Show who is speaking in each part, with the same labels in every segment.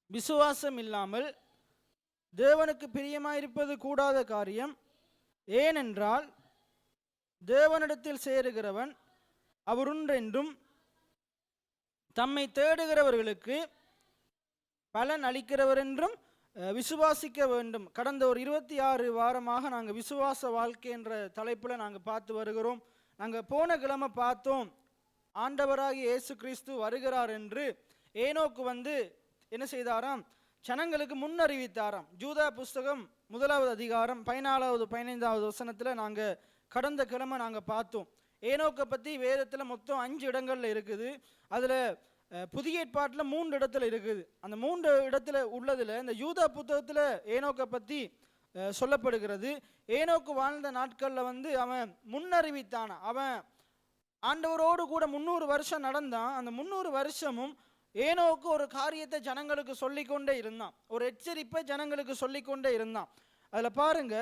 Speaker 1: விசுவாசம் இல்லாமல் தேவனுக்கு பிரியமாயிருப்பது கூடாத காரியம். ஏனென்றால் தேவனிடத்தில் சேருகிறவன் அவருண்டென்றும் தம்மை தேடுகிறவர்களுக்கு பலன் அளிக்கிறவர் என்றும் விசுவாசிக்க வேண்டும். கடந்த ஒரு 26 வாரமாக நாங்கள் விசுவாச வாழ்க்கை என்ற தலைப்பில் நாங்கள் பார்த்து வருகிறோம். நாங்கள் போன கிழமை பார்த்தோம், ஆண்டவராகிய இயேசு கிறிஸ்து வருகிறார் என்று ஏனோக்கு என்ன செய்தாராம், ஜனங்களுக்கு முன்னறிவித்தாராம். ஜூதா புஸ்தகம் 1வது அதிகாரம் 14வது 15வது வசனத்தில் நாங்கள் கடந்த கிழமை நாங்கள் பார்த்தோம். ஏனோக்கை பற்றி வேதத்தில் மொத்தம் 5 இடங்கள்ல இருக்குது. அதில் புதிய ஏற்பாட்டில் 3 இடத்துல இருக்குது. அந்த 3 இடத்துல உள்ளதில் இந்த யூதா புத்தகத்தில் ஏனோக்கை பற்றி சொல்லப்படுகிறது. ஏனோக்கு வாழ்ந்த நாட்களில் அவன் முன்னறிவித்தான். அவன் ஆண்டவரோடு கூட 300 வருஷம் நடந்தான். அந்த 300 வருஷமும் ஏனோக்கு ஒரு காரியத்தை ஜனங்களுக்கு சொல்லிக்கொண்டே இருந்தான், ஒரு எச்சரிப்பை ஜனங்களுக்கு சொல்லிக்கொண்டே இருந்தான். அதில் பாருங்க,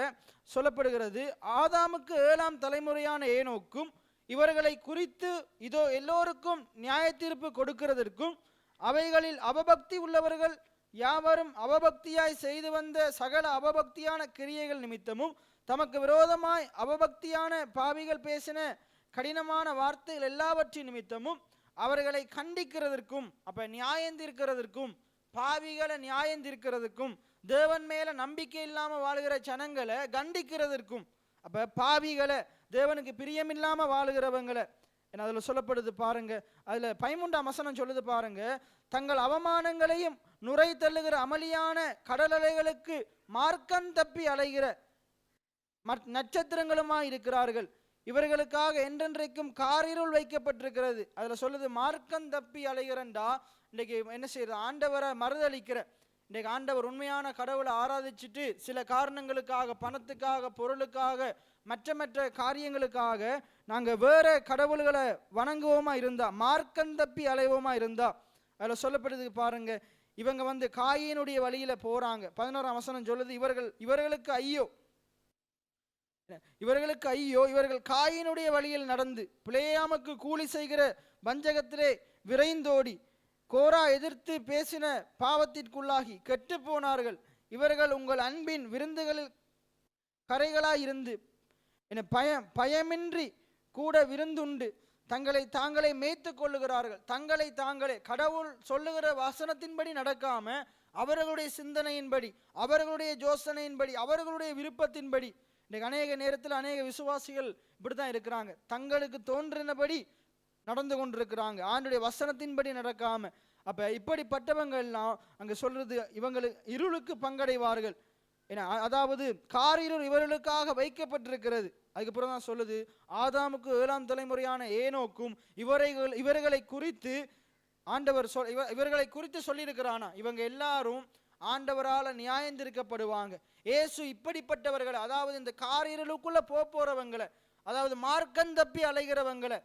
Speaker 1: சொல்லப்படுகிறது, ஆதாமுக்கு 7ஆம் தலைமுறையான ஏனோக்கும் இவர்களை குறித்து இதோ எல்லோருக்கும் நியாய தீர்ப்பு கொடுக்கிறதற்கும் அவைகளில் அவபக்தி உள்ளவர்கள் யாவரும் அவபக்தியாய் செய்து வந்த சகல அவபக்தியான கிரியைகள் நிமித்தமும் தமக்கு விரோதமாய் அவபக்தியான பாவிகள் பேசின கடினமான வார்த்தைகள் எல்லாவற்றின் நிமித்தமும் அவர்களை கண்டிக்கிறதற்கும், அப்ப நியாயந்திருக்கிறதற்கும், பாவிகளை நியாயந்திருக்கிறதுக்கும், தேவன் மேல நம்பிக்கை இல்லாம வாழ்கிற ஜனங்களை கண்டிக்கிறதற்கும், அப்ப பாவிகளை தேவனுக்கு பிரியமில்லாம வாழுகிறவங்களை அதுல சொல்லப்படுது பாருங்க. அதுல 13ஆம் வசனம் சொல்லுது பாருங்க, தங்கள் அவமானங்களையும் நுரை தள்ளுகிற அமளியான கடலலைகளுக்கு மார்க்கம் தப்பி அலைகிற நட்சத்திரங்களுமா இருக்கிறார்கள், இவர்களுக்காக என்றென்றைக்கும் காரிருள் வைக்கப்பட்டிருக்கிறது. அதுல சொல்லுது மார்க்கம் தப்பி அலைகிறண்டா. இன்னைக்கு என்ன செய்யறது, ஆண்டவரை மறுதளிக்கிற, இன்றைக்கு ஆண்டவர் உண்மையான கடவுளை ஆராதிச்சுட்டு சில காரணங்களுக்காக, பணத்துக்காக, பொருளுக்காக, மற்ற காரியங்களுக்காக நாங்கள் வேற கடவுள்களை வணங்குவோமா இருந்தா, மார்க்கம் தப்பி அலைவோமா இருந்தா, அதில் சொல்லப்படுது பாருங்க, இவங்க காயினுடைய வழியில போறாங்க. 11ஆம் வசனம் சொல்லுது, இவர்களுக்கு ஐயோ, இவர்களுக்கு ஐயோ, இவர்கள் காயினுடைய வழியில் நடந்து பிளேயாமுக்கு கூலி செய்கிற வஞ்சகத்திலே விரைந்தோடி கோரா எதிர்த்து பேசின பாவத்திற்குள்ளாகி கெட்டு போனார்கள். இவர்கள் உங்கள் அன்பின் விருந்துகளில் கரைகளாயிருந்து பயமின்றி கூட விருந்துண்டு தங்களை தாங்களே மேய்த்து கொள்ளுகிறார்கள். தங்களை தாங்களே கடவுள் சொல்லுகிற வசனத்தின்படி நடக்காம அவர்களுடைய சிந்தனையின்படி, அவர்களுடைய யோசனையின்படி, அவர்களுடைய விருப்பத்தின்படி, இன்னைக்கு அநேக நேரத்தில் அநேக விசுவாசிகள் இப்படித்தான் இருக்கிறாங்க. தங்களுக்கு தோன்றினபடி நடந்து கொண்டிருக்கிறாங்க, ஆண்டுடைய வசனத்தின்படி நடக்காம. அப்ப இப்படிப்பட்டவங்கள்லாம் அங்க சொல்றது, இவங்களுக்கு இருளுக்கு பங்கடைவார்கள். அதாவது காரிருள் இவர்களுக்காக வைக்கப்பட்டிருக்கிறது. அதுக்கப்புறம் தான் சொல்லுது, ஆதாமுக்கு 7ஆம் தலைமுறையான ஏனோக்கும் இவர்களை குறித்து ஆண்டவர் இவர்களை குறித்து சொல்லியிருக்கிறானா, இவங்க எல்லாரும் ஆண்டவரால் நியாயந்திருக்கப்படுவாங்க. இயேசு இப்படிப்பட்டவர்களை, அதாவது இந்த காரிருளுக்குள்ள போறவங்களை, அதாவது மார்க்கம் தப்பி அலைகிறவங்களை,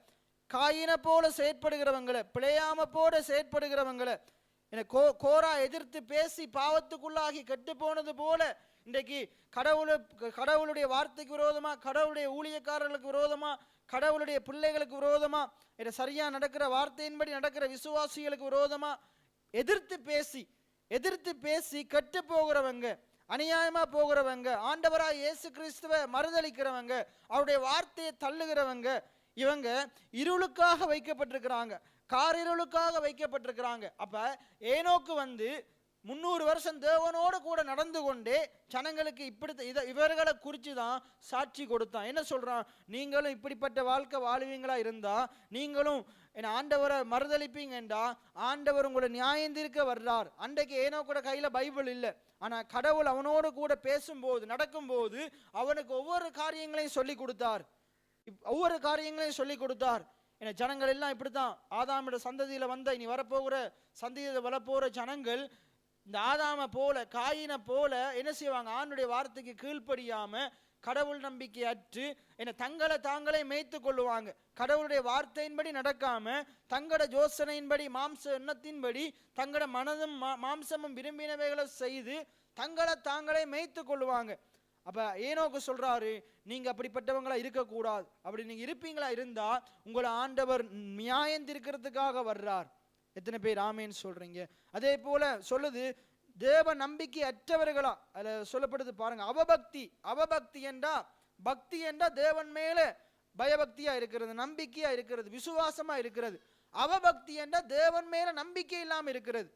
Speaker 1: காயினை போல செயற்படுகிறவங்களை, பிழையாம போல செயற்படுகிறவங்களை, கோரா எதிர்த்து பேசி பாவத்துக்குள்ளாகி கெட்டு போனது போல இன்றைக்கு கடவுளுடைய வார்த்தைக்கு விரோதமா, கடவுளுடைய ஊழியக்காரர்களுக்கு விரோதமா, கடவுளுடைய பிள்ளைகளுக்கு விரோதமா, சரியா நடக்கிற வார்த்தையின்படி நடக்கிற விசுவாசிகளுக்கு விரோதமா எதிர்த்து பேசி கெட்டு போகிறவங்க, அநியாயமா போகிறவங்க, ஆண்டவராய் இயேசு கிறிஸ்துவை மறுதளிக்கிறவங்க, அவருடைய வார்த்தையை தள்ளுகிறவங்க, இவங்க இருளுக்காக வைக்கப்பட்டிருக்கிறாங்க, காரிருளுக்காக வைக்கப்பட்டிருக்கிறாங்க. அப்ப ஏனோக்கு 300 வருஷம் தேவனோடு கூட நடந்து கொண்டே ஜனங்களுக்கு இவர்களை குறித்து தான் சாட்சி கொடுத்தான். என்ன சொல்றான், நீங்களும் இப்படிப்பட்ட வாழ்க்கை வாழ்வீங்களா இருந்தா, நீங்களும் ஆண்டவரை மறுதளிப்பீங்கன்றா, ஆண்டவர் உங்களை நியாயந்திருக்க வர்றார். அன்றைக்கு ஏனோக்கோட கையில பைபிள் இல்லை, ஆனா கடவுள் அவனோடு கூட பேசும்போது, நடக்கும்போது அவனுக்கு ஒவ்வொரு காரியங்களையும் சொல்லி கொடுத்தார், ஜனங்கள் எல்லாம் இப்படித்தான், ஆதாமோட சந்ததியில இனி வரப்போகிற சந்ததியில வரப்போகிற ஜனங்கள் இந்த ஆதாம போல, காயினை போல என்ன செய்வாங்க, ஆண்டுடைய வார்த்தைக்கு கீழ்ப்படியாம கடவுள் நம்பிக்கை அற்று தங்களை தாங்களே மேய்த்து கொள்ளுவாங்க. கடவுளுடைய வார்த்தையின்படி நடக்காம தங்களோட யோசனையின்படி, மாம்ச எண்ணத்தின்படி, தங்களோட மனதும் மாம்சமும் விரும்பினவைகளை செய்து தங்களை தாங்களே மேய்த்து கொள்ளுவாங்க. அப்ப ஏனோக்கு சொல்றாரு, நீங்க அப்படிப்பட்டவங்களா இருக்கக்கூடாது. அப்படி நீங்க இருப்பீங்களா இருந்தா உங்களை ஆண்டவர் நியாயந்திருக்கிறதுக்காக வர்றார். எத்தனை பேர் ஆமேன்னு சொல்றீங்க? அதே போல சொல்லுது, தேவ நம்பிக்கை அற்றவர்களா அதுல சொல்லப்படுது பாருங்க. அவபக்தி என்றா, பக்தி என்றா தேவன் மேல பயபக்தியா இருக்கிறது, நம்பிக்கையா இருக்கிறது, விசுவாசமா இருக்கிறது. அவபக்தி என்றா தேவன் மேல நம்பிக்கை இல்லாம இருக்கிறது.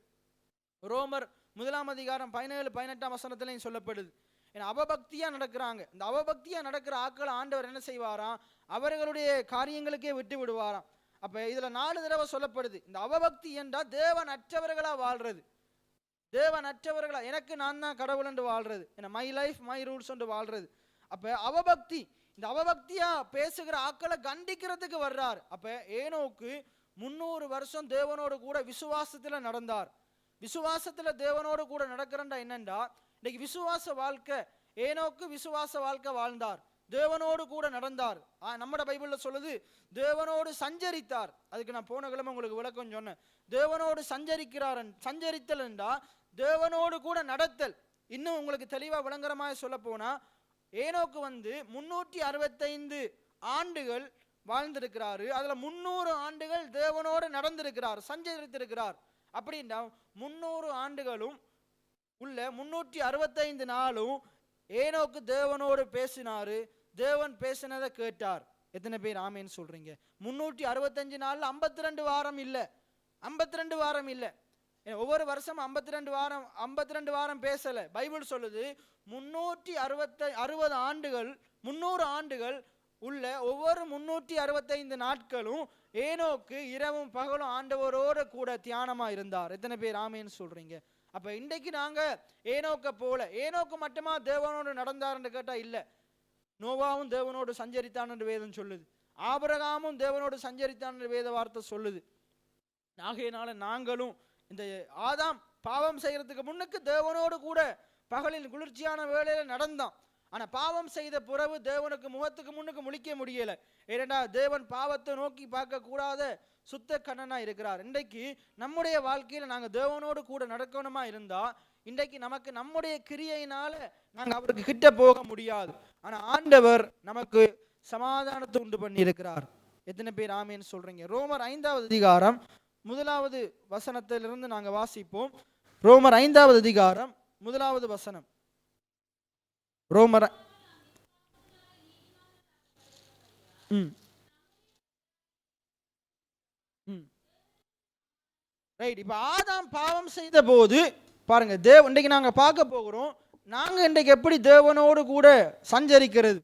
Speaker 1: ரோமர் 1:17-18 சொல்லப்படுது. அவபக்தியா நடக்கிறாங்க. இந்த அவபக்தியா நடக்கிற ஆட்கள் ஆண்டவர் என்ன செய்வாராம்? அவர்களுடைய காரியங்களுக்கே விட்டு விடுவாராம். அப்ப இதுல 4 தடவை சொல்லப்படுது. இந்த அவபக்தி என்றா தேவன் அற்றவர்களா வாழ்றது, தேவன் அற்றவர்களா, எனக்கு நான் தான் கடவுள் என்று வாழ்றது, மை லைஃப் மை ரூல்ஸ் என்று வாழ்றது. அப்ப அவபக்தி, இந்த அவபக்தியா பேசுகிற ஆக்களை கண்டிக்கிறதுக்கு வர்றார். அப்ப ஏனோக்கு 300 வருஷம் தேவனோடு கூட விசுவாசத்துல நடந்தார். விசுவாசத்துல தேவனோடு கூட நடக்கிறண்டா என்னண்டா, இன்னைக்கு விசுவாச வாழ்க்கை, ஏனோக்கு விசுவாச வாழ்க்கை வாழ்ந்தார், தேவனோடு கூட நடந்தார். நம்மட பைபிள்ல சொல்லுது தேவனோடு சஞ்சரித்தார். அதுக்கு நான் போன கிழமை உங்களுக்கு விளக்கம் சொன்னேன். தேவனோடு சஞ்சரிக்கிறார், சஞ்சரித்தல் என்றா தேவனோடு கூட நடத்தல். இன்னும் உங்களுக்கு தெளிவா விளங்குற மாதிரி சொல்ல போனா, ஏனோக்கு 365 ஆண்டுகள் வாழ்ந்திருக்கிறாரு. அதுல 300 ஆண்டுகள் தேவனோடு நடந்திருக்கிறார், சஞ்சரித்திருக்கிறார். அப்படின்னா 300 ஆண்டுகளும் உள்ள 365 நாளும் ஏனோக்கு தேவனோடு பேசினாரு, தேவன் பேசினதை கேட்டார். எத்தனை பேர் ஆமேன்னு சொல்றீங்க? 365 நாள்ல 52 வாரம் இல்ல, 52 வாரம் இல்ல. ஒவ்வொரு வருஷம் 52 வாரம் பேசல. பைபிள் சொல்லுது 360 ஆண்டுகள், 300 ஆண்டுகள் உள்ள ஒவ்வொரு 365 நாட்களும் ஏனோக்கு இரவும் பகலும் ஆண்டவரோட கூட தியானமா இருந்தார். எத்தனை பேர் ஆமேன்னு சொல்றீங்க? அப்ப இன்றைக்கு நாங்க ஏனோக்க போல, ஏனோக்கு மட்டுமா தேவனோடு நடந்தார்ன்னு கேட்டா இல்ல. நோவாவும் தேவனோடு சஞ்சரித்தான் என்று வேதம் சொல்லுது, ஆபிரகாமும் தேவனோடு சஞ்சரித்தான் என்று வேத வார்த்தை சொல்லுது. ஆகையினால நாங்களும் இந்த ஆதாம் பாவம் செய்யறதுக்கு முன்னுக்கு தேவனோடு கூட பகலில் குளிர்ச்சியான வேளையில நடந்தான். ஆனா பாவம் செய்த பிறகு தேவனுக்கு முகத்துக்கு முன்னுக்கு முழிக்க முடியல. ஏனென்றா தேவன் பாவத்தை நோக்கி பார்க்க கூடாத சுத்த கண்ணனா இருக்கிறார். இன்றைக்கு நம்முடைய வாழ்க்கையில நாங்க தேவனோடு கூட நடக்கணுமா இருந்தா, இன்றைக்கு நமக்கு நம்முடைய கிரியையினால நாங்க அவருக்கு கிட்ட போக முடியாது. ஆனா ஆண்டவர் நமக்கு சமாதானத்தை உண்டு பண்ணி இருக்கிறார். எத்தனை பேர் ஆமேன்னு சொல்றீங்க? ரோமர் 5வது அதிகாரம் 1வது வசனத்திலிருந்து நாங்க வாசிப்போம். ரோமர் 5வது அதிகாரம் 1வது வசனம். ரோமர் ரைட். இப்ப ஆதாம் பாவம் செய்த போது பாருங்க, இன்றைக்கு நாங்க பார்க்க போகிறோம், நாங்க இன்றைக்கு எப்படி தேவனோடு கூட சஞ்சரிக்கிறது.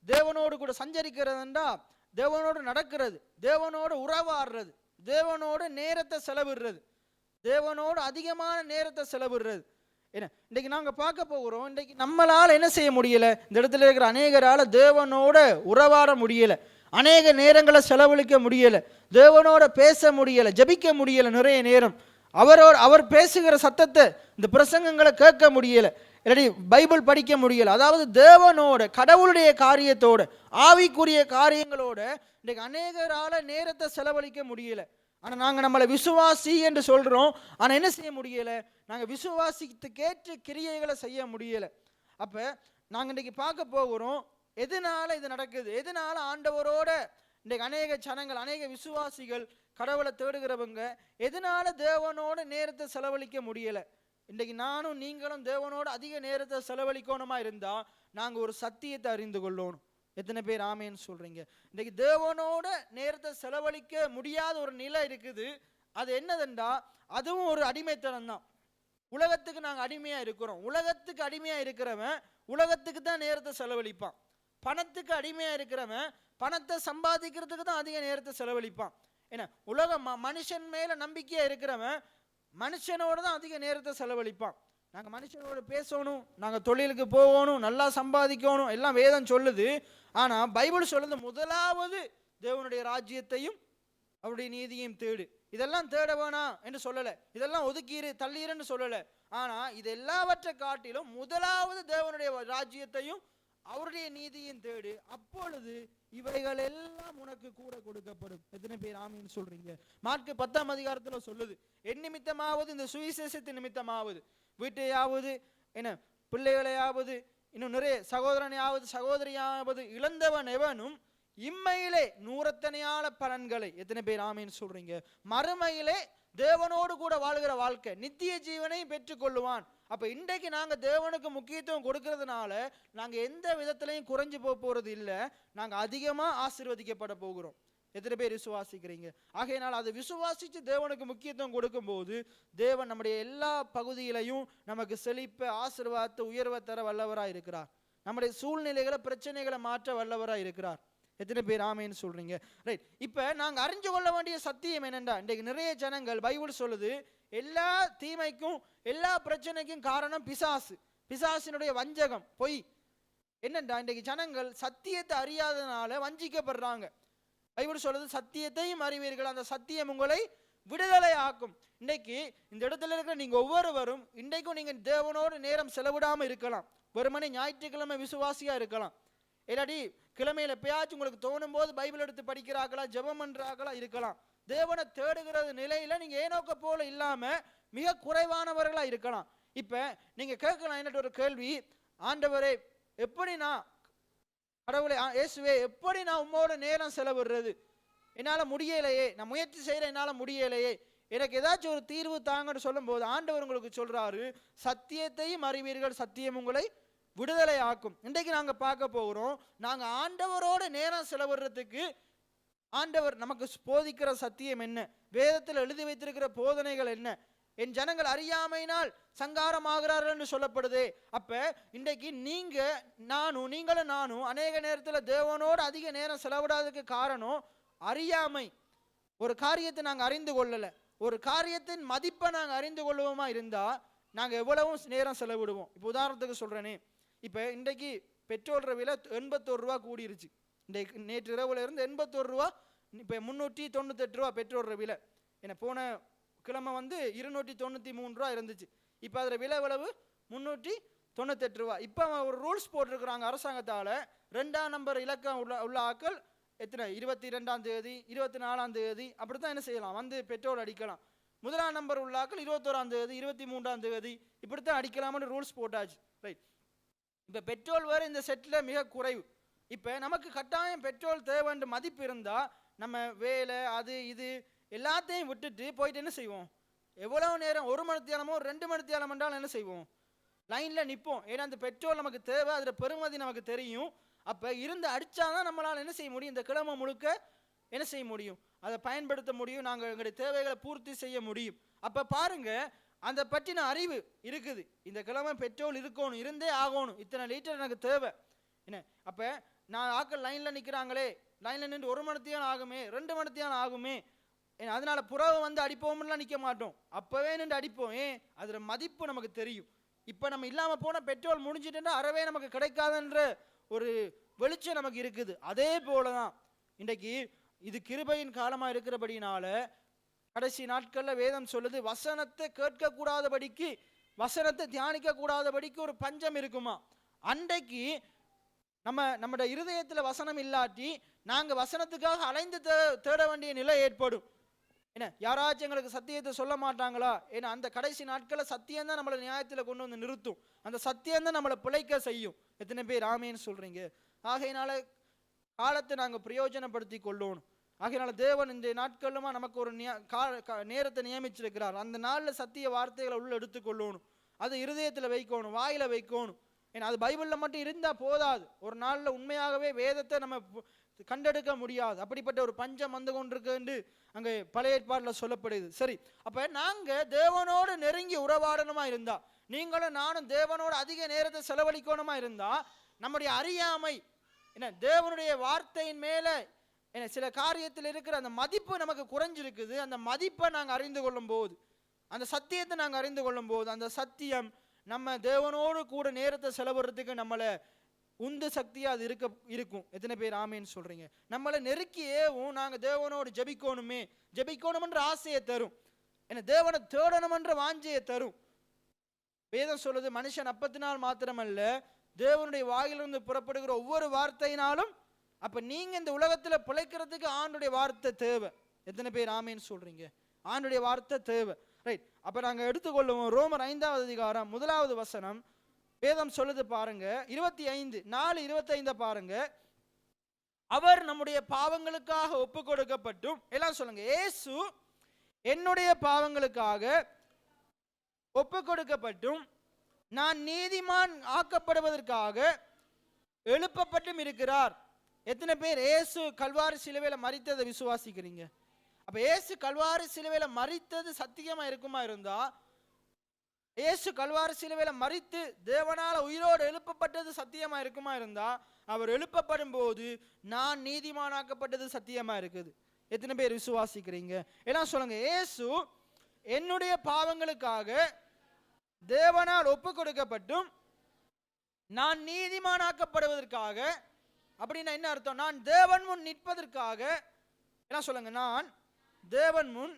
Speaker 1: தேவனோடு கூட சஞ்சரிக்கிறதுண்டா தேவனோடு நடக்கிறது, தேவனோடு உறவாடுறது, தேவனோடு நேரத்தை செலவிடுறது, தேவனோடு அதிகமான நேரத்தை செலவிடுறது. என்ன இன்றைக்கு நாங்க பார்க்க போகிறோம். இன்றைக்கு நம்மளால என்ன செய்ய முடியல? இந்த இடத்துல இருக்கிற அநேகரால தேவனோட உறவாட முடியல, அநேக நேரங்களை செலவழிக்க முடியல, தேவனோட பேச முடியல, ஜபிக்க முடியல, நிறைய நேரம் அவர் பேசுகிற சத்தத்தை, இந்த பிரசங்கங்களை கேட்க முடியல, இல்லாட்டி பைபிள் படிக்க முடியல. அதாவது தேவனோட, கடவுளுடைய காரியத்தோட, ஆவிக்குரிய காரியங்களோட இன்றைக்கு அநேகரால நேரத்தை செலவழிக்க முடியல. ஆனா நாங்க நம்மளை விசுவாசி என்று சொல்றோம், ஆனா என்ன செய்ய முடியல? நாங்க விசுவாசித்துக்கேற்ற கிரியைகளை செய்ய முடியல. அப்ப நாங்க இன்னைக்கு பார்க்க போகிறோம், எதனால இது நடக்குது, எதனால ஆண்டவரோட இன்றைக்கு அநேக ஜனங்கள், அநேக விசுவாசிகள், கடவுளை தேடுகிறவங்க எதனால தேவனோட நேரத்தை செலவழிக்க முடியல. இன்றைக்கு நானும் நீங்களும் தேவனோட அதிக நேரத்தை செலவழிக்கணுமா இருந்தா நாங்க ஒரு சத்தியத்தை அறிந்து கொள்ளணும். எத்தனை பேர் ஆமேன்னு சொல்றீங்க? இன்றைக்கு தேவனோட நேரத்தை செலவழிக்க முடியாத ஒரு நிலை இருக்குது. அது என்னதுண்டா, அதுவும் ஒரு அடிமைத்தனம் தான். உலகத்துக்கு நாங்க அடிமையா இருக்கிறோம். உலகத்துக்கு அடிமையா இருக்கிறவன் உலகத்துக்கு தான் நேரத்தை செலவழிப்பான். பணத்துக்கு அடிமையா இருக்கிறவன் பணத்தை சம்பாதிக்கிறதுக்கு தான் அதிக நேரத்தை செலவழிப்பான். ஏன்னா மனுஷன் மேல நம்பிக்கையா இருக்கிறவன் மனுஷனோட தான் அதிக நேரத்தை செலவழிப்பான். நாங்க மனுஷனோட பேசணும், நாங்க தொழிலுக்கு போகணும், நல்லா சம்பாதிக்கணும், எல்லாம் வேதம் சொல்லுது. ஆனா பைபிள் சொல்லுது, முதலாவது தேவனுடைய ராஜ்யத்தையும் அவருடைய நீதியையும் தேடு. இதெல்லாம் தேட வேணாம் என்று சொல்லல, இதெல்லாம் ஒதுக்கீரு தள்ளீருன்னு சொல்லல. ஆனா இது எல்லாவற்றை காட்டிலும் முதலாவது தேவனுடைய ராஜ்யத்தையும் அவருடைய நீதியும் தேடு, அப்பொழுது இவைகள் எல்லாம் உனக்கு கூட கொடுக்கப்படும். எத்தனை பேர் ஆமீன்னு சொல்றீங்க? மார்க்கு 10ஆம் அதிகாரத்துல சொல்லுது, என் நிமித்தமாவது, இந்த சுவிசேஷத்தின் நிமித்தமாவது, வீட்டையாவது, என்ன பிள்ளைகளையாவது, இன்னும் நிறைய சகோதரனையாவது சகோதரியாவது இழந்தவன் எவனும் இம்மையிலே 100 பலன்களை, எத்தனை பேர் ஆமீன்னு சொல்றீங்க, மறுமையிலே தேவனோடு கூட வாழ்கிற வாழ்க்கை, நித்திய ஜீவனையும் பெற்றுக்கொள்ளுவான். அப்ப இன்றைக்கு நாங்க தேவனுக்கு முக்கியத்துவம் கொடுக்கறதுனால நாங்க எந்த விதத்திலையும் குறைஞ்சு போறது இல்லை, நாங்க அதிகமா ஆசீர்வதிக்கப்பட போகிறோம். எத்தனை பேர் விசுவாசிக்கிறீங்க? ஆகையினால் அதை விசுவாசிச்சு தேவனுக்கு முக்கியத்துவம் கொடுக்கும் போது தேவன் நம்முடைய எல்லா பகுதியிலையும் நமக்கு செழிப்ப, ஆசீர்வாதத்தை, உயர்வை தர வல்லவராக இருக்கிறார். நம்முடைய சூழ்நிலைகளை, பிரச்சனைகளை மாற்ற வல்லவராக இருக்கிறார். எத்தனை பேர் ஆமேன்னு சொல்றீங்க? ரைட். இப்ப நாங்க அறிஞ்சு கொள்ள வேண்டிய சத்தியம் என்னண்டா, இன்றைக்கு நிறைய ஜனங்கள், பைபிள் சொல்லுது, எல்லா தீமைக்கும் எல்லா பிரச்சனைக்கும் காரணம் பிசாசு, பிசாசினுடைய வஞ்சகம், பொய். என்னண்டா, இன்றைக்கு ஜனங்கள் சத்தியத்தை அறியாதனால வஞ்சிக்கப்படுறாங்க. பைபிள் சொல்லுது, சத்தியத்தையும் அறிவீர்கள், அந்த சத்தியம் உங்களை விடுதலை ஆக்கும். இன்னைக்கு இந்த இடத்துல இருக்கிற நீங்க ஒவ்வொருவரும் இன்றைக்கும் நீங்க தேவனோடு நேரம் செலவிடாம இருக்கலாம். வெறுமனே ஞாயிற்றுக்கிழமை விசுவாசியா இருக்கலாம், இல்லாட்டி கிழமையில எப்பயாச்சும் உங்களுக்கு தோணும் போது பைபிள் எடுத்து படிக்கிறார்களா, ஜெபம் பண்றாங்களா இருக்கலாம். தேவனை தேடுகிறது நிலையில நீங்க ஏனோக்க போல இல்லாம மிக குறைவானவர்களா இருக்கலாம். இப்ப நீங்க கேட்கலாம், என்ன ஒரு கேள்வி, ஆண்டவரே எப்படி நான், கடவுளே இயேசுவே எப்படி நான் உம்மோட நேரம் செலவிடுறது, என்னால முடியலையே, நான் முயற்சி செய்யற என்னால முடியலையே, எனக்கு ஏதாச்சும் ஒரு தீர்வு தாங்கன்னு சொல்லும் போது ஆண்டவர் உங்களுக்கு சொல்றாரு, சத்தியத்தையும் அறிவீர்கள், சத்தியம் உங்களை விடுதலை ஆக்கும். இன்றைக்கு நாங்க பார்க்க போகிறோம், நாங்க ஆண்டவரோட நேரம் செலவிடுறதுக்கு ஆண்டவர் நமக்கு போதிக்கிற சத்தியம் என்ன, வேதத்தில் எழுதி வைத்திருக்கிற போதனைகள் என்ன. என் ஜனங்கள் அறியாமையினால் சங்காரமாகிறார்கள் என்று சொல்லப்படுது. அப்ப இன்றைக்கு நீங்களும் நானும் அநேக நேரத்தில் தேவனோடு அதிக நேரம் செலவிடாததுக்கு காரணம் அறியாமை. ஒரு காரியத்தை நாங்கள் அறிந்து கொள்ளல, ஒரு காரியத்தின் மதிப்பை நாங்கள் அறிந்து கொள்வோமா இருந்தா நாங்கள் எவ்வளவும் நேரம் செலவிடுவோம். இப்போ உதாரணத்துக்கு சொல்றேனே, இப்போ இன்றைக்கு பெட்ரோல் விலை 81 ரூபா கூடிருச்சு. இன்றைக்கு நேற்று இரவுல இருந்து 81 ரூபா, இப்போ 398 ரூபா பெட்ரோல் விலை. என்ன போன கிழமை 293 ரூபா இருந்துச்சு. இப்போ அதில் விலை எவ்வளவு? 398 ரூபா. இப்போ ஒரு ரூல்ஸ் போட்டிருக்கிறாங்க அரசாங்கத்தால், 2ஆம் நம்பர் இலக்கம் உள்ள ஆக்கள் எத்தனை, 22ஆம் தேதி 24ஆம் தேதி அப்படித்தான் என்ன செய்யலாம், பெட்ரோல் அடிக்கலாம். 1ஆம் நம்பர் உள்ள ஆக்கள் 21ஆம் தேதி 23ஆம் தேதி இப்படித்தான் அடிக்கலாம்னு ரூல்ஸ் போட்டாச்சு. ரைட். இப்போ பெட்ரோல் வேறு இந்த செட்டில் மிக குறைவு. இப்போ நமக்கு கட்டாயம் பெட்ரோல் தேவைன்ற மதிப்பு இருந்தால் நம்ம வேலை அது இது எல்லாத்தையும் விட்டுட்டு போயிட்டு என்ன செய்வோம், எவ்வளவு நேரம், 1 மணி நேரமோ 2 மணி நேரம் என்றாலும் என்ன செய்வோம், லைனில் நிற்போம். ஏன்னா அந்த பெட்ரோல் நமக்கு தேவை, அதில் பெருமதி நமக்கு தெரியும். அப்போ இருந்து அடித்தாதான் நம்மளால் என்ன செய்ய முடியும், இந்த கிழமை முழுக்க என்ன செய்ய முடியும், அதை பயன்படுத்த முடியும், நாங்கள் எங்களுடைய தேவைகளை பூர்த்தி செய்ய முடியும். அப்போ பாருங்க, அந்த பற்றின அறிவு இருக்குது. இந்த கிழமை பெட்ரோல் இருக்கணும், இருந்தே ஆகணும், இத்தனை லிட்டர் எனக்கு தேவை என்ன. அப்போ நான் ஆக்கள் லைனில் நிற்கிறாங்களே, லைனில் நின்று 1 மணி நேரம் ஆகுமே, 2 மணி நேரம் ஆகுமே, அதனால புறவை அடிப்போம்லாம் நிற்க மாட்டோம், அப்போவே நின்று அடிப்போம். அதில் மதிப்பு நமக்கு தெரியும். இப்போ நம்ம இல்லாமல் போனால் பெட்ரோல் முடிஞ்சிட்டுன்னா அறவே நமக்கு கிடைக்காதுன்ற ஒரு வெளிச்சம் நமக்கு இருக்குது. அதே போல தான் இன்றைக்கு இது கிருபையின் காலமாக இருக்கிறபடினால கடைசி நாட்களில் வேதம் சொல்லுது, வசனத்தை கேட்கக்கூடாதபடிக்கு, வசனத்தை தியானிக்க கூடாதபடிக்கு ஒரு பஞ்சம் இருக்குமா. அன்றைக்கு நம்முடைய இருதயத்தில் வசனம் இல்லாட்டி நாங்கள் வசனத்துக்காக அலைந்து தேட வேண்டிய நிலை ஏற்படும். என்ன, யாராச்சும் எங்களுக்கு சத்தியத்தை சொல்ல மாட்டாங்களா? ஏன்னா அந்த கடைசி நாட்களில் சத்தியம் தான் நம்மளை நியாயத்தில் கொண்டு வந்து நிறுத்தும், அந்த சத்தியம் தான் நம்மளை பிழைக்க செய்யும். எத்தனை பேர் ஆமேன்னு சொல்றீங்க? ஆகையினால காலத்தை நாங்கள் பிரயோஜனப்படுத்தி கொள்ளணும். ஆகையினால தேவன் இந்த நாட்களுமா நமக்கு ஒரு நேரத்தை நியமிச்சிருக்கிறார். அந்த நாளில் சத்திய வார்த்தைகளை உள்ள எடுத்துக்கொள்ளணும், அது இருதயத்தில் வைக்கணும், வாயில வைக்கணும். ஏன்னா அது பைபிளில் மட்டும் இருந்தால் போதாது, ஒரு நாளில் உண்மையாகவே வேதத்தை நம்ம கண்டெடுக்க முடியாது. அப்படிப்பட்ட ஒரு பஞ்சம் வந்து கொண்டிருக்கு அங்கே பழைய ஏற்பாட்டில் சொல்லப்படுது. சரி, அப்போ நாங்கள் தேவனோடு நெருங்கி உறவாடணுமா இருந்தா, நீங்களும் நானும் தேவனோடு அதிக நேரத்தை செலவழிக்கணுமா இருந்தா, நம்முடைய அறியாமை என்ன, தேவனுடைய வார்த்தையின் மேலே என்ன சில காரியத்தில் இருக்கிற அந்த மதிப்பு நமக்கு குறைஞ்சிருக்குது. அந்த மதிப்பை நாங்கள் அறிந்து கொள்ளும் போது, அந்த சத்தியத்தை நாங்கள் அறிந்து கொள்ளும் போது, அந்த சத்தியம் நம்ம தேவனோடு கூட நேரத்தை செலவிடுறதுக்கு நம்மளை உந்து சக்தியாக அது இருக்கும். எத்தனை பேர் ஆமேன்னு சொல்றீங்க? நம்மளை நெருக்கியேவும் நாங்கள் தேவனோடு ஜெபிக்கணும்ன்ற ஆசையை தரும், என்ன தேவனை தேடணும்ன்ற வாஞ்சையை தரும். வேதம் சொல்லுது, மனுஷன் அப்பத்தினால் மாத்திரமல்ல தேவனுடைய வாயிலிருந்து புறப்படுகிற ஒவ்வொரு வார்த்தையினாலும். அப்ப நீங்க இந்த உலகத்துல பிழைக்கிறதுக்கு ஆண்டுடைய வார்த்தை தேவை. எத்தனை பேர் ஆமேன்னு சொல்றீங்க? ஆண்டுடைய வார்த்தை தேவை. ரைட். அப்ப நாங்க எடுத்துக்கொள்ளுவோம் ரோமர் 5ஆம் அதிகாரம் 1வது வசனம். வேதம் சொல்லுது பாருங்க, 25:4-25 பாருங்க. அவர் நம்முடைய பாவங்களுக்காக ஒப்பு கொடுக்கப்பட்டும், எல்லாம் சொல்லுங்க, இயேசு என்னுடைய பாவங்களுக்காக ஒப்பு கொடுக்கப்பட்டும் நான் நீதிமான் ஆக்கப்படுவதற்காக எழுப்பப்பட்டும் இருக்கிறார். எத்தனை பேர் இயேசு கல்வாரி சிலுவையில மரித்ததை விசுவாசிக்கிறீங்க? அப்ப இயேசு கல்வாரி சிலுவையில மரித்தது சத்தியமா இருக்குமா இருந்தா, இயேசு கல்வாரி சிலுவையில மரித்து தேவனால உயிரோடு எழுப்பப்பட்டது சத்தியமா இருக்குமா இருந்தா, அவர் எழுப்பப்படும் போது நான் நீதிமானாக்கப்பட்டது சத்தியமா இருக்குது. எத்தனை பேர் விசுவாசிக்கிறீங்க? எல்லாம் சொல்லுங்க. இயேசு என்னுடைய பாவங்களுக்காக தேவனால் ஒப்பு கொடுக்கப்பட்டும் நான் நீதிமானாக்கப்படுவதற்காக. அப்படின்னா என்ன அர்த்தம்? நான் தேவன் முன் நிற்பதற்காக. என்ன சொல்லுங்க? நான் தேவன் முன்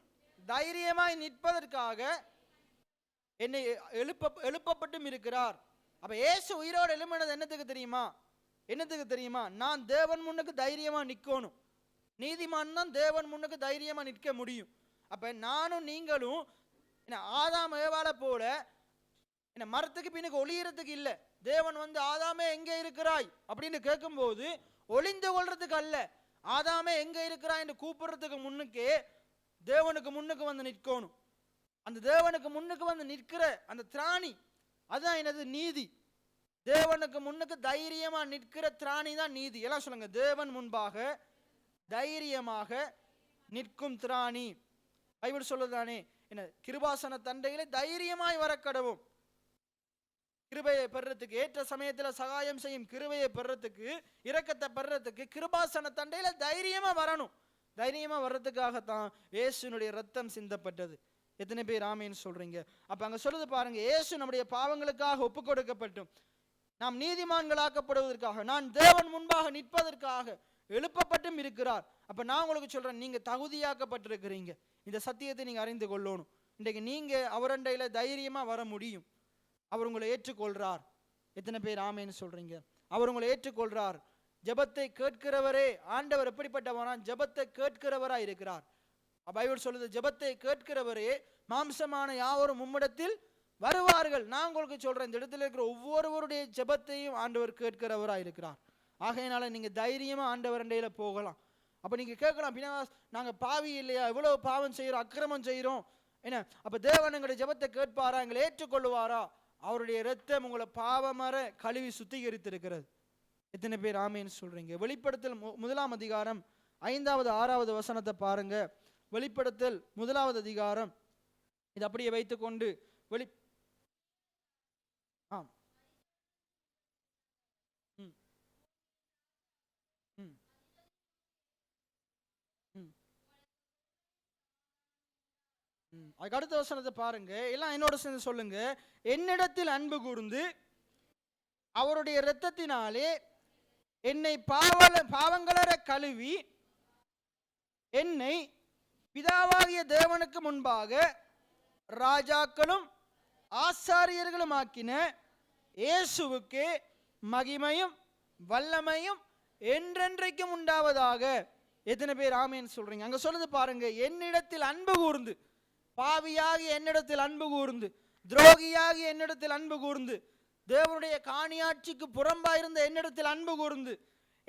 Speaker 1: தைரியமாய் நிற்பதற்காக என்னை எழுப்பப்பட்டும் இருக்கிறார். அப்ப இயேசு உயிரோடு எழுப்பினது என்னத்துக்கு தெரியுமா? என்னத்துக்கு தெரியுமா? நான் தேவன் முன்னுக்கு தைரியமா நிற்கணும். நீதிமான் தான் தேவன் முன்னுக்கு தைரியமா நிற்க முடியும். அப்ப நானும் நீங்களும் ஆதாம் ஏவாள போல மரத்துக்கு பின்னுக்கு ஒளியறதுக்கு இல்லை. தேவன் வந்து ஆதாமே எங்கே இருக்கிறாய் அப்படின்னு கேட்கும்போது ஒளிந்து கொள்றதுக்கு அல்ல, ஆதாமே எங்க இருக்கிறாய் என்று கூப்பிடுறதுக்கு முன்னுக்கே தேவனுக்கு முன்னுக்கு வந்து நிற்கணும். அந்த தேவனுக்கு முன்னுக்கு வந்து நிற்கிற அந்த திராணி அதுதான் எனது நீதி. தேவனுக்கு முன்னுக்கு தைரியமா நிற்கிற திராணி தான் நீதி. எல்லாம் சொல்லுங்க. தேவன் முன்பாக தைரியமாக நிற்கும் திராணி. பைபிள் சொல்லுதானே, என்ன கிருபாசன தண்டையிலே தைரியமாய் வர கடவும். கிருபையை பெறத்துக்கு, ஏற்ற சமயத்தில் சகாயம் செய்யும் கிருபையை பெறத்துக்கு, இரக்கத்தை பெறத்துக்கு கிருபாசன தண்டையில தைரியமா வரணும். தைரியமா வர்றதுக்காகத்தான் இயேசுனுடைய ரத்தம் சிந்தப்பட்டது. எத்தனை பேர் ஆமேன்னு சொல்றீங்க? அப்ப அங்க சொல்லுது பாருங்க, இயேசு நம்முடைய பாவங்களுக்காக ஒப்பு கொடுக்கப்பட்டும் நாம் நீதிமான்களாக்கப்படுவதற்காக, நான் தேவன் முன்பாக நிற்பதற்காக எழுப்பப்பட்டும் இருக்கிறார். அப்ப நான் உங்களுக்கு சொல்றேன், நீங்க தகுதியாக்கப்பட்டிருக்கிறீங்க. இந்த சத்தியத்தை நீங்க அறிந்து கொள்ளணும். இன்றைக்கு நீங்க அவரண்டையில தைரியமா வர முடியும். அவர் உங்களை ஏற்றுக்கொள்றார். எத்தனை பேர் ஆமேன்னு சொல்றீங்க? அவர் உங்களை ஏற்றுக்கொள்றார். ஜெபத்தை கேட்கிறவரே ஆண்டவர் எப்படிப்பட்டவரா? ஜெபத்தை கேட்கிறவரா இருக்கிறார். பைபிள் சொல்லுது, ஜெபத்தை கேட்கிறவரே மாம்சமான யாவரும் உம்மிடத்தில் வருவார்கள். நான் உங்களுக்கு சொல்றேன், இந்த இடத்துல இருக்கிற ஒவ்வொருவருடைய ஜெபத்தையும் ஆண்டவர் கேட்கிறவரா இருக்கிறார். ஆகையினால நீங்க தைரியமா ஆண்டவர் அண்டையில போகலாம். அப்ப நீங்க கேட்கலாம், பின்னா நாங்க பாவி இல்லையா, எவ்வளவு பாவம் செய்யறோம், அக்கிரமம் செய்யறோம், என்ன அப்ப தேவன் எங்களுடைய ஜெபத்தை கேட்பாரா, எங்களை ஏற்றுக்கொள்ளுவாரா? அவருடைய இரத்தம் உங்களை பாவமர கழுவி சுத்திகரித்திருக்கிறது. எத்தனை பேர் ஆமேன்னு சொல்றீங்க? வெளிப்படுத்தல் 1 அதிகாரம் 5வது 6வது வசனத்தை பாருங்க. வெளிப்படுத்தல் 1 அதிகாரம். இது அப்படியே வைத்துக்கொண்டு வெளி ஆம் அதுக்கு அடுத்த வசனத்தை பாருங்க. எல்லாம் என்னோட சேர்ந்து சொல்லுங்க. என்னிடத்தில் அன்பு கூர்ந்து அவருடைய இரத்தத்தினாலே என்னை பாவங்களற கழுவி என்னை பிதாவாகிய தேவனுக்கு முன்பாக ராஜாக்களும் ஆசாரியர்களும் ஆக்கின இயேசுவுக்கு மகிமையும் வல்லமையும் என்றென்றைக்கும் உண்டாவதாக. எத்தனை பேர் ஆமேன்னு சொல்றீங்க? அங்க சொல்லுது பாருங்க, என்னிடத்தில் அன்பு கூர்ந்து, பாவியாகி என்னிடத்தில் அன்பு கூர்ந்து, துரோகியாகி என்னிடத்தில் அன்பு கூர்ந்து, தேவனுடைய காணியாட்சிக்கு புறம்பாயிருந்த என்னிடத்தில் அன்பு கூர்ந்து,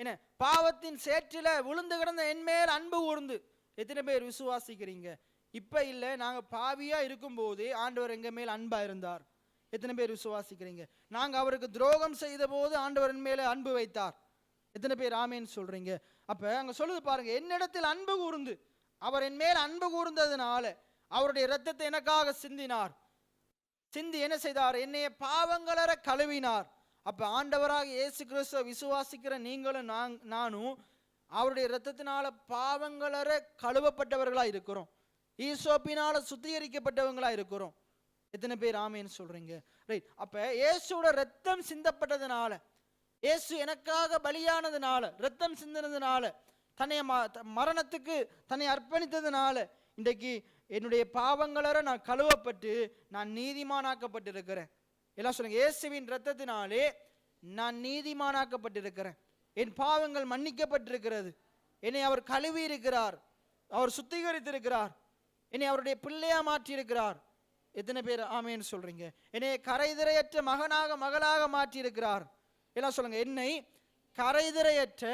Speaker 1: என்ன பாவத்தின் சேற்றில விழுந்து கிடந்த என் மேல் அன்பு கூர்ந்து. எத்தனை பேர் விசுவாசிக்கிறீங்க? இப்ப இல்ல, நாங்க பாவியா இருக்கும் போதே ஆண்டவர் எங்க மேல் அன்பா இருந்தார். எத்தனை பேர் விசுவாசிக்கிறீங்க? நாங்க அவருக்கு துரோகம் செய்த போது ஆண்டவர் மேல அன்பு வைத்தார். எத்தனை பேர் ஆமேன்னு சொல்றீங்க? அப்ப அங்க சொல்லுது பாருங்க, என்னிடத்தில் அன்பு கூர்ந்து, அவர் என் மேல் அன்பு கூர்ந்ததுனால அவருடைய இரத்தத்தை எனக்காக சிந்தினார். சிந்தி என்ன செய்தார்? என்னைய பாவங்களற கழுவினார். அப்ப ஆண்டவராக இயேசு கிறிஸ்துவை விசுவாசிக்கிற நீங்களும் நானும் அவருடைய இரத்தத்தினால பாவங்களற கழுவப்பட்டவர்களா இருக்கிறோம். ஈசோப்பினால சுத்திகரிக்கப்பட்டவங்களா இருக்கிறோம். எத்தனை பேர் ஆமேன்னு சொல்றீங்க? ரைட். அப்ப இயேசுவோட ரத்தம் சிந்தப்பட்டதுனால, இயேசு எனக்காக பலியானதுனால, ரத்தம் சிந்தினதுனால, தன்னை மரணத்துக்கு தன்னை அர்ப்பணித்ததுனால இன்றைக்கு என்னுடைய பாவங்களற நான் கழுவப்பட்டு நான் நீதிமானாக்கப்பட்டிருக்கிறேன். எல்லாம் சொல்லுங்க, இயேசுவின் ரத்தத்தினாலே நான் நீதிமானாக்கப்பட்டிருக்கிறேன். என் பாவங்கள் மன்னிக்கப்பட்டிருக்கிறது. என்னை அவர் கழுவி இருக்கிறார், அவர் சுத்திகரித்திருக்கிறார், என்னை அவருடைய பிள்ளையா மாற்றி இருக்கிறார். எத்தனை பேர் ஆமேன்னு சொல்றீங்க? என்னை கரைதிரையற்ற மகளாக மாற்றி இருக்கிறார். எல்லாம் சொல்லுங்க, என்னை கரைதிரையற்ற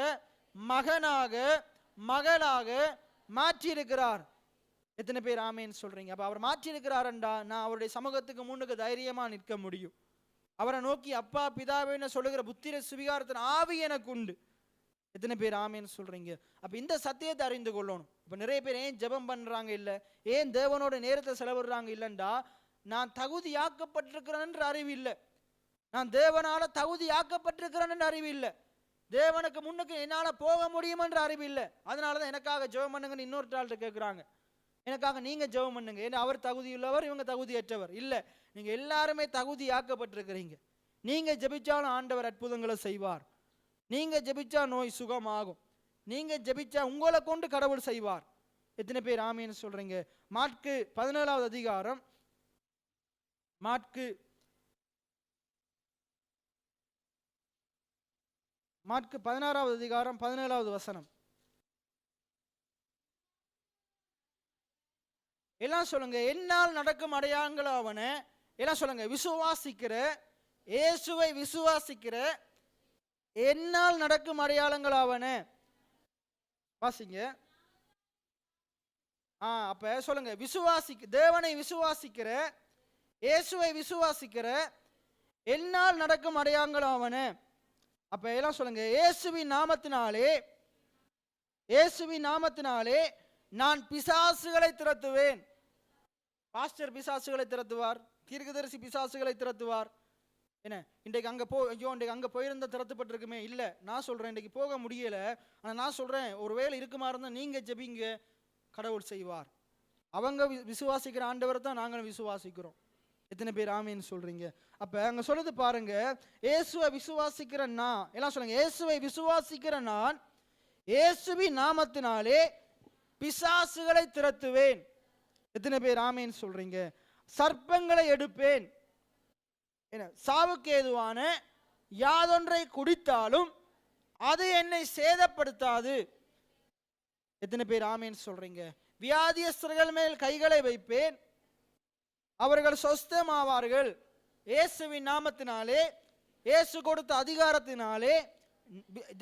Speaker 1: மகளாக மாற்றி இருக்கிறார். எத்தனை பேர் ஆமேன்னு சொல்றீங்க? அப்ப அவர் மாற்றி இருக்கிறாரண்டா நான் அவருடைய சமூகத்துக்கு முன்னுக்கு தைரியமா நிற்க முடியும். அவரை நோக்கி அப்பா பிதாவேன்னு சொல்லுகிற புத்திர சுவிகாரத்தின் ஆவி எனக்கு உண்டு. எத்தனை பேர் ஆமேன்னு சொல்றீங்க? அப்ப இந்த சத்தியத்தை அறிந்து கொள்ளணும். இப்ப நிறைய பேர் ஏன் ஜெபம் பண்றாங்க இல்ல, ஏன் தேவனோட நேரத்தை செலவிடுறாங்க இல்லைண்டா, நான் தகுதியாக்கப்பட்டிருக்கிறேன் அறிவு இல்லை, நான் தேவனால தகுதியாக்கப்பட்டிருக்கிறேன் அறிவு இல்லை, தேவனுக்கு முன்னுக்கு என்னால போக முடியும் என்ற அறிவு இல்லை. அதனாலதான் எனக்காக ஜெபம் பண்ணுங்கன்னு இன்னொரு ஆள்கிட்ட கேட்குறாங்க. எனக்காக நீங்க ஜெபம் பண்ணுங்க, ஏன்னா அவர் தகுதியுள்ளவர், இவங்க தகுதியற்றவர் இல்லை. நீங்க எல்லாருமே தகுதியாக்கப்பட்டிருக்கிறீங்க. நீங்க ஜெபிச்சாலும் ஆண்டவர் அற்புதங்களை செய்வார். நீங்க ஜெபிச்சா நோய் சுகமாகும். நீங்க ஜெபிச்சா உங்களை கொண்டு கடவுள் செய்வார். எத்தனை பேர் ஆமீன்னு சொல்றீங்க? மாற்கு 17வது அதிகாரம், மாற்கு 16வது அதிகாரம் 17வது வசனம். எல்லாம் சொல்லுங்க. என்னால் நடக்கும் அடையாளங்களாவன, எல்லாம் சொல்லுங்க. விசுவாசிக்கிற, இயேசுவை விசுவாசிக்கிற என்னால் நடக்கும் அடையாளங்களாவன. வாசிங்க. அப்ப சொல்லுங்க. தேவனை விசுவாசிக்கிற, இயேசுவை விசுவாசிக்கிற என்னால் நடக்கும் அடையாளங்களாவன. அப்ப எல்லாம் சொல்லுங்க. இயேசுவின் நாமத்தினாலே நான் பிசாசுகளை திரட்டுவேன். பாஸ்டர் பிசாசுகளை திரட்டுவார், தீர்க்கதரிசி பிசாசுகளை திரட்டுவார். என்ன இன்றைக்கு அங்கே இன்றைக்கு அங்கே போயிருந்தா திறத்துப்பட்டிருக்குமே? இல்லை, நான் சொல்கிறேன் இன்றைக்கு போக முடியலை. ஆனால் நான் சொல்கிறேன் ஒருவேளை இருக்குமா இருந்தால் நீங்கள் ஜெபிங்க, கடவுள் செய்வார். அவங்க விசுவாசிக்கிற ஆண்டவரை தான் நாங்களும் விசுவாசிக்கிறோம். எத்தனை பேர் ஆமீன்னு சொல்கிறீங்க? அப்போ அங்கே சொல்லுது பாருங்க. இயேசுவை விசுவாசிக்கிற நான், எல்லாம் சொல்லுங்க. இயேசுவை விசுவாசிக்கிற நான் இயேசுவின் நாமத்தினாலே பிசாசுகளை திரட்டுவேன். எத்தனை பேர் ஆமீன்னு சொல்கிறீங்க? சர்ப்பங்களை எடுப்பேன். சாவுக்கு ஏதுவான யாதொன்றை குடித்தாலும் அது என்னை சேதப்படுத்தாது. எத்தனை பேர் ஆமீன் சொல்றீங்க? வியாதியஸ்தர்கள் மேல் கைகளை வைப்பேன், அவர்கள் சொஸ்தமாவார்கள். இயேசுவின் நாமத்தினாலே, இயேசு கொடுத்த அதிகாரத்தினாலே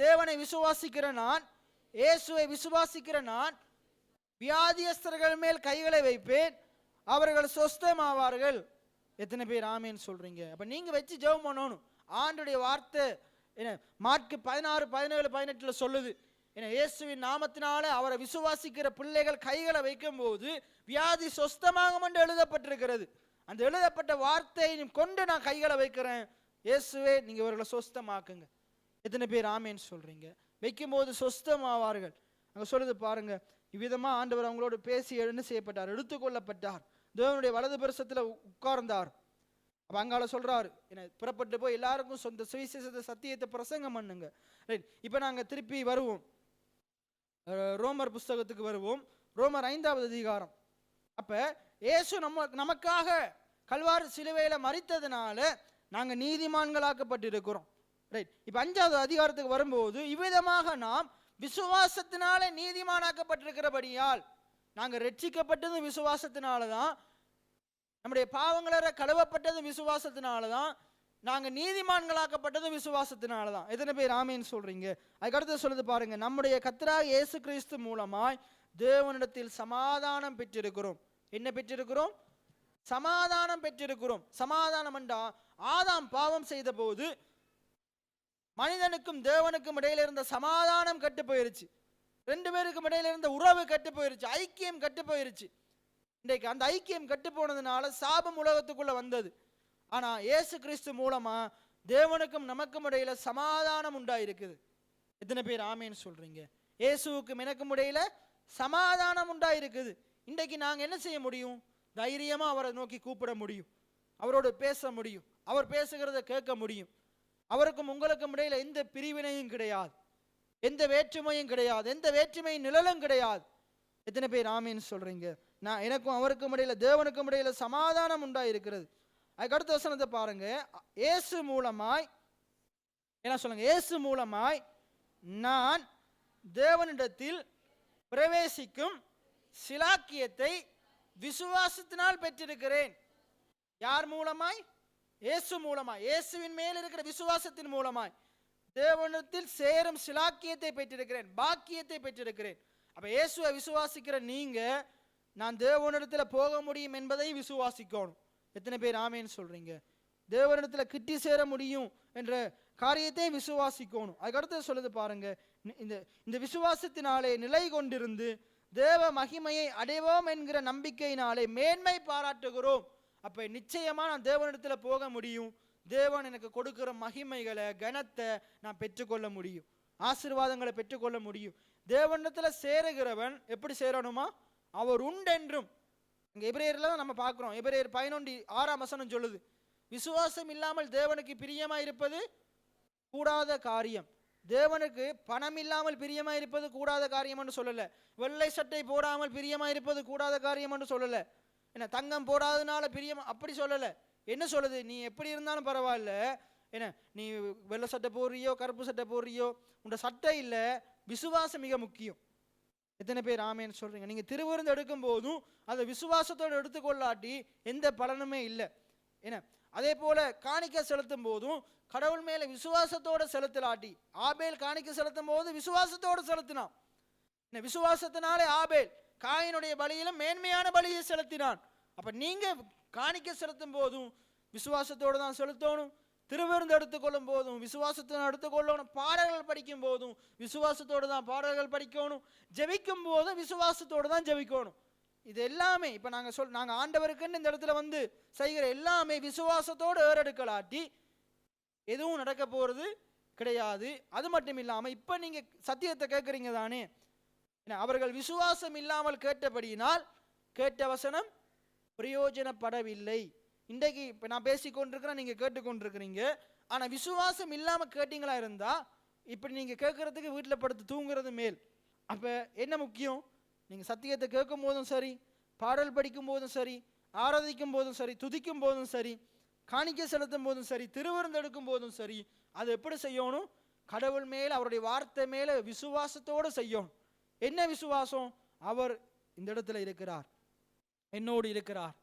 Speaker 1: தேவனை விசுவாசிக்கிற நான், இயேசுவை விசுவாசிக்கிற நான் வியாதியஸ்தர்கள் மேல் கைகளை வைப்பேன், அவர்கள் சொஸ்தமாவார்கள். எத்தனை பேர் ஆமேன்னு சொல்றீங்க? அப்ப நீங்க வச்சு ஜெபம் பண்ணணும். ஆண்டுடைய வார்த்தை என்ன மாற்கு 16, 17, 18 சொல்லுது. இயேசுவின் நாமத்தினால அவரை விசுவாசிக்கிற பிள்ளைகள் கைகளை வைக்கும் போது வியாதி சொஸ்தமாகும் என்று எழுதப்பட்டிருக்கிறது. அந்த எழுதப்பட்ட வார்த்தையை கொண்டு நான் கைகளை வைக்கிறேன். இயேசுவே நீங்க இவர்களை சொஸ்தமாக்குங்க. எத்தனை பேர் ஆமேன்னு சொல்றீங்க? வைக்கும் போது சொஸ்தமாவார்கள். அங்க சொல்லுது பாருங்க. இவ்விதமா ஆண்டவர் அவங்களோடு பேசி என்ன செய்யப்பட்டார்? எடுத்துக்கொள்ளப்பட்டார். தேவனுடைய வலது பரிசத்துல உட்கார்ந்தார். அப்ப அங்கால சொல்றாரு, புறப்பட்டு போய் எல்லாருக்கும் சொந்த சுவிசேஷ சத்தியத்தை பிரசங்கம் பண்ணுங்க. ரைட். இப்ப நாங்க திருப்பி வருவோம், ரோமர் புஸ்தகத்துக்கு வருவோம். ரோமர் 5வது அதிகாரம். அப்ப இயேசு நமக்காக கல்வாரி சிலுவையில மரித்ததுனால நாங்க நீதிமான்களாக்கப்பட்டிருக்கிறோம். ரைட். இப்ப 5வது அதிகாரத்துக்கு வரும்போது இவ்விதமாக நாம் விசுவாசத்தினால நீதிமானாக்கப்பட்டிருக்கிறபடியால், நாங்க ரட்சிக்கப்பட்டது விசுவாசத்தினாலதான், நம்முடைய பாவங்கள கழுவப்பட்டது விசுவாசத்தினாலதான், நாங்க நீதிமான்களாக்கப்பட்டது விசுவாசத்தினாலதான். எத்தனை பேர் ஆமீன் சொல்றீங்க? அதுக்கடுத்து சொல்லுது பாருங்க. நம்முடைய கர்த்தராகிய இயேசு கிறிஸ்து மூலமாய் தேவனிடத்தில் சமாதானம் பெற்றிருக்கிறோம். என்ன பெற்றிருக்கிறோம்? சமாதானம் பெற்றிருக்கிறோம். சமாதானம் என்றா, ஆதாம் பாவம் செய்த போது மனிதனுக்கும் தேவனுக்கும் இடையில இருந்த சமாதானம் கெட்டு போயிருச்சு. 2 பேருக்கும் இடையில இருந்த உறவு கெட்டு போயிருச்சு, ஐக்கியம் கெட்டு போயிருச்சு. இன்றைக்கு அந்த ஐக்கியம் கெட்டு போனதுனால சாபம் உலகத்துக்குள்ள வந்தது. ஆனா இயேசு கிறிஸ்து மூலமா தேவனுக்கும் நமக்கும் இடையில சமாதானம் உண்டாயிருக்குது. எத்தனை பேர் ஆமீன் சொல்றீங்க? இயேசுவுக்கும் எனக்கும் இடையில சமாதானம் உண்டாயிருக்குது. இன்றைக்கு நாங்க என்ன செய்ய முடியும்? தைரியமா அவரை நோக்கி கூப்பிட முடியும், அவரோடு பேச முடியும், அவர் பேசுகிறத கேட்க முடியும். அவருக்கும் உங்களுக்கும் இடையில எந்த பிரிவினையும் கிடையாது, எந்த வேற்றுமையும் கிடையாது, எந்த வேற்றுமையும் நிழலும் கிடையாது. எத்தனை பேர் ஆமீன் சொல்றீங்க? நான் எனக்கும் அவருக்கும் இடையில தேவனுக்கும் இடையில சமாதானம் உண்டாயிருக்கிறது. அதுக்கு அடுத்த வசனத்தை பாருங்க. இயேசு மூலமாய் என்ன சொல்லுங்க? இயேசு மூலமாய் நான் தேவனிடத்தில் பிரவேசிக்கும் சிலாக்கியத்தை விசுவாசத்தினால் பெற்றிருக்கிறேன். யார் மூலமாய்? இயேசு மூலமாய். இயேசுவின் மேல் இருக்கிற விசுவாசத்தின் மூலமாய் தேவனிடத்தில் சேரும் சிலாக்கியத்தை பெற்றிருக்கிறேன், பாக்கியத்தை பெற்றிருக்கிறேன். அப்ப இயேசுவை விசுவாசிக்கிற நீங்க நான் தேவனிடத்துல போக முடியும் என்பதையும் விசுவாசிக்கணும். எத்தனை பேர் ஆமேன்னு சொல்றீங்க? தேவனிடத்துல கிட்டி சேர முடியும் என்ற காரியத்தையும் விசுவாசிக்கணும். அதுக்கடுத்து சொல்லுது பாருங்க, இந்த இந்த விசுவாசத்தினாலே நிலை கொண்டிருந்து தேவ மகிமையை அடைவோம் என்கிற நம்பிக்கையினாலே மேன்மை பாராட்டுகிறோம். அப்ப நிச்சயமா நான் தேவனிடத்துல போக முடியும். தேவன் எனக்கு கொடுக்கிற மகிமைகளை, கனத்தை நான் பெற்றுக்கொள்ள முடியும், ஆசீர்வாதங்களை பெற்றுக்கொள்ள முடியும். தேவனிடத்துல சேருகிறவன் எப்படி சேரணுமா? அவர் உண்டென்றும். இங்க எபிரேயர்ல தான் நம்ம பார்க்கிறோம். எபிரேயர் 11:6 சொல்லுது, விசுவாசம் இல்லாமல் தேவனுக்கு பிரியமா இருப்பது கூடாத காரியம். தேவனுக்கு பணம் இல்லாமல் பிரியமா இருப்பது கூடாத காரியம் என்று சொல்லல. வெள்ளை சட்டை போடாமல் பிரியமா இருப்பது கூடாத காரியம் என்று சொல்லல. என்ன தங்கம் போடாதனால பிரியம் அப்படி சொல்லல. என்ன சொல்லுது? நீ எப்படி இருந்தாலும் பரவாயில்ல, என்ன நீ வெள்ளை சட்டை போடுறியோ கருப்பு சட்டை போடுறியோ, உன்னோட சட்டை இல்ல, விசுவாசம் மிக முக்கியம். எத்தனை பேர் ஆமேன்னு சொல்றீங்க? நீங்க திருவிருந்து எடுக்கும் போதும் அதை விசுவாசத்தோடு எடுத்துக்கொள்ளாட்டி எந்த பலனுமே இல்லை. என்ன அதே போல காணிக்கை செலுத்தும் போதும் கடவுள் மேல விசுவாசத்தோடு செலுத்தலாட்டி, ஆபேல் காணிக்கை செலுத்தும் போது விசுவாசத்தோடு செலுத்தினான். விசுவாசத்தினாலே ஆபேல் காயினுடைய பலியிலும் மேன்மையான பலியை செலுத்தினான். அப்ப நீங்க காணிக்கை செலுத்தும் போதும் விசுவாசத்தோடு தான் செலுத்தணும். திருவிருந்து எடுத்துக்கொள்ளும் போதும் விசுவாசத்தை எடுத்துக்கொள்ளணும். பாடல்கள் படிக்கும் போதும் விசுவாசத்தோடு தான் பாடல்கள் படிக்கணும். ஜெபிக்கும் போதும் விசுவாசத்தோடு தான் ஜெபிக்கணும். இது எல்லாமே இப்ப நாங்க ஆண்டவருக்குன்னு இந்த இடத்துல வந்து செய்கிற எல்லாமே விசுவாசத்தோடு ஏறெடுக்கலாட்டி எதுவும் நடக்க போறது கிடையாது. அது மட்டும் இல்லாம இப்ப நீங்க சத்தியத்தை கேட்கறீங்க தானே, அவர்கள் விசுவாசம் இல்லாமல் கேட்டபடியினால் கேட்ட வசனம் பிரயோஜனப்படவில்லை. இன்றைக்கு இப்ப நான் பேசிக்கொண்டிருக்கிறேன், நீங்க கேட்டுக்கொண்டிருக்கிறீங்க. ஆனா விசுவாசம் இல்லாம கேட்டீங்களா இருந்தா இப்படி நீங்க கேட்கறதுக்கு வீட்டுல படுத்து தூங்குறது மேல். அப்ப என்ன முக்கியம்? நீங்க சத்தியத்தை கேட்கும் போதும் சரி, பாடல் படிக்கும் போதும் சரி, ஆராதிக்கும் போதும் சரி, துதிக்கும் போதும் சரி, காணிக்கை செலுத்தும் போதும் சரி, திருவிருந்து எடுக்கும் போதும் சரி, அது எப்படி செய்யணும்? கடவுள் மேல, அவருடைய வார்த்தை மேல விசுவாசத்தோடு செய்யணும். என்ன விசுவாசம்? அவர் இந்த இடத்துல இருக்கிறார், என்னோடு இருக்கிறார்,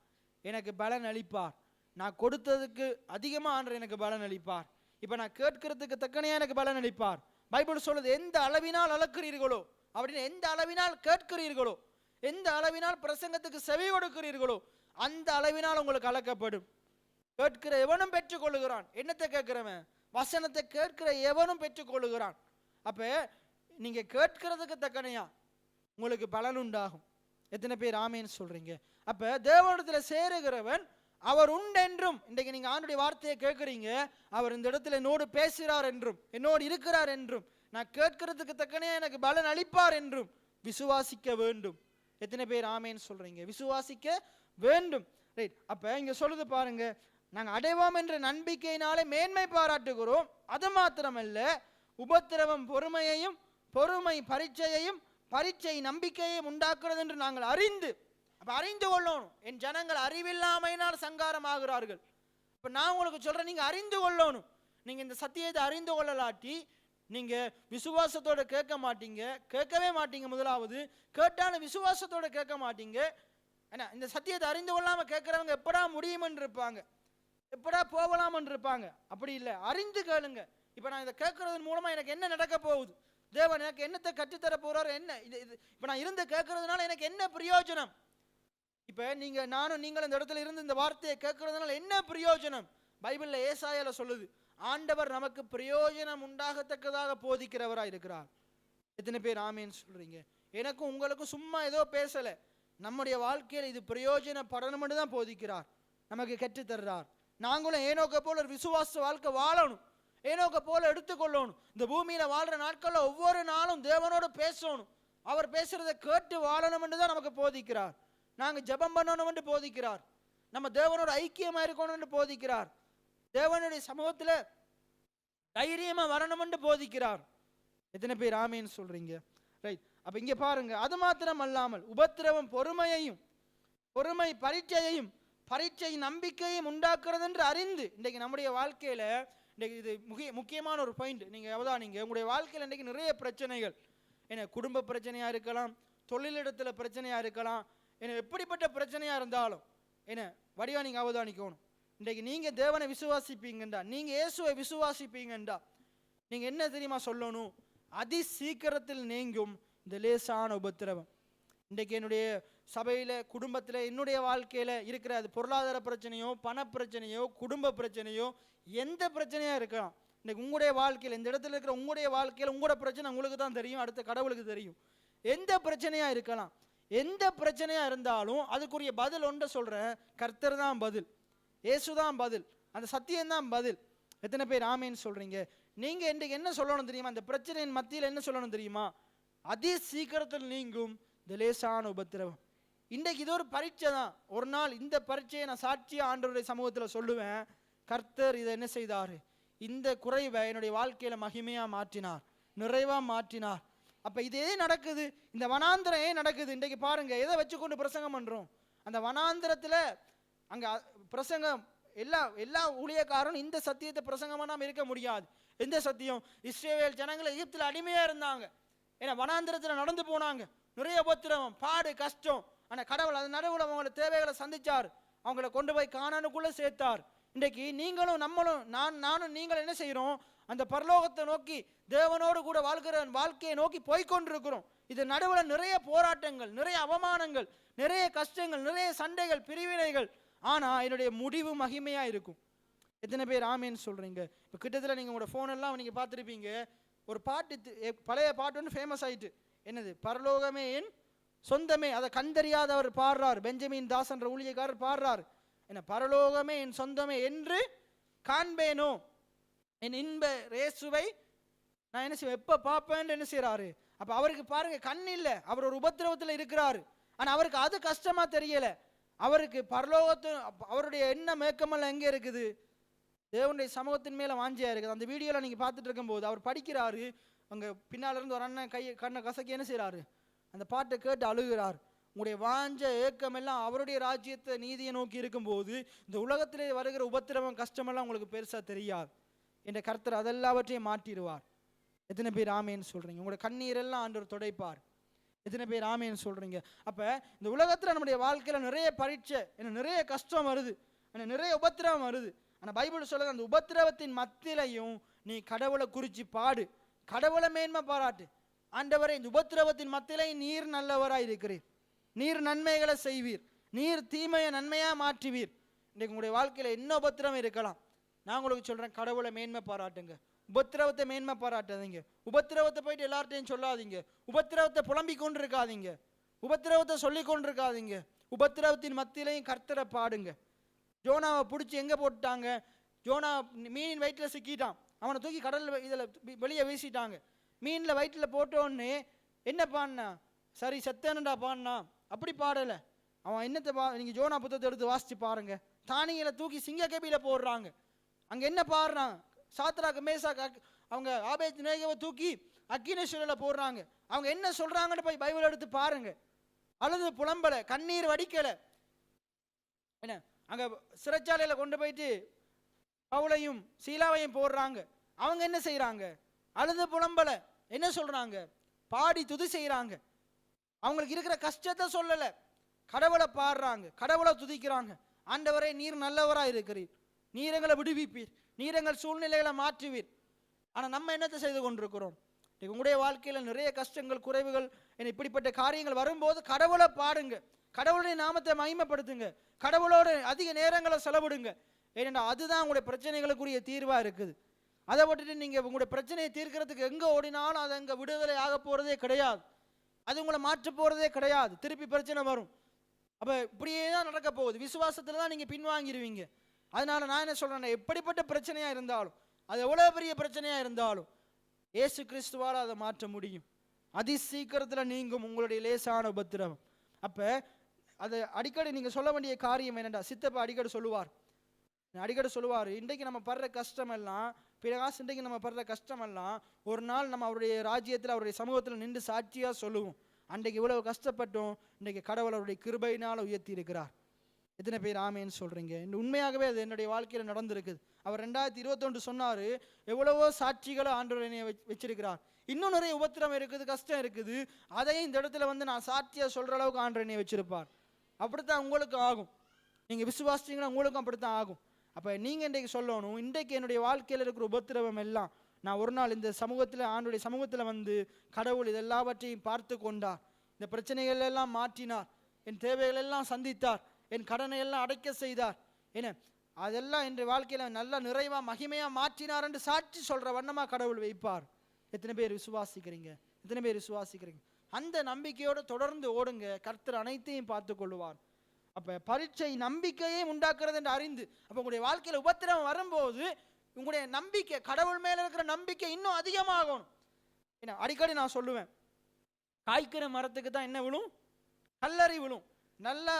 Speaker 1: எனக்கு பலன் அளிப்பார், நான் கொடுத்ததுக்கு அதிகமா ஆண்டவர் எனக்கு பலன் அளிப்பார், இப்ப நான் கேட்கறதுக்கு தக்கனையா எனக்கு பலன் அளிப்பார். பைபிள் சொல்லுது, எந்த அளவினால் அளக்கிறீர்களோ அப்படின்னு, எந்த அளவினால் கேட்கிறீர்களோ, எந்த அளவினால் பிரசங்கத்துக்கு செவி கொடுக்கிறீர்களோ அந்த அளவினால் உங்களுக்கு அளக்கப்படும். கேட்கிற எவனும் பெற்றுக் கொள்ளுகிறான். என்னத்தை கேட்கிறவன்? வசனத்தை கேட்கிற எவனும் பெற்றுக் கொள்ளுகிறான். அப்ப நீங்க கேட்கிறதுக்கு தக்கனையா உங்களுக்கு பலன் உண்டாகும். எத்தனை பேர் ஆமேன்னு சொல்றீங்க? அப்ப தேவனிடத்துல சேருகிறவன் அவர் உண்டென்றும். இன்றைக்கு நீங்க ஆண்டுடைய வார்த்தையை கேட்கிறீங்க, அவர் இந்த இடத்துல என்னோடு பேசுகிறார் என்றும், என்னோடு இருக்கிறார் என்றும், நான் கேட்கறதுக்கு தக்கனே எனக்கு பலன் அளிப்பார் என்றும் விசுவாசிக்க வேண்டும். எத்தனை பேர் ஆமேன்னு சொல்றீங்க? விசுவாசிக்க வேண்டும். ரைட். அப்ப இங்க சொல்லுது பாருங்க, நாங்க அடைவோம் என்ற நம்பிக்கையினாலே மேன்மை பாராட்டுகிறோம். அது மாத்திரமல்ல, உபத்திரவம் பொறுமையையும், பொறுமை பரீட்சையையும், பரீட்சை நம்பிக்கையையும் உண்டாக்குறது என்று நாங்கள் அறிந்து. அப்ப அறிந்து கொள்ளணும். என் ஜனங்கள் அறிவில்லாமையினால் சங்காரம் ஆகிறார்கள். இப்ப நான் உங்களுக்கு சொல்றேன், நீங்க அறிந்து கொள்ளணும். நீங்க இந்த சத்தியத்தை அறிந்து கொள்ளலாட்டி நீங்க விசுவாசத்தோட கேட்க மாட்டீங்க, கேட்கவே மாட்டீங்க. முதலாவது கேட்டாலும் விசுவாசத்தோட கேட்க மாட்டீங்க. ஏன்னா இந்த சத்தியத்தை அறிந்து கொள்ளாம கேட்கிறவங்க எப்படா முடியுமென்று இருப்பாங்க, எப்படா போகலாம்னு இருப்பாங்க. அப்படி இல்லை, அறிந்து கேளுங்க. இப்ப நான் இதை கேட்கறதன் மூலமா எனக்கு என்ன நடக்க போகுது, தேவன் எனக்கு என்னத்தை கற்றுத்தர போறாரு, என்ன இது இப்ப நான் இருந்து கேட்கறதுனால எனக்கு என்ன பிரயோஜனம்? இப்ப நீங்களும் இந்த இடத்துல இருந்து இந்த வார்த்தையை கேட்கறதுனால என்ன பிரயோஜனம்? பைபிள்ல ஏசாயால சொல்லுது, ஆண்டவர் நமக்கு பிரயோஜனம் உண்டாகத்தக்கதாக போதிக்கிறவராக இருக்கிறார். எத்தனை பேர் ஆமேன்னு சொல்றீங்க? எனக்கும் உங்களுக்கும் சும்மா ஏதோ பேசல, நம்முடைய வாழ்க்கையில் இது பிரயோஜனப்படணும்னு தான் போதிக்கிறார், நமக்கு கற்றுத்தர்றார். நாங்களும் ஏனோக்க போல ஒரு விசுவாச வாழ்க்கை வாழணும், ஏனோக்க போல எடுத்துக்கொள்ளணும். இந்த பூமியில வாழ்ற நாட்கள்ல ஒவ்வொரு நாளும் தேவனோடு பேசணும், அவர் பேசுறதை கேட்டு வாழணும் என்று தான் நமக்கு போதிக்கிறார். நாங்க ஜெபம் பண்ணணும் என்று போதிக்கிறார், நம்ம தேவனோட ஐக்கியமா இருக்கணும் என்று போதிக்கிறார், தேவனுடைய சமூகத்துல தைரியமா வரணும் என்று போதிக்கிறார். எத்தனை பேர் ஆமேன்னு சொல்றீங்க? ரைட். அப்ப இங்க பாருங்க, அது மாத்திரம் அல்லாமல் உபத்திரவம் பொறுமையையும், பொறுமை பரீட்சையையும், பரீட்சை நம்பிக்கையும் உண்டாக்குறது என்று அறிந்து. இன்றைக்கு நம்முடைய வாழ்க்கையில இன்றைக்கு இது முக்கியமான ஒரு பாயிண்ட். நீங்க அவதானிங்க, உங்களுடைய வாழ்க்கையில் இன்றைக்கு நிறைய பிரச்சனைகள், என்ன குடும்ப பிரச்சனையா இருக்கலாம், தொழிலிடத்துல பிரச்சனையா இருக்கலாம், என்ன எப்படிப்பட்ட பிரச்சனையா இருந்தாலும் என்ன வடிவா நீங்க அவதானிக்கணும். இன்றைக்கு நீங்க தேவனை விசுவாசிப்பீங்கண்டா, நீங்க இயேசுவை விசுவாசிப்பீங்கண்டா, நீங்க என்ன தெரியுமா சொல்லணும்? அதி சீக்கிரத்தில் நீங்கும் இந்த லேசான உபத்திரவம். இன்றைக்கு என்னுடைய சபையில், குடும்பத்தில், என்னுடைய வாழ்க்கையில் இருக்கிற அது பொருளாதார பிரச்சனையோ, பண பிரச்சனையோ, குடும்ப பிரச்சனையோ, எந்த பிரச்சனையாக இருக்கலாம். இன்னைக்கு உங்களுடைய வாழ்க்கையில், இந்த இடத்துல இருக்கிற உங்களுடைய வாழ்க்கையில் உங்களோட பிரச்சனை உங்களுக்கு தான் தெரியும், அடுத்த கடவுளுக்கு தெரியும். எந்த பிரச்சனையாக இருக்கலாம், எந்த பிரச்சனையாக இருந்தாலும் அதுக்குரிய பதில் ஒன்றை சொல்கிறேன், கர்த்தர் தான் பதில், இயேசு தான் பதில், அந்த சத்தியம் தான் பதில். எத்தனை பேர் ஆமேன்னு சொல்கிறீங்க? நீங்கள் இன்றைக்கு என்ன சொல்லணும் தெரியுமா? அந்த பிரச்சனையின் மத்தியில் என்ன சொல்லணும் தெரியுமா? அதி சீக்கிரத்தில் நீங்கும் இந்த லேசான உபத்திரவம். இன்றைக்கு இது ஒரு பரீட்சை தான். ஒரு நாள் இந்த பரீட்சையை நான் சாட்சியாக ஆண்டவருடைய சமூகத்தில் சொல்லுவேன், கர்த்தர் இதை என்ன செய்தார், இந்த குறைவை என்னுடைய வாழ்க்கையில் மகிமையாக மாற்றினார், நிறைவாக மாற்றினார். அப்போ இது எது நடக்குது? இந்த வனாந்திரம் ஏன் நடக்குது? இன்றைக்கு பாருங்க, எதை வச்சு கொண்டு பிரசங்கம் பண்ணுறோம்? அந்த வனாந்திரத்தில் அங்கே பிரசங்கம் எல்லா ஊழியக்காரனும் இந்த சத்தியத்தை பிரசங்கமாக நாம் இருக்க முடியாது. எந்த சத்தியம்? இஸ்ரவேல் ஜனங்கள் எகிப்தில் அடிமையாக இருந்தாங்க, ஏன்னா வனாந்திரத்தில் நடந்து போனாங்க, நிறைய உபத்திரவம், பாடு, கஷ்டம். ஆனால் கடவுள் அது நடுவில் அவங்களோட தேவைகளை சந்திச்சார், அவங்கள கொண்டு போய் கானானுக்குள்ளே சேர்த்தார். இன்றைக்கு நீங்களும் நம்மளும் நானும் நீங்கள் என்ன செய்கிறோம்? அந்த பரலோகத்தை நோக்கி, தேவனோடு கூட வாழ்கிற வாழ்க்கையை நோக்கி போய்கொண்டிருக்கிறோம். இது நடுவில் நிறைய போராட்டங்கள், நிறைய அவமானங்கள், நிறைய கஷ்டங்கள், நிறைய சண்டைகள், பிரிவினைகள். ஆனால் என்னுடைய முடிவு மகிமையாக இருக்கும். எத்தனை பேர் ஆமேன்னு சொல்கிறீங்க? இப்போ கிட்டத்தட்ட நீங்கள் உங்களோட ஃபோனெல்லாம் நீங்கள் பார்த்துருப்பீங்க, ஒரு பாட்டு, பழைய பாட்டு ஒன்று ஃபேமஸ் ஆயிட்டு, என்னது? பரலோகமே என் சொந்தமே. அதை கண்டறியாதவர் பாடுறார், பெஞ்சமின் தாசன்ற ஊழியக்காரர் பாடுறார், என்ன? பரலோகமே என் சொந்தமே என்று காண்பேனோ என் இன்ப இயேசுவை நான் என்ன செய்வேன், எப்போ பார்ப்பேன்னு என்ன செய்கிறாரு? அப்போ அவருக்கு பாருங்க, கண் இல்லை, அவர் ஒரு உபத்திரவத்தில் இருக்கிறாரு. ஆனால் அவருக்கு அது கஷ்டமாக தெரியலை. அவருக்கு பரலோகத்து அவருடைய என்ன மேக்கமெல்லாம் எங்கே இருக்குது? தேவனுடைய சமூகத்தின் மேலே வாஞ்சியாக இருக்குது. அந்த வீடியோவில் நீங்கள் பார்த்துட்டு இருக்கும்போது அவர் படிக்கிறாரு, அங்கே பின்னாலிருந்து ஒரு அண்ணன் கண்ணை கசக்கி என்ன செய்கிறாரு, அந்த பாட்டை கேட்டு அழுகிறார். உங்களுடைய வாஞ்ச ஏக்கமெல்லாம் அவருடைய ராஜ்யத்தை, நீதியை நோக்கி இருக்கும்போது இந்த உலகத்திலே வருகிற உபத்திரவம், கஷ்டமெல்லாம் உங்களுக்கு பெருசாக தெரியாது. என்ற கர்த்தர் அதெல்லாவற்றையும் மாற்றிடுவார். எத்தனை பேர் ஆமேன்னு சொல்கிறீங்க? உங்களோட கண்ணீரெல்லாம் ஆண்டவர் துடைப்பார். எத்தனை பேர் ஆமேன்னு சொல்கிறீங்க? அப்போ இந்த உலகத்தில் நம்முடைய வாழ்க்கையில் நிறைய பரீட்சை, நிறைய கஷ்டம் வருது, நிறைய உபத்திரவம் வருது. ஆனால் பைபிள் சொல்லுது, அந்த உபத்திரவத்தின் மத்தியிலையும் நீ கடவுளை குறித்து பாடு, கடவுளை மேன்மை பாராட்டு. ஆண்டவரை, இந்த உபத்திரவத்தின் மத்தியிலே நீர் நல்லவராய் இருக்கிறீர், நீர் நன்மைகளை செய்வீர், நீர் தீமையை நன்மையாக மாற்றுவீர். இன்றைக்கு உங்களுடைய வாழ்க்கையில் என்ன உபத்திரவம் இருக்கலாம், நான் உங்களுக்கு சொல்கிறேன், கடவுளை மேன்மை பாராட்டுங்க. உபத்திரவத்தை மேன்மை பாராட்டாதீங்க. உபத்திரவத்தை போயிட்டு எல்லார்ட்டையும் சொல்லாதீங்க. உபத்திரவத்தை புலம்பிக் கொண்டு இருக்காதீங்க. உபத்திரவத்தை சொல்லி கொண்டு இருக்காதீங்க. உபத்திரவத்தின் மத்தியிலையும் கர்த்தரை பாடுங்க. ஜோனாவை பிடிச்சி எங்கே போட்டுட்டாங்க? ஜோனா மீனின் வயிற்றில் சிக்கிட்டான், அவனை தூக்கி கடல் இதில் வெளியே வீசிட்டாங்க. மீனில் வயிற்றில் போட்டோன்னே என்ன பாடினா? சரி செத்தேன்டா பாடினா? அப்படி பாடலை. அவன் என்னத்தை நீங்கள் ஜோனா புத்தகத்தை எடுத்து வாசித்து பாருங்க. தானியலை தூக்கி சிங்க கபியில் போடுறாங்க. அங்கே என்ன பாடுறான்? சாத்ராக் மேசாக் அவங்க ஆபேத்நேகோவை தூக்கி அக்கினேஸ்வரில் போடுறாங்க. அவங்க என்ன சொல்கிறாங்கன்னு போய் பைபிள் எடுத்து பாருங்க. அழுது புலம்பலை, கண்ணீர் வடிக்கலை. என்ன அங்கே சிறைச்சாலையில் கொண்டு போயிட்டு பவுலையும் சீலாவையும் போடுறாங்க. அவங்க என்ன செய்கிறாங்க? அழுது புலம்பலை. என்ன சொல்கிறாங்க? பாடி துதி செய்கிறாங்க. அவங்களுக்கு இருக்கிற கஷ்டத்தை சொல்லலை, கடவுளை பாடுறாங்க, கடவுளை துதிக்கிறாங்க. ஆண்டவரே, நீர் நல்லவராக இருக்கிறீர், நீர் எங்களை விடுவிப்பீர், நீர் எங்கள் சூழ்நிலைகளை மாற்றுவீர். ஆனால் நம்ம என்னத்தை செய்து கொண்டிருக்கிறோம்? உங்களுடைய வாழ்க்கையில் நிறைய கஷ்டங்கள், குறைவுகள், இப்படிப்பட்ட காரியங்கள் வரும்போது கடவுளை பாடுங்க, கடவுளுடைய நாமத்தை மகிமைப்படுத்துங்க, கடவுளோடு அதிக நேரங்களை செலவிடுங்க. ஏனென்றா அதுதான் உங்களுடைய பிரச்சனைகளுக்குரிய தீர்வாக இருக்குது. அதை விட்டுட்டு நீங்கள் உங்களுடைய பிரச்சனையை தீர்க்கிறதுக்கு எங்கே ஓடினாலும் அது அங்கே விடுதலை ஆக போகிறதே கிடையாது, அது உங்களை மாற்ற போகிறதே கிடையாது. திருப்பி பிரச்சனை வரும். அப்போ இப்படியே தான் நடக்க போகுது. விசுவாசத்தில் தான் நீங்கள் பின்வாங்கிடுவீங்க. அதனால நான் என்ன சொல்கிறேன், எப்படிப்பட்ட பிரச்சனையாக இருந்தாலும், அது எவ்வளோ பெரிய பிரச்சனையாக இருந்தாலும் இயேசு கிறிஸ்துவால் அதை மாற்ற முடியும். அதி சீக்கிரத்தில் நீங்கும் உங்களுடைய லேசான உபத்திரவம். அப்போ அதை அடிக்கடி நீங்கள் சொல்ல வேண்டிய காரியம் என்னென்னா, சித்தப்பா அடிக்கடி சொல்லுவார், இன்றைக்கு நம்ம படுற கஷ்டமெல்லாம், பிறகாசு இன்றைக்கு நம்ம படுற கஷ்டமெல்லாம் ஒரு நாள் நம்ம அவருடைய ராஜ்யத்தில், அவருடைய சமூகத்தில் நின்று சாட்சியாக சொல்லுவோம், அன்றைக்கு இவ்வளவு கஷ்டப்பட்டோம், இன்றைக்கு கடவுள் அவருடைய கிருபையினால் உயர்த்தி இருக்கிறார். எத்தனை பேர் ஆமேன்னு சொல்கிறீங்க? உண்மையாகவே அது என்னுடைய வாழ்க்கையில் நடந்திருக்குது. அவர் 2021 சொன்னார், எவ்வளவோ சாட்சிகளை ஆண்டவர் என்னை வச்சிருக்கிறார், இன்னும் நிறைய உபத்திரம் இருக்குது, கஷ்டம் இருக்குது, அதையும் இந்த இடத்துல வந்து நான் சாட்சியாக சொல்கிற அளவுக்கு ஆண்டவர் என்னை வச்சிருப்பார். அப்படித்தான் உங்களுக்கு ஆகும். நீங்கள் விசுவாசிங்கன்னா உங்களுக்கும் அப்படித்தான் ஆகும். அப்போ நீங்கள் இன்றைக்கு சொல்லணும், இன்றைக்கு என்னுடைய வாழ்க்கையில் இருக்கிற உபத்திரவம் எல்லாம் நான் ஒரு நாள் இந்த சமூகத்தில், ஆண்டுடைய சமூகத்தில் வந்து கடவுள் இதெல்லாவற்றையும் பார்த்து கொண்டார், இந்த பிரச்சனைகள் எல்லாம் மாற்றினார், என் தேவைகள் எல்லாம் சந்தித்தார், என் கடனை எல்லாம் அடைக்க செய்தார், என்ன அதெல்லாம் என் வாழ்க்கையில நல்ல நிறைவா மகிமையா மாற்றினார் என்று சாட்சி சொல்ற வண்ணமா கடவுள் வைப்பார். எத்தனை பேர் விசுவாசிக்கிறீங்க? எத்தனை பேர் விசுவாசிக்கிறீங்க? அந்த நம்பிக்கையோடு தொடர்ந்து ஓடுங்க, கர்த்தர் அனைத்தையும் பார்த்து கொள்ளுவார். அப்ப பரீட்சை நம்பிக்கையே உண்டாக்குறது என்று அறிந்து, அப்ப உங்களுடைய வாழ்க்கையில உபத்திரவம் வரும்போது உங்களுடைய நம்பிக்கை, கடவுள் மேல இருக்கிற நம்பிக்கை இன்னும் அதிகமாகணும். என்ன அடிக்கடி நான் சொல்லுவேன், காய்க்கிற மரத்துக்கு தான் என்ன விழும்? கல்லறி விழும். நல்லா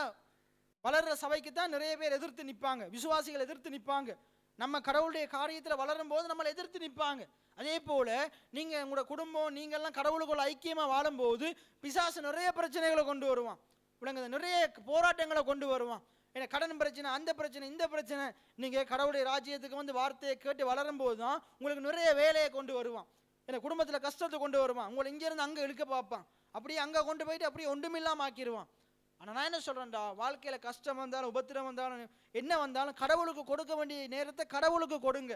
Speaker 1: வளர்ற சபைக்கு தான் நிறைய பேர் எதிர்த்து நிற்பாங்க, விசுவாசிகள் எதிர்த்து நிற்பாங்க. நம்ம கடவுளுடைய காரியத்தில் வளரும் போது நம்மளை எதிர்த்து நிற்பாங்க. அதே போல நீங்க உங்களோட குடும்பம், நீங்கள்லாம் கடவுளுக்குள்ள ஐக்கியமா வாழும்போது பிசாசு நிறைய பிரச்சனைகளை கொண்டு வருவான், விளங்குது, நிறைய போராட்டங்களை கொண்டு வருவான். ஏன்னா கடன் பிரச்சனை, அந்த பிரச்சனை, இந்த பிரச்சனை. நீங்க கடவுளுடைய ராஜ்யத்துக்கு வந்து வார்த்தையை கேட்டு வளரும் போது தான் உங்களுக்கு நிறைய வேலையை கொண்டு வருவான். ஏன்னா குடும்பத்தில் கஷ்டத்தை கொண்டு வருவான், உங்களை இங்கிருந்து அங்கே இழுக்க பார்ப்பான், அப்படியே அங்கே கொண்டு போயிட்டு அப்படியே ஒன்றுமில்லாம ஆக்கிடுவான். ஆனால் நான் என்ன சொல்றேன்டா, வாழ்க்கையில கஷ்டம் வந்தாலும் உபத்திரம் வந்தாலும் என்ன வந்தாலும் கடவுளுக்கு கொடுக்க வேண்டிய நேரத்தை கடவுளுக்கு கொடுங்க.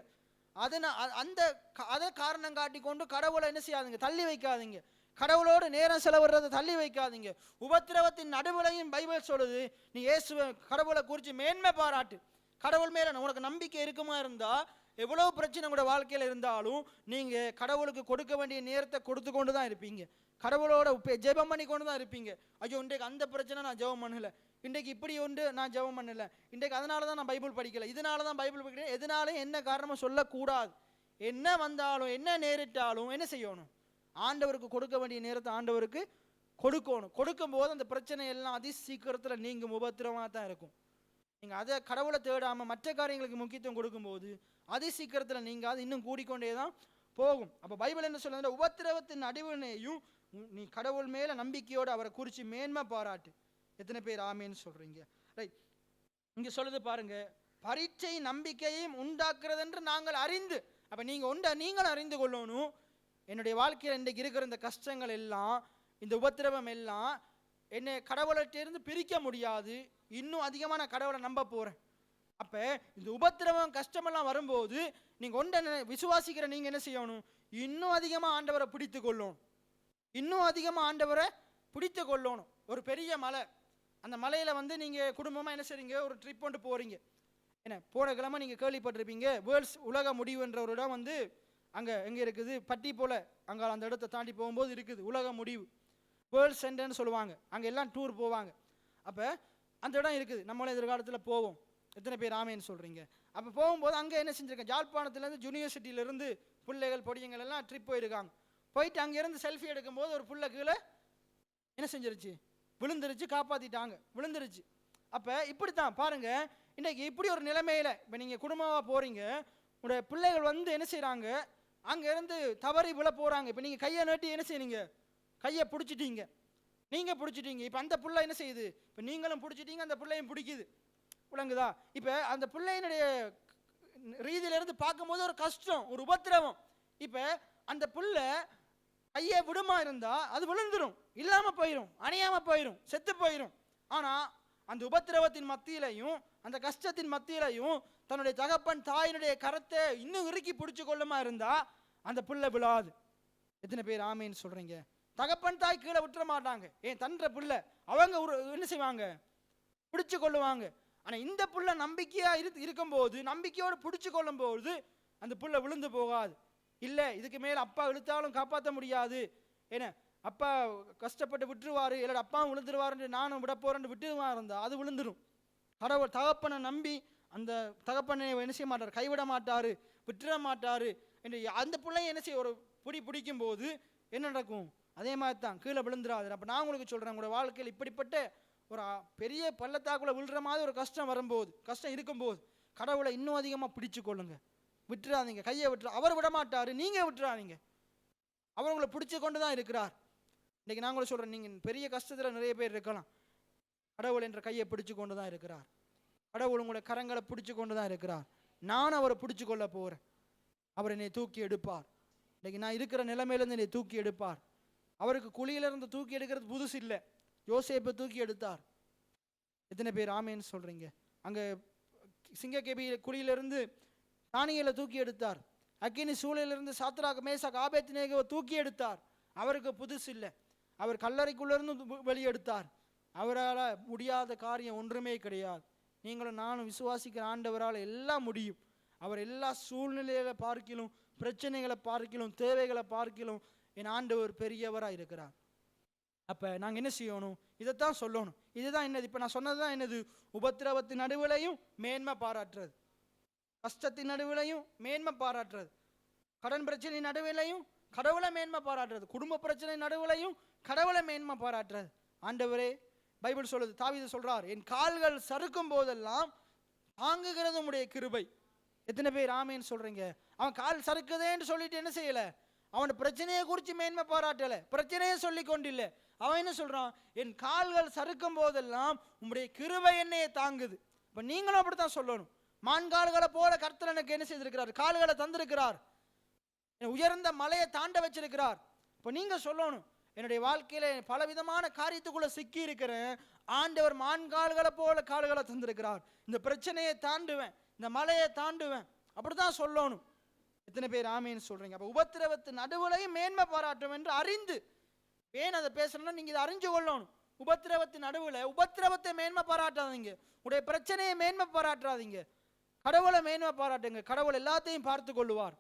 Speaker 1: அதை காரணம் காட்டி கொண்டு கடவுளை என்ன செய்யாதீங்க, தள்ளி வைக்காதீங்க. கடவுளோடு நேரம் செலவிடுறதை தள்ளி வைக்காதீங்க. உபத்திரவத்தின் நடுவுலையும் பைபிள் சொல்லுது, நீ இயேசுவை கடவுளை குறித்து மேன்மை பாராட்டு. கடவுள் மேல உனக்கு நம்பிக்கை இருக்குமா இருந்தா எவ்வளவு பிரச்சனை கூட வாழ்க்கையில் இருந்தாலும் நீங்க கடவுளுக்கு கொடுக்க வேண்டிய நேரத்தை கொடுத்து கொண்டு தான் இருப்பீங்க. கடவுளோட ஜெபம் பண்ணி கொண்டு தான் இருப்பீங்க. ஐயோ இன்றைக்கு அந்த பிரச்சனை நான் ஜெபம் பண்ணல, இன்றைக்கு இப்படி ஒன்று நான் ஜெபம் பண்ணல, இன்றைக்கு அதனால தான் நான் பைபிள் படிக்கல, இதனால தான் பைபிள் படிக்கிறேன், எதனாலும் என்ன காரணமும் சொல்லக்கூடாது. என்ன வந்தாலும் என்ன நேரிட்டாலும் என்ன செய்யணும்? ஆண்டவருக்கு கொடுக்க வேண்டிய நேரத்தை ஆண்டவருக்கு கொடுக்கணும். கொடுக்கும் போது அந்த பிரச்சனை எல்லாம் அதி சீக்கிரத்தில் நீங்கும், உபத்திரமாக தான் இருக்கும். நீங்கள் அதை கடவுளை தேடாமல் மற்ற காரியங்களுக்கு முக்கியத்துவம் கொடுக்கும்போது அதி சீக்கிரத்தில் நீங்கள் அது இன்னும் கூடிக்கொண்டே தான் போகும். அப்போ பைபிள் என்ன சொல்லுது? உபத்திரவத்தின் நடுவினையும் நீ கடவுள் மேலே நம்பிக்கையோடு அவரை குறித்து மேன்மை பாராட்டு. எத்தனை பேர் ஆமேன்னு சொல்கிறீங்க? ரைட், இங்கே சொல்லுது பாருங்க, பரீட்சை நம்பிக்கையும் உண்டாக்குறது என்று நாங்கள் அறிந்து. அப்போ நீங்களும் அறிந்து கொள்ளணும், என்னுடைய வாழ்க்கையில் இன்றைக்கு இருக்கிற இந்த கஷ்டங்கள் எல்லாம், இந்த உபத்திரவம் எல்லாம் என்னை கடவுள்கிட்ட பிரிக்க முடியாது, இன்னும் அதிகமாக நான் கடவுளை நம்ப போகிறேன். அப்போ இந்த உபத்திரவம் கஷ்டமெல்லாம் வரும்போது நீங்கள் விசுவாசிக்கிற நீங்கள் என்ன செய்யணும்? இன்னும் அதிகமாக ஆண்டவரை பிடித்து கொள்ளணும், இன்னும் அதிகமாக ஆண்டவரை பிடித்து கொள்ளணும். ஒரு பெரிய மலை, அந்த மலையில் வந்து நீங்கள் குடும்பமாக என்ன செய்றீங்க? ஒரு ட்ரிப் கொண்டு போகிறீங்க. என்ன போன கிழமை நீங்கள் கேள்விப்பட்டிருப்பீங்க, வேர்ல்ட்ஸ் உலக முடிவுன்ற ஒரு இடம் வந்து அங்கே எங்கே இருக்குது? பட்டி போல் அங்கே அந்த இடத்தை தாண்டி போகும்போது இருக்குது உலக முடிவு, வேர்ல்ட் சென்டர்னு சொல்லுவாங்க. அங்கே எல்லாம் டூர் போவாங்க. அப்போ அந்த இடம் இருக்குது, நம்மளும் எதிர்காலத்தில் போவோம். எத்தனை பேர் ஆமேன்னு சொல்கிறீங்க? அப்போ போகும்போது அங்கே என்ன செஞ்சுருக்கேன்? ஜாழ்ப்பாணத்துலேருந்து யூனிவர்சிட்டியிலேருந்து பிள்ளைகள் பொடியங்கள் எல்லாம் ட்ரிப் போயிருக்காங்க. போயிட்டு அங்கேருந்து செல்ஃபி எடுக்கும்போது ஒரு புள்ள கீழே என்ன செஞ்சிருச்சு? விழுந்துருச்சு, காப்பாற்றிட்டாங்க, விழுந்துருச்சு. அப்போ இப்படி தான் பாருங்கள், இன்றைக்கி இப்படி ஒரு நிலைமையில் இப்போ நீங்கள் குடும்பமாக போகிறீங்க, உங்களுடைய பிள்ளைகள் வந்து என்ன செய்கிறாங்க? அங்கேருந்து தவறி விழ போகிறாங்க. இப்போ நீங்கள் கையை நீட்டி என்ன செய்யறீங்க? கையை பிடிச்சிட்டீங்க, நீங்கள் பிடிச்சிட்டீங்க. இப்போ அந்த பிள்ளை என்ன செய்யுது? இப்போ நீங்களும் பிடிச்சிட்டீங்க, அந்த பிள்ளையும் பிடிக்குது, விளங்குதா? இப்போ அந்த பிள்ளையினுடைய ரீதியிலிருந்து பார்க்கும்போது ஒரு கஷ்டம், ஒரு உபத்திரவம். இப்போ அந்த பிள்ளை கையை விடுமா இருந்தால் அது விழுந்துடும், இல்லாமல் போயிடும், அணியாமல் போயிடும், செத்து போயிடும். ஆனால் அந்த உபத்திரவத்தின் மத்தியிலையும் அந்த கஷ்டத்தின் மத்தியிலையும் தன்னுடைய தகப்பன் தாயினுடைய கரத்தை இன்னும் இறுக்கி பிடிச்சு கொள்ளுமா இருந்தா அந்த பிள்ளை விழாது. எத்தனை பேர் ஆமேன்னு சொல்றீங்க? தகப்பன் தாய் கீழே விட்டுற மாட்டாங்க, ஏன் தன்ற பிள்ளை அவங்க என்ன செய்வாங்க? பிடிச்சு கொள்ளுவாங்க. ஆனா இந்த பிள்ளை நம்பிக்கையா இருக்கும்போது, நம்பிக்கையோடு பிடிச்சு கொள்ளும் போது அந்த பிள்ளை விழுந்து போகாது. இல்லை இதுக்கு மேலே அப்பா இழுத்தாலும் காப்பாற்ற முடியாது, ஏன்னா அப்பா கஷ்டப்பட்டு விட்டுருவாரு, இல்லை அப்பாவும் விழுந்துருவாருன்னு நானும் விட போறேன்னு விட்டுருவா இருந்தா அது விழுந்துடும். கடவுள் தகப்பனை நம்பி அந்த தகப்பனை என்ன செய்ய மாட்டார்? கைவிட மாட்டாரு, விட்டுற மாட்டாரு என்று அந்த பிள்ளைய என்ன செய்ய ஒரு பிடிக்கும் போது என்ன நடக்கும்? அதே மாதிரி தான் கீழே விழுந்துடாது. அப்போ நான் உங்களுக்கு சொல்கிறேன், உங்களோட வாழ்க்கையில் இப்படிப்பட்ட ஒரு பெரிய பள்ளத்தாக்குள்ள விழுற மாதிரி ஒரு கஷ்டம் வரும்போது, கஷ்டம் இருக்கும்போது கடவுளை இன்னும் அதிகமாக பிடிச்சு கொள்ளுங்க, விட்டுறாதீங்க, கையை விட்டுற. அவர் விட மாட்டார், நீங்கள் விட்டுறாதீங்க, அவர் உங்களை பிடிச்சு கொண்டு தான் இருக்கிறார். இன்றைக்கி நான் கூட சொல்கிறேன், நீங்கள் பெரிய கஷ்டத்தில் நிறைய பேர் இருக்கலாம், கடவுள் என்ற கையை பிடிச்சு கொண்டு தான் இருக்கிறார். கடவுள் உங்களை கரங்களை பிடிச்சு கொண்டு தான் இருக்கிறார். நான் அவரை பிடிச்சு கொள்ள போகிறேன், அவர் என்னை தூக்கி எடுப்பார். இன்றைக்கி நான் இருக்கிற நிலைமையிலேருந்து என்னை தூக்கி எடுப்பார். அவருக்கு குழியிலிருந்து தூக்கி எடுக்கிறது புதுசு இல்லை, யோசேப்பை தூக்கி எடுத்தார். எத்தனை பேர் ஆமேன்னு சொல்கிறீங்க? அங்கே சிங்கக்கேபி குழியிலிருந்து தானியேலை தூக்கி எடுத்தார். அக்கினி சூளையிலிருந்து சாத்ராக் மேசாக் ஆபேத்நேகோவை தூக்கி எடுத்தார். அவருக்கு புதுசு இல்லை, அவர் கல்லறைக்குள்ளேருந்து வெளியெடுத்தார். அவரால் முடியாத காரியம் ஒன்றுமே கிடையாது. நீங்களும் நானும் விசுவாசிக்கிற ஆண்டவரால் எல்லாம் முடியும். அவர் எல்லா சூழ்நிலைகளை பார்க்கிலும், பிரச்சனைகளை பார்க்கிலும், தேவைகளை பார்க்கிலும் என் ஆண்டவர் பெரியவராக இருக்கிறார். அப்போ நாங்கள் என்ன செய்யணும்? இதைத்தான் சொல்லணும். இதுதான் என்னது, இப்போ நான் சொன்னதுதான் என்னது? உபத்திரவத்தின் நடுவிலையும் மேன்மை பாராட்டுறது, கஷ்டத்தின் நடுவிலையும் மேன்மை பாராட்டுறது, கடன் பிரச்சனை நடுவிலையும் கடவுளை மேன்மை பாராட்டுறது, குடும்ப பிரச்சனை நடுவிலையும் கடவுளை மேன்மை பாராட்டுறது. ஆண்டவரே, பைபிள் சொல்லுது, தாவீது சொல்றார், என் கால்கள் சறுக்கும் போதெல்லாம் தாங்குகிறது உம்முடைய கிருபை. எத்தனை பேர் ஆமேன்னு சொல்றீங்க? அவன் கால் சறுக்குதேன்னு சொல்லிட்டு என்ன செய்யல? அவன் பிரச்சனையை குறித்து மேன்மை பாராட்டல, பிரச்சனையை சொல்லி கொண்டில்லை. அவன் என்ன சொல்றான்? என் கால்கள் சறுக்கும் போதெல்லாம் உம்முடைய கிருபை என்னையே தாங்குது. இப்ப நீங்களும் அப்படித்தான் சொல்லணும். மான்கால்களை போல கர்த்தர் எனக்கு என்ன செய்திருக்கிறார்? கால்களை தந்திருக்கிறார், உயர்ந்த மலையை தாண்ட வச்சிருக்கிறார். இப்போ நீங்க சொல்லணும், என்னுடைய வாழ்க்கையில பலவிதமான காரியத்துக்குள்ள சிக்கி இருக்கிறேன், ஆண்டவர் மான்கால்களை போல கால்களை தந்திருக்கிறார், இந்த பிரச்சனையை தாண்டுவேன், இந்த மலையை தாண்டுவேன். அப்படித்தான் சொல்லணும். எத்தனை பேர் ஆமேன்னு சொல்றீங்க? அப்ப உபத்திரவத்து நடுவுலையும் மேன்மை பாராட்டும் என்று அறிந்து, ஏன் அதை பேசணும்னா நீங்க இதை அறிஞ்சு கொள்ளணும். உபத்திரவத்தின் நடுவுல உபத்திரவத்தை மேன்மை பாராட்டாதீங்க, உடைய பிரச்சனையை மேன்மை பாராட்டாதீங்க, கடவுளை மேன்மை பாராட்டுங்க. கடவுள் எல்லாத்தையும் பார்த்து கொள்ளுவார்.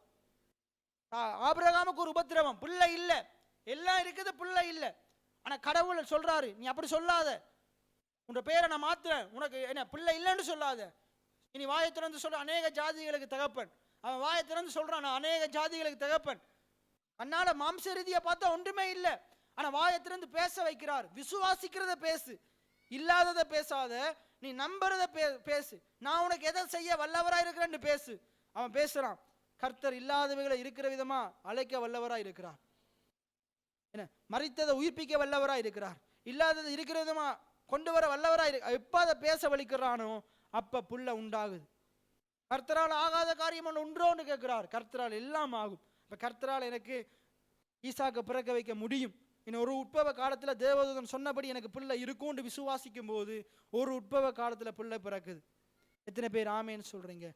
Speaker 1: ஆபிரகாமுக்கு ஒரு உபத்திரவம், பிள்ளை இல்லை, எல்லாம் இருக்குது, பிள்ளை இல்லை. ஆனா கடவுள் சொல்றாரு, நீ அப்படி சொல்லாத, உன் பேரை நான் மாத்துறேன், உனக்கு என்ன பிள்ளை இல்லைன்னு சொல்லாத, இனி வாயை திறந்து சொல்ற, அநேக ஜாதிகளுக்கு தகப்பன். அவன் வாயை திறந்து சொல்றான், நான் அநேக ஜாதிகளுக்கு தகப்பன். அதனால மாம்ச ரீதியை பார்த்தா ஒன்றுமே இல்லை, ஆனா வாயை திறந்து பேச வைக்கிறார். விசுவாசிக்கிறத பேசு, இல்லாததை பேசாத, நீ நம்புறத பேசு, நான் உனக்கு எதை செய்ய வல்லவராக இருக்கிறேன்னு பேசு. அவன் பேசுறான். கர்த்தர் இல்லாதவைகளை இருக்கிற விதமா அழைக்க வல்லவராக இருக்கிறார். என்ன, மரித்ததை உயிர்ப்பிக்க வல்லவராக இருக்கிறார், இல்லாததை இருக்கிற விதமா கொண்டு வர வல்லவராக. எப்ப அதை பேச வலிக்கிறானோ அப்ப புல்ல உண்டாகுது. கர்த்தரால் ஆகாத காரியம் ஒன்று உண்டோன்னு கேட்கிறார். கர்த்தரால் எல்லாம் ஆகும். இப்ப கர்த்தரால் எனக்கு ஈசாக்கு பிறக்க வைக்க முடியும். இன்னும் ஒரு உட்பவ காலத்துல தேவதூதன் சொன்னபடி எனக்கு பிள்ளை இருக்கும்னு விசுவாசிக்கும் போது ஒரு உட்பவ காலத்துல பிள்ளை பிறக்குது. எத்தனை பேர் ஆமேன்னு சொல்றீங்க?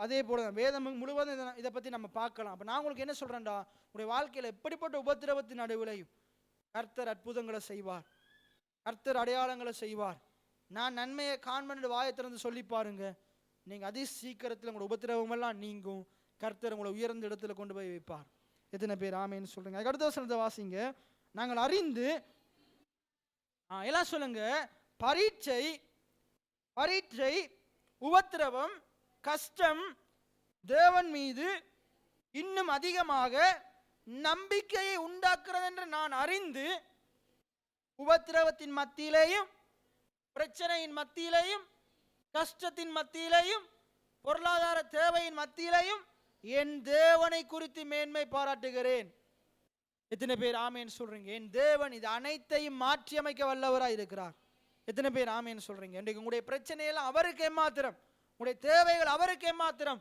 Speaker 1: அதே போல வேதம் முழுவதும் இதை பத்தி நம்ம பார்க்கலாம். அப்ப நான் உங்களுக்கு என்ன சொல்றேன்டா, உங்களுடைய வாழ்க்கையில எப்படிப்பட்ட உபத்திரவத்தின் நடுவிலையும் கர்த்தர் அற்புதங்களை செய்வார், கர்த்தர் அடையாளங்களை செய்வார். நான் நன்மையை காண்பேன் வாயை திறந்து சொல்லி பாருங்க, நீங்க அதி சீக்கிரத்தில் உங்களோட உபத்திரவம் எல்லாம் நீங்கும். கர்த்தர் உங்களை உயர்ந்த இடத்துல கொண்டு போய் வைப்பார். எத்தனை பேர் ஆமேன்னு சொல்றீங்க? அதுக்கு அடுத்த வசனத்தை வாசிங்க. நாங்கள் அறிந்து, எல்லாம் சொல்லுங்க, பரீட்சை, பரீட்சை, உபத்திரவம், கஷ்டம் தேவன் மீது இன்னும் அதிகமாக நம்பிக்கையை உண்டாக்குறது என்று நான் அறிந்து, உபத்திரவத்தின் மத்தியிலேயும், பிரச்சனையின் மத்தியிலேயும், கஷ்டத்தின் மத்தியிலேயும், பொருளாதார தேவையின் மத்தியிலேயும் என் தேவனை குறித்து மேன்மை பாராட்டுகிறேன். எத்தனை பேர் ஆமேன்னு சொல்றீங்க? என் தேவன் இது அனைத்தையும் மாற்றி அமைக்க வல்லவராக இருக்கிறார். எத்தனை பேர் ஆமேன்னு சொல்றீங்க? இன்றைக்கு உங்களுடைய பிரச்சனையெல்லாம் அவருக்கு ஏமாத்திரம், உங்களுடைய தேவைகள் அவருக்கு ஏமாத்திரம்.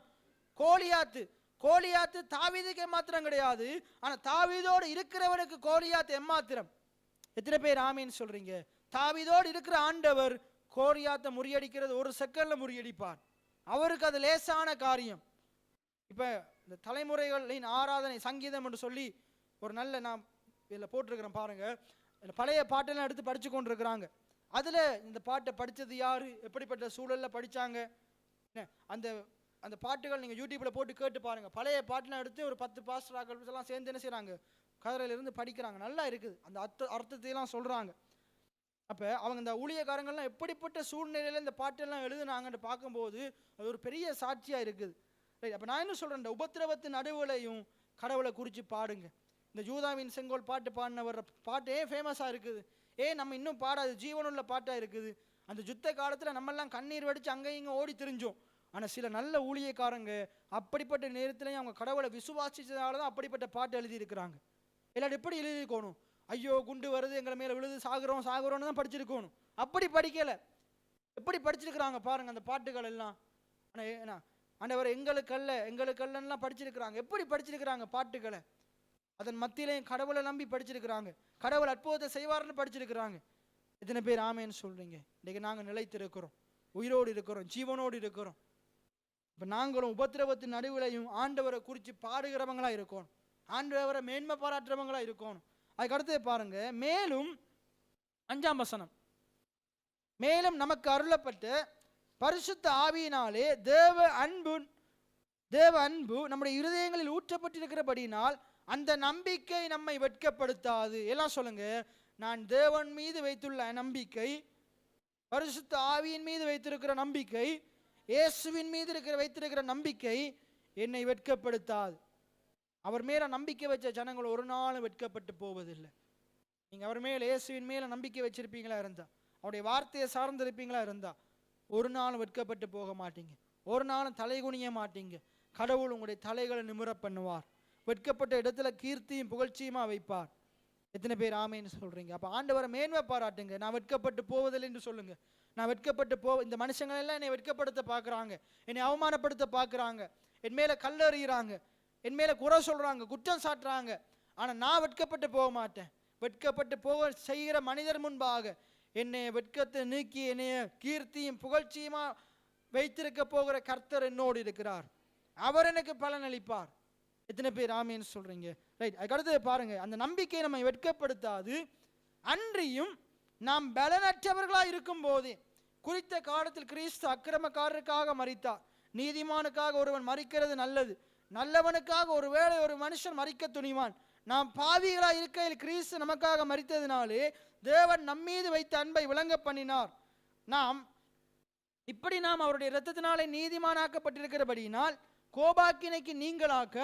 Speaker 1: கோலியாத்து தாவீதுக்கு ஏமாத்திரம் கிடையாது, ஆனா தாவீதோடு இருக்கிறவனுக்கு கோலியாத்து ஏமாத்திரம். எத்தனை பேர் ஆமேன்னு சொல்றீங்க? தாவீதோடு இருக்கிற ஆண்டவர் கோலியாத்தை முறியடிக்கிறது ஒரு செகண்ட்ல முறியடிப்பார். அவருக்கு அது லேசான காரியம். இப்ப இந்த தலைமுறைகளின் ஆராதனை சங்கீதம் என்று சொல்லி ஒரு நல்ல, நான் இதில் போட்டிருக்கிறேன் பாருங்க, பழைய பாட்டெல்லாம் எடுத்து படிச்சு கொண்டு இருக்கிறாங்க. அதுல இந்த பாட்டை படிச்சது யாரு, எப்படிப்பட்ட சூழல்ல படிச்சாங்க, அந்த அந்த பாட்டுகள் நீங்க யூடியூப்ல போட்டு கேட்டு பாருங்க. பழைய பாட்டுலாம் எடுத்து ஒரு 10 பாஸ்டர்கள் எல்லாம் சேர்ந்து என்ன செய்யறாங்க, கதிரையில இருந்து படிக்கிறாங்க. நல்லா இருக்குது, அந்த அர்த்தத்தையெல்லாம் சொல்றாங்க. அப்ப அவங்க இந்த ஊழியக்காரங்கள்லாம் எப்படிப்பட்ட சூழ்நிலையில இந்த பாட்டெல்லாம் எழுதுனாங்கன்னு பார்க்கும்போது அது ஒரு பெரிய சாட்சியா இருக்குது. அப்ப நான் என்ன சொல்றேன், இந்த உபத்திரவத்தின் நடுவுலையும் கடவுளை குறித்து பாடுங்க. இந்த யூதாவின் செங்கோல் பாட்டு பாடினவர் பாட்டு ஏன் ஃபேமஸா இருக்குது, ஏன் நம்ம இன்னும் பாடாது, ஜீவனுள்ள பாட்டா இருக்குது. அந்த யுத்த காலத்துல நம்ம எல்லாம் கண்ணீர் வடிச்சு அங்கே இங்க ஓடி திரிஞ்சோம். ஆனா சில நல்ல ஊழியக்காரங்க அப்படிப்பட்ட நேரத்திலையும் அவங்க கடவுளை விசுவாசிச்சதாலதான் அப்படிப்பட்ட பாட்டு எழுதி இருக்கிறாங்க. எல்லாரும் எப்படி எழுதிக்கணும், ஐயோ குண்டு வருது எங்களை மேல விழுது சாகுறோம்னு தான் படிச்சிருக்கணும். அப்படி படிக்கல, எப்படி படிச்சிருக்கிறாங்க பாருங்க அந்த பாட்டுகள் எல்லாம். ஆனா ஆண்டவர் எங்களுக்கெல்லாம் படிச்சிருக்கிறாங்க. எப்படி படிச்சிருக்கிறாங்க பாட்டுகளை, அதன் மத்தியிலையும் கடவுளை நம்பி படிச்சிருக்கிறாங்க, கடவுள் அற்புதத்தை செய்வார்னு படிச்சிருக்கிறாங்க. எத்தனை பேர் ஆமேன்னு சொல்றீங்க? இன்னைக்கு நாங்க நிலைத்திருக்கிறோம், உயிரோடு இருக்கிறோம், ஜீவனோடு இருக்கிறோம். இப்ப நாங்களும் உபத்திரவத்தின் நடுவிலையும் ஆண்டவரை குறித்து பாடுகிறவங்களா இருக்கணும், ஆண்டவரை மேன்மை பாராட்டுறவங்களா இருக்கணும். அதுக்கு அடுத்து பாருங்க, மேலும் 5ஆம் வசனம், மேலும் நமக்கு அருளப்பட்ட பரிசுத்த ஆவியினாலே தேவ அன்பு நம்முடைய இருதயங்களில் ஊற்றப்பட்டிருக்கிறபடினால் அந்த நம்பிக்கை நம்மை வெட்கப்படுத்தாது. எல்லாம் சொல்லுங்க, நான் தேவன் மீது வைத்துள்ள நம்பிக்கை, பரிசுத்த ஆவியின் மீது வைத்திருக்கிற நம்பிக்கை, இயேசுவின் மீது வைத்திருக்கிற நம்பிக்கை என்னை வெட்கப்படுத்தாது. அவர் மேல நம்பிக்கை வச்ச ஜனங்கள் ஒரு நாளும் வெட்கப்பட்டு போவதில்லை. நீங்க அவர் மேல, இயேசுவின் மேல நம்பிக்கை வச்சிருப்பீங்களா இருந்தா, அவருடைய வார்த்தையை சார்ந்திருப்பீங்களா இருந்தா, ஒரு நாளும் வெட்கப்பட்டு போக மாட்டீங்க, ஒரு நாளும் தலை குனிய மாட்டீங்க. கடவுள் உங்களுடைய தலைகளை நிமிர பண்ணுவார், வெட்கப்பட்ட இடத்துல கீர்த்தியும் புகழ்ச்சியுமா வைப்பார். எத்தனை பேர் ஆமேன்னு சொல்றீங்க? அப்ப ஆண்டவரை மேன்மை பாராட்டுங்க. நான் வெட்கப்பட்டு போவதில்லை என்று சொல்லுங்க. நான் வெட்கப்பட்டு இந்த மனுஷங்கள் எல்லாம் என்னை வெட்கப்படுத்த பார்க்குறாங்க, என்னை அவமானப்படுத்த பார்க்குறாங்க, என் மேல கல்லறிகிறாங்க, என் மேல குறை சொல்றாங்க, குற்றம் சாட்டுறாங்க. ஆனா நான் வெட்கப்பட்டு போக மாட்டேன். வெட்கப்பட்டு போக செய்கிற மனிதர் முன்பாக என்னை வெட்கத்தை நீக்கி என்னைய கீர்த்தியும் புகழ்ச்சியுமா வைத்திருக்க போகிற கர்த்தர் என்னோடு இருக்கிறார். அவர் எனக்கு பலன் அளிப்பார். எத்தனை பேர் ஆமேன்னு சொல்றீங்க? ரைட். அதுக்கடுத்து பாருங்க, அந்த நம்பிக்கை நம்மை வெட்கப்படுத்தாது. அன்றியும் நாம் பலனற்றவர்களா இருக்கும் போதே குறித்த காலத்தில் கிறிஸ்து அக்கிரமக்காரருக்காக மரித்தார். நீதிமானுக்காக ஒருவன் மரிக்கிறது நல்லது, நல்லவனுக்காக ஒருவேளை ஒரு மனுஷன் மரிக்க துணிவான். நாம் பாவிகளா இருக்கையில் கிறிஸ்து நமக்காக மரித்ததினாலே தேவன் நம்மீது வைத்த அன்பை விளங்க பண்ணினார். நாம் அவருடைய இரத்தத்தினாலே நீதிமானாக்கப்பட்டிருக்கிறபடியினால் கோபாக்கினைக்கு நீங்களாக்க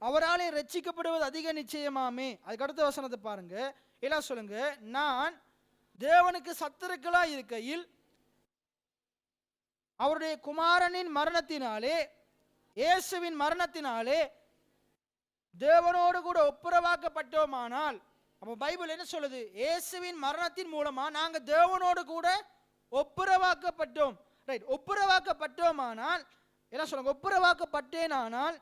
Speaker 1: அவராலே ரட்சிக்கப்படுவது அதிக நிச்சயமாமே. அதுக்கு அடுத்த வசனத்தை பாருங்க, எல்லாம் சொல்லுங்க. நான் தேவனுக்கு சத்துருக்களா இருக்கையில் அவருடைய குமாரனின் மரணத்தினாலே, இயேசுவின் மரணத்தினாலே தேவனோடு கூட ஒப்புரவாக்கப்பட்டோமானால், அப்ப பைபிள் என்ன சொல்லுது? இயேசுவின் மரணத்தின் மூலமா நாங்க தேவனோடு கூட ஒப்புரவாக்கப்பட்டோம். ரைட். ஒப்புரவாக்கப்பட்டோமானால் எல்லாம் சொல்லுங்க, ஒப்புரவாக்கப்பட்டேனானால்,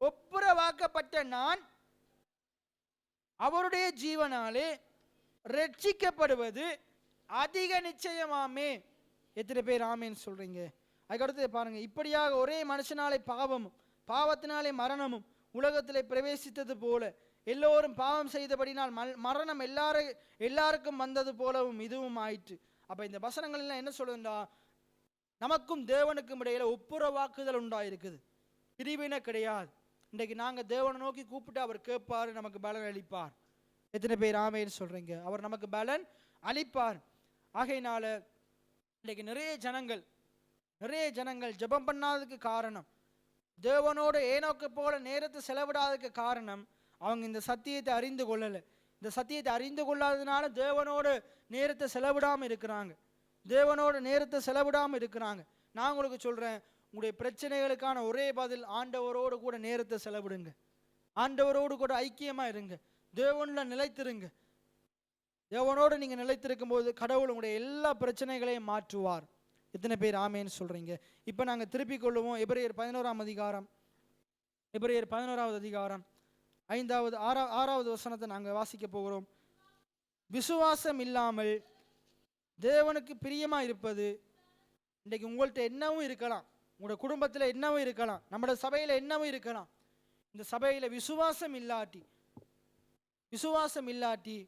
Speaker 1: ஒப்புரவாக்கப்பட்ட நான் அவருடைய ஜீவனாலே ரட்சிக்கப்படுவது அதிக நிச்சயமாமே. எத்தனை பேர் ஆமேன்னு சொல்றீங்க? அதுக்கடுத்து பாருங்க, இப்படியாக ஒரே மனுஷனாலே பாவமும் பாவத்தினாலே மரணமும் உலகத்திலே பிரவேசித்தது போல எல்லோரும் பாவம் செய்தபடினால் மரணம் எல்லாருக்கும் வந்தது போலவும் இதுவும் ஆயிற்று. அப்ப இந்த வசனங்கள் எல்லாம் என்ன சொல்லுதுண்டா, நமக்கும் தேவனுக்கும் இடையில ஒப்புரவாக்குதல் உண்டாயிருக்குது, பிரிவினை கிடையாது. இன்றைக்கு நாங்க தேவனை நோக்கி கூப்பிட்டு அவர் கேட்பாரு, நமக்கு பலன் அளிப்பார். எத்தனை பேர் ஆமேன்னு சொல்றீங்க? அவர் நமக்கு பலன் அளிப்பார். ஆகையினால இன்றைக்கு நிறைய ஜனங்கள் ஜெபம் பண்ணாததுக்கு காரணம், தேவனோட ஏனோக்கு போல நேரத்தை செலவிடாததுக்கு காரணம், அவங்க இந்த சத்தியத்தை அறிந்து கொள்ளலை. இந்த சத்தியத்தை அறிந்து கொள்ளாததுனால தேவனோட நேரத்தை செலவிடாமல் இருக்கிறாங்க, நான் உங்களுக்கு சொல்றேன், உங்களுடைய பிரச்சனைகளுக்கான ஒரே பதில் ஆண்டவரோடு கூட நேரத்தை செலவிடுங்க, ஆண்டவரோடு கூட ஐக்கியமா இருங்க, தேவன்ல நிலைத்திருங்க. தேவனோடு நீங்க நிலைத்திருக்கும் போது கடவுள் உங்களுடைய எல்லா பிரச்சனைகளையும் மாற்றுவார். எத்தனை பேர் ஆமேன்னு சொல்றீங்க? இப்ப நாங்க திருப்பிக் கொள்ளுவோம். எபிரேயர் 11ஆம் அதிகாரம், எபிரேயர் 11வது அதிகாரம் 6வது வசனத்தை நாங்க வாசிக்க போகிறோம். விசுவாசம் இல்லாமல் தேவனுக்கு பிரியமா இருப்பது, இன்றைக்கு உங்கள்கிட்ட என்னவும் இருக்கலாம், உங்களோட குடும்பத்தில் என்னவும் இருக்கலாம், நம்மளோட சபையில என்னவும் இருக்கலாம். இந்த சபையில விசுவாசம் இல்லாட்டி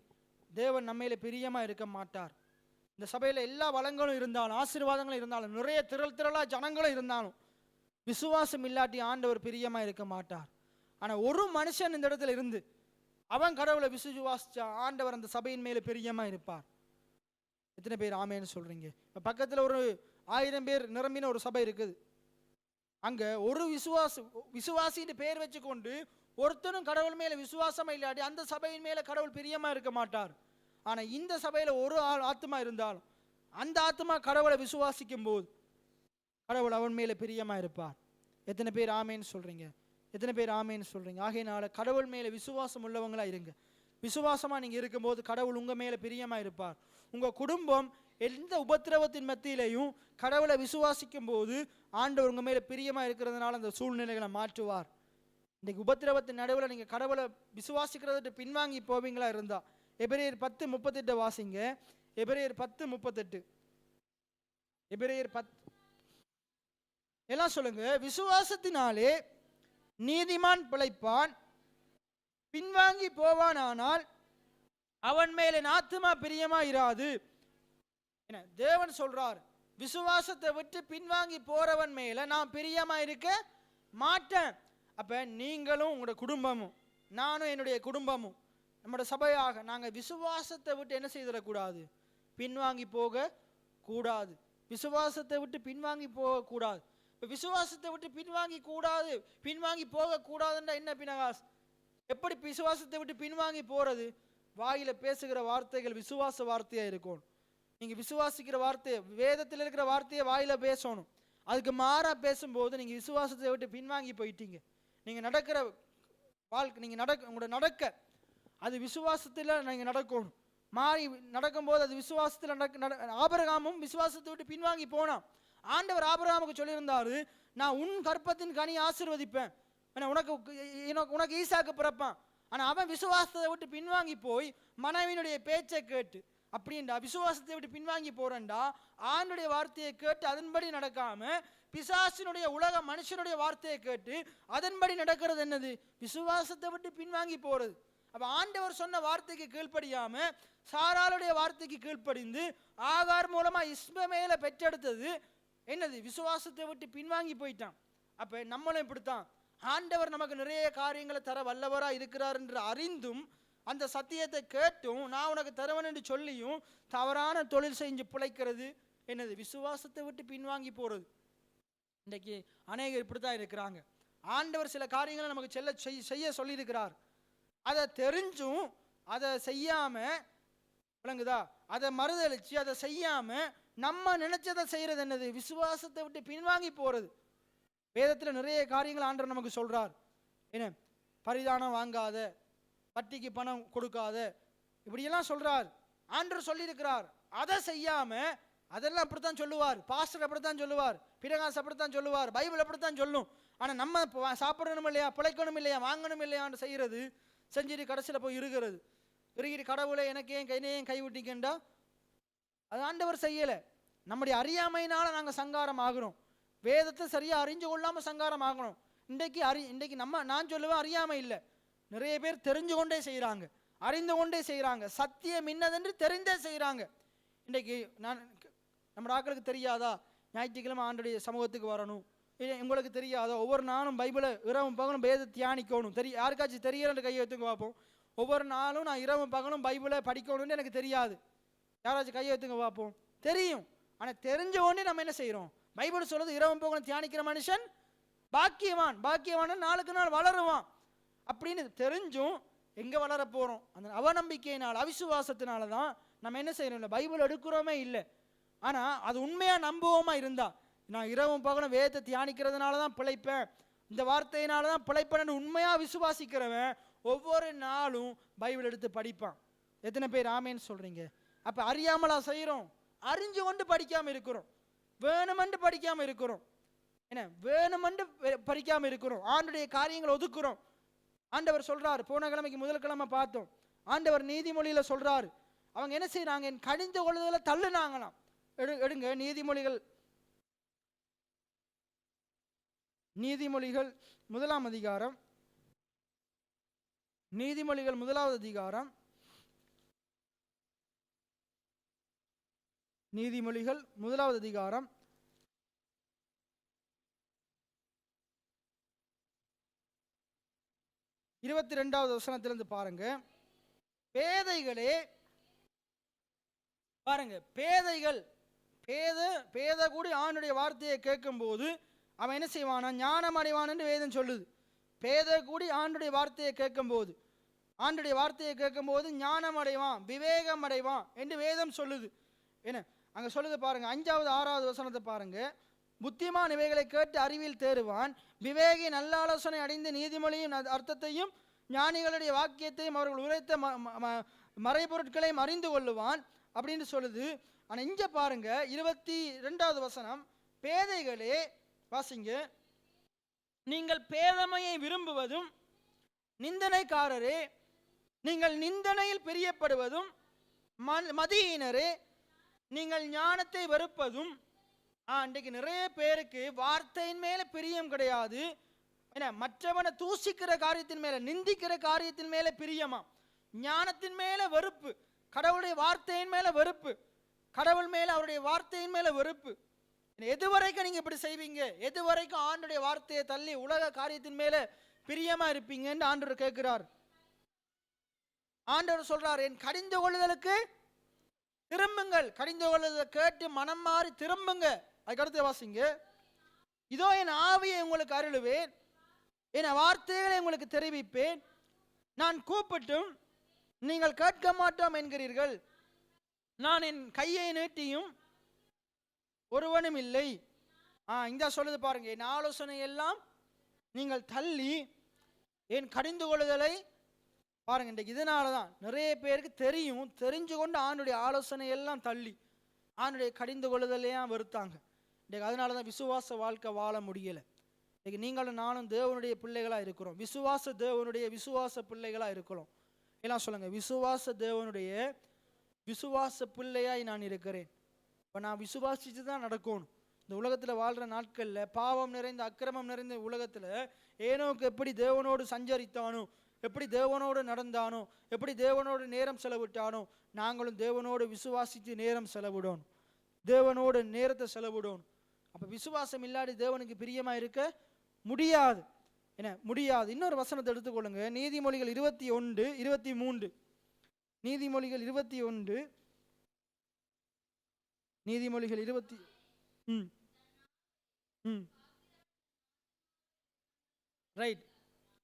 Speaker 1: தேவன் நம்மையில பிரியமா இருக்க மாட்டார். இந்த சபையில எல்லா வளங்களும் இருந்தாலும், ஆசீர்வாதங்களும் இருந்தாலும், நிறைய திரளா ஜனங்களும் இருந்தாலும், விசுவாசம் இல்லாட்டி ஆண்டவர் பிரியமா இருக்க மாட்டார். ஆனா ஒரு மனுஷன் இந்த இடத்துல இருந்து அவன் கடவுளை விசுவாசிச்சா ஆண்டவர் அந்த சபையின் மேல பிரியமா இருப்பார். எத்தனை பேர் ஆமேன்னு சொல்றீங்க? பக்கத்துல ஒரு 1000 பேர் நிரம்பின ஒரு சபை இருக்குது. அங்க ஒரு விசுவாசின்னு பேர் வச்சு கொண்டு ஒருத்தனும் கடவுள் மேல விசுவாசமா இல்லாட்டி அந்த சபையின் மேல கடவுள் பிரியமா இருக்க மாட்டார். ஆனா இந்த சபையில ஒரு ஆத்மா இருந்தாலும் அந்த ஆத்மா கடவுளை விசுவாசிக்கும் போது கடவுள் அவன் மேல பிரியமா இருப்பார். எத்தனை பேர் ஆமேன்னு சொல்றீங்க? ஆகையினால கடவுள் மேல விசுவாசம் உள்ளவங்களா இருங்க. விசுவாசமா நீங்க இருக்கும்போது கடவுள் உங்க மேல பிரியமா இருப்பார். உங்க குடும்பம் எந்த உபத்திரவத்தின் மத்தியிலையும் கடவுளை விசுவாசிக்கும் போது ஆண்டவர் உங்க மேல பிரியமா இருக்கிறதுனால அந்த சூழ்நிலைகளை மாற்றுவார். இன்னைக்கு உபத்திரவத்தின் நடுவில் நீங்க கடவுளை விசுவாசிக்கிறத பின்வாங்கி போவீங்களா இருந்தா எபிரேயர் 10:38 வாசிங்க. எபிரேயர் 10:38. எபிரேயர் 10 எல்லாம் சொல்லுங்க. விசுவாசத்தினாலே நீதிமான் பிழைப்பான், பின்வாங்கி போவான், ஆனால் அவன் மேலே ஆத்துமா பிரியமா இராது. என்ன தேவன் சொல்றார், விசுவாசத்தை விட்டு பின்வாங்கி போறவன் மேல நான் பிரியமா இருக்க மாட்டேன். அப்ப நீங்களும் உங்களோட குடும்பமும் நானும் என்னுடைய குடும்பமும் நம்முடைய சபையாக நாங்கள் விசுவாசத்தை விட்டு என்ன செய்திடக்கூடாது, பின்வாங்கி போக கூடாது. விசுவாசத்தை விட்டு பின்வாங்கி போக கூடாது. இப்போ விசுவாசத்தை விட்டு பின்வாங்கி கூடாது, பின்வாங்கி போக கூடாதுன்ற என்ன பினகாஸ்? எப்படி விசுவாசத்தை விட்டு பின்வாங்கி போறது? வாயில பேசுகிற வார்த்தைகள் விசுவாச வார்த்தையா இருக்கும். நீங்க விசுவாசிக்கிற வார்த்தை, வேதத்தில் இருக்கிற வார்த்தையை வாயில பேசணும். அதுக்கு மாறா பேசும்போது நீங்க விசுவாசத்தை விட்டு பின்வாங்கி போயிட்டீங்க. நீங்க நடக்கிற வாழ்க்கை, நீங்க உங்களோட நடக்க அது விசுவாசத்தில் நீங்க நடக்கணும். மாறி நடக்கும்போது அது விசுவாசத்தில் ஆபிரகாமும் விசுவாசத்தை விட்டு பின்வாங்கி போனான். ஆண்டவர் ஆபிரகாமுக்கு சொல்லியிருந்தாரு, நான் உன் கற்பத்தின் கனி ஆசீர்வதிப்பேன், உனக்கு ஈசாக்கு பிறப்பான். ஆனா அவன் விசுவாசத்தை விட்டு பின்வாங்கி போய் மனைவியினுடைய பேச்சை கேட்டு, அப்படின்டா விசுவாசத்தை விட்டு பின்வாங்கி போறேன்டா, ஆண்டுடைய வார்த்தையை கேட்டு அதன்படி நடக்காம பிசாசினுடைய உலக மனுஷனுடைய வார்த்தையை கேட்டு அதன்படி நடக்கிறது என்னது? விசுவாசத்தை விட்டு பின்வாங்கி போறது. அப்ப ஆண்டவர் சொன்ன வார்த்தைக்கு கீழ்ப்படியாம சாராளுடைய வார்த்தைக்கு கீழ்ப்படிந்து ஆகார் மூலமா இஸ்மவேலை பெற்றெடுத்தது என்னது? விசுவாசத்தை விட்டு பின்வாங்கி போயிட்டான். அப்ப நம்மளும் இப்படித்தான். ஆண்டவர் நமக்கு நிறைய காரியங்களை தர வல்லவரா இருக்கிறார் என்று அறிந்தும் அந்த சத்தியத்தை கேட்டும் நான் உனக்கு தருவேன் என்று சொல்லியும் தவறான தொழில் செஞ்சு பிழைக்கிறது என்னது? விசுவாசத்தை விட்டு பின்வாங்கி போறது. இன்றைக்கு அநேகர் இப்படித்தான் இருக்கிறாங்க. ஆண்டவர் சில காரியங்களை நமக்கு செய்ய சொல்லியிருக்கிறார், அதை தெரிஞ்சும் அதை செய்யாம, விளங்குதா, அதை மறுதளிச்சு அதை செய்யாம நம்ம நினைச்சதை செய்யறது என்னது? விசுவாசத்தை விட்டு பின்வாங்கி போறது. வேதத்தில் நிறைய காரியங்கள் ஆண்டவர் நமக்கு சொல்றார். என்ன, பரிதானம் வாங்காத, வட்டிக்கு பணம் கொடுக்காத, இப்படியெல்லாம் சொல்றார். ஆண்டவர் சொல்லியிருக்கிறார். அதை செய்யாம அதெல்லாம் அப்படித்தான் சொல்லுவார், பாஸ்டர் அப்படித்தான் சொல்லுவார், பிரகாஷ் அப்படித்தான் சொல்லுவார், பைபிள் அப்படித்தான் சொல்லும். ஆனா நம்ம சாப்பிடணும் இல்லையா, பிழைக்கணும் இல்லையா, வாங்கணும் இல்லையான்னு செய்யறது, செஞ்சுட்டு கடைசியில் போய் இருக்கிறது. இருக்கிற கடவுளை எனக்கு ஏன் கை விட்டிக்கண்டா, அது ஆண்டவர் செய்யல. நம்முடைய அறியாமையினால நாங்க சங்காரம் ஆகிறோம். வேதத்தை சரியா அறிஞ்சு கொள்ளாம சங்காரம் ஆகணும். இன்றைக்கு நான் சொல்லுவேன், அறியாமை இல்லை, நிறைய பேர் தெரிஞ்சு கொண்டே செய்யறாங்க, அறிந்து கொண்டே செய்யறாங்க, சத்தியம் இன்னதென்று தெரிந்தே செய்யறாங்க. இன்றைக்கு நம்ம ஆக்களுக்கு தெரியாதா ஞாயிற்றுக்கிழமை ஆண்டுடைய சமூகத்துக்கு வரணும்? உங்களுக்கு தெரியாதா ஒவ்வொரு நாளும் பைபிளை இரவும் பகலும் வேத தியானிக்கணும்? யாருக்காச்சும் தெரியலன்னு கையை எடுத்துங்க பார்ப்போம். ஒவ்வொரு நாளும் நான் இரவும் பகலும் பைபிளை படிக்கணும்னு எனக்கு தெரியாது, யாராச்சும் கையை எடுத்துங்க பார்ப்போம். தெரியும், ஆனால் தெரிஞ்ச உடனே நம்ம என்ன செய்யறோம்? பைபிள் சொல்றது இரவும் பகலும் தியானிக்கிற மனுஷன் பாக்கியவான், பாக்கியவான் நாளுக்கு நாள் வளருவான் அப்படின்னு தெரிஞ்சும் எங்க வளர போறோம்? அந்த அவநம்பிக்கையினால், அவிசுவாசத்தினால தான் நம்ம என்ன செய்யறோம்? இல்லை, பைபிள் எடுக்கிறோமே இல்லை. ஆனா அது உண்மையா நம்புவோமா இருந்தா, நான் இரவும் பகலும் வேதத்தை தியானிக்கிறதுனால தான் பிழைப்பேன், இந்த வார்த்தையினால தான் பிழைப்பேன்னு உண்மையா விசுவாசிக்கிறவன் ஒவ்வொரு நாளும் பைபிள் எடுத்து படிப்பான். எத்தனை பேர் ஆமேன்னு சொல்றீங்க? அப்ப அறியாமலா செய்யறோம்? அறிஞ்சு கொண்டு படிக்காம இருக்கிறோம், வேணுமென்று படிக்காம இருக்கிறோம். என்ன, வேணுமென்று படிக்காம இருக்கிறோம், ஆண்டுடைய காரியங்களை ஒதுக்குறோம். ஆண்டவர் சொல்றாரு, போன கிழமைக்கு முதல் கிழமை பார்த்தோம், ஆண்டவர் நீதிமொழியில சொல்றாரு, அவங்க என்ன செய்யறாங்க? கடிந்து கொள்ளுதல தள்ளுனாங்களாம். எடுங்க நீதிமொழிகள் முதலாம் அதிகாரம், நீதிமொழிகள் முதலாவது அதிகாரம், நீதிமொழிகள் முதலாவது அதிகாரம் 22வது வசனத்திலிருந்து பாருங்க. பேதைகளே, பாருங்க, பேதைகள், பேத கூடி ஆணுடைய வார்த்தையை கேட்கும் போது அவன் என்ன செய்வானா? ஞானம் அடைவான் என்று வேதம் சொல்லுது. பேத கூடி ஆண்டுடைய வார்த்தையை கேட்கும் போது, ஆண்டுடைய வார்த்தையை கேட்கும் போது ஞானம் அடைவான், விவேகம் அடைவான் என்று வேதம் சொல்லுது. என்ன அங்க சொல்லுது பாருங்க, 5வது 6வது வசனத்தை பாருங்க. புத்திமான் இவைகளை கேட்டு அறிவில் தேறுவான், விவேகி நல்ல ஆலோசனை அடைந்து நீதிமொழியின் அர்த்தத்தையும் ஞானிகளுடைய வாக்கியத்தையும் அவர்கள் உரைத்த மறைபொருட்களையும் அறிந்து கொள்ளுவான் அப்படின்னு சொல்லுது. ஆனா இங்க பாருங்க 22வது வசனம், பேதைகளே, வாசிங்க, நீங்கள் பேதமையை விரும்புவதும் நிந்தனைக்காரரே, நீங்கள் நிந்தனையில் பிரியப்படுவதும் மதியினரே, நீங்கள் ஞானத்தை வெறுப்பதும். இன்றைக்கு நிறைய பேருக்கு வார்த்தையின் மேல பிரியம் கிடையாது. என்ன, மற்றவனை தூசிக்கிற காரியத்தின் மேல, நிந்திக்கிற காரியத்தின் மேல பிரியமா, ஞானத்தின் மேல வெறுப்பு, கடவுளுடைய வார்த்தையின் மேல வெறுப்பு, கடவுள் மேல, அவருடைய வார்த்தையின் மேல வெறுப்பு. எது வரைக்கும் நீங்க இப்படி செய்வீங்க? எது வரைக்கும் ஆண்டுடைய வார்த்தையை தள்ளி உலக காரியத்தின் மேல பிரியமா இருப்பீங்கன்னு ஆண்டவர் கேட்கிறார். ஆண்டவர் சொல்றார், என் கடிந்து கொள்ளுதலுக்கு திரும்புங்கள். கடிந்து கொள்ளுதலை கேட்டு மனம் மாறி திரும்புங்க. அதுக்கடுத்து வாசிங்க. இதோ என் ஆவியை உங்களுக்கு அருளுவேன், என் வார்த்தைகளை உங்களுக்கு தெரிவிப்பேன். நான் கூப்பிட்டும் நீங்கள் கேட்க மாட்டோம் என்கிறீர்கள். நான் என் கையை நீட்டியும் ஒருவனும் இல்லை. இந்த சொல்லுது பாருங்க, என் ஆலோசனை எல்லாம் நீங்கள் தள்ளி என் கடிந்து கொள்ளுதலை பாருங்க. இன்றைக்கு இதனாலதான் நிறைய பேருக்கு தெரியும், தெரிஞ்சு கொண்டு ஆண்டுடைய ஆலோசனை எல்லாம் தள்ளி ஆண்டுடைய கடிந்து கொள்ளுதலையும் வெறுத்தாங்க. இன்றைக்கு அதனாலதான் விசுவாச வாழ்க்கை வாழ முடியல. இன்னைக்கு நீங்களும் நானும் தேவனுடைய பிள்ளைகளா இருக்கிறோம். தேவனுடைய விசுவாச பிள்ளைகளா இருக்கிறோம். எல்லாம் சொல்லுங்க, தேவனுடைய விசுவாச பிள்ளையாய் நான் இருக்கிறேன். இப்போ நான் விசுவாசிச்சு தான் நடக்கணும். இந்த உலகத்தில் வாழ்கிற நாட்களில், பாவம் நிறைந்த அக்கிரமம் நிறைந்த உலகத்தில் ஏனோக்கு எப்படி தேவனோடு சஞ்சரித்தானோ, எப்படி தேவனோடு நடந்தானோ, எப்படி தேவனோடு நேரம் செலவிட்டானோ, நாங்களும் தேவனோடு விசுவாசித்து நேரம் செலவிடணும், தேவனோடு நேரத்தை செலவிடணும். அப்போ விசுவாசம் இல்லாத தேவனுக்கு பிரியமாக இருக்க முடியாது. என்ன முடியாது? இன்னொரு வசனத்தை எடுத்துக்கொள்ளுங்க. நீதிமொழிகள் 21:23. நீதிமொழிகள் 21, நீதிமொழிகள் 20. ரைட்.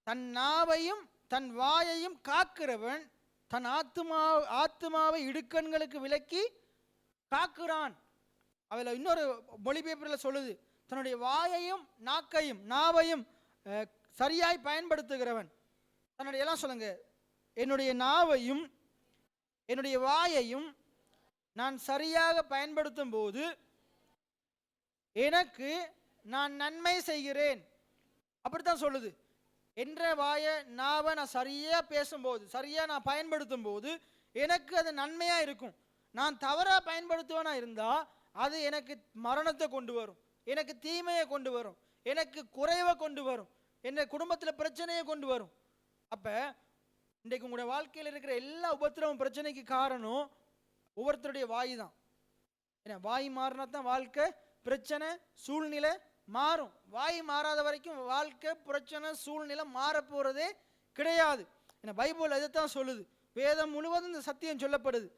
Speaker 1: தன் நாவையும் தன் வாயையும் காக்கிறவன் தன் ஆத்துமாவை இடுக்கண்களுக்கு விலக்கி காக்குறான். அதில் இன்னொரு மொழிபெயர்ப்பில் சொல்லுது, தன்னுடைய வாயையும் நாவையும் சரியாய் பயன்படுத்துகிறவன். தன்னுடைய எல்லாம் சொல்லுங்க, என்னுடைய நாவையும் என்னுடைய வாயையும் நான் சரியாக பயன்படுத்தும் போது எனக்கு நான் நன்மை செய்கிறேன். அப்படித்தான் சொல்லுது. என்ற நாவை நான் சரியா பேசும்போது, சரியா நான் பயன்படுத்தும் போது எனக்கு அது நன்மையா இருக்கும். நான் தவறா பயன்படுத்துவனா இருந்தா அது எனக்கு மரணத்தை கொண்டு வரும், எனக்கு தீமையை கொண்டு வரும், எனக்கு குறைவை கொண்டு வரும், என் குடும்பத்தில் பிரச்சனையை கொண்டு வரும். அப்ப இன்றைக்கு உங்களுடைய வாழ்க்கையில் இருக்கிற எல்லா உபத்திரவம் பிரச்சனைக்கு காரணம் ஒவ்வொருத்தருடைய வாய் தான். ஏன்னா வாய் மாறினா தான் வாழ்க்கை, பிரச்சனை, சூழ்நிலை மாறும். வாய் மாறாத வரைக்கும் வாழ்க்கை, பிரச்சனை, சூழ்நிலை மாற போறதே கிடையாது. ஏன்னா பைபிள் இதைத்தான் சொல்லுது. வேதம் முழுவதும் இந்த சத்தியம் சொல்லப்படுது.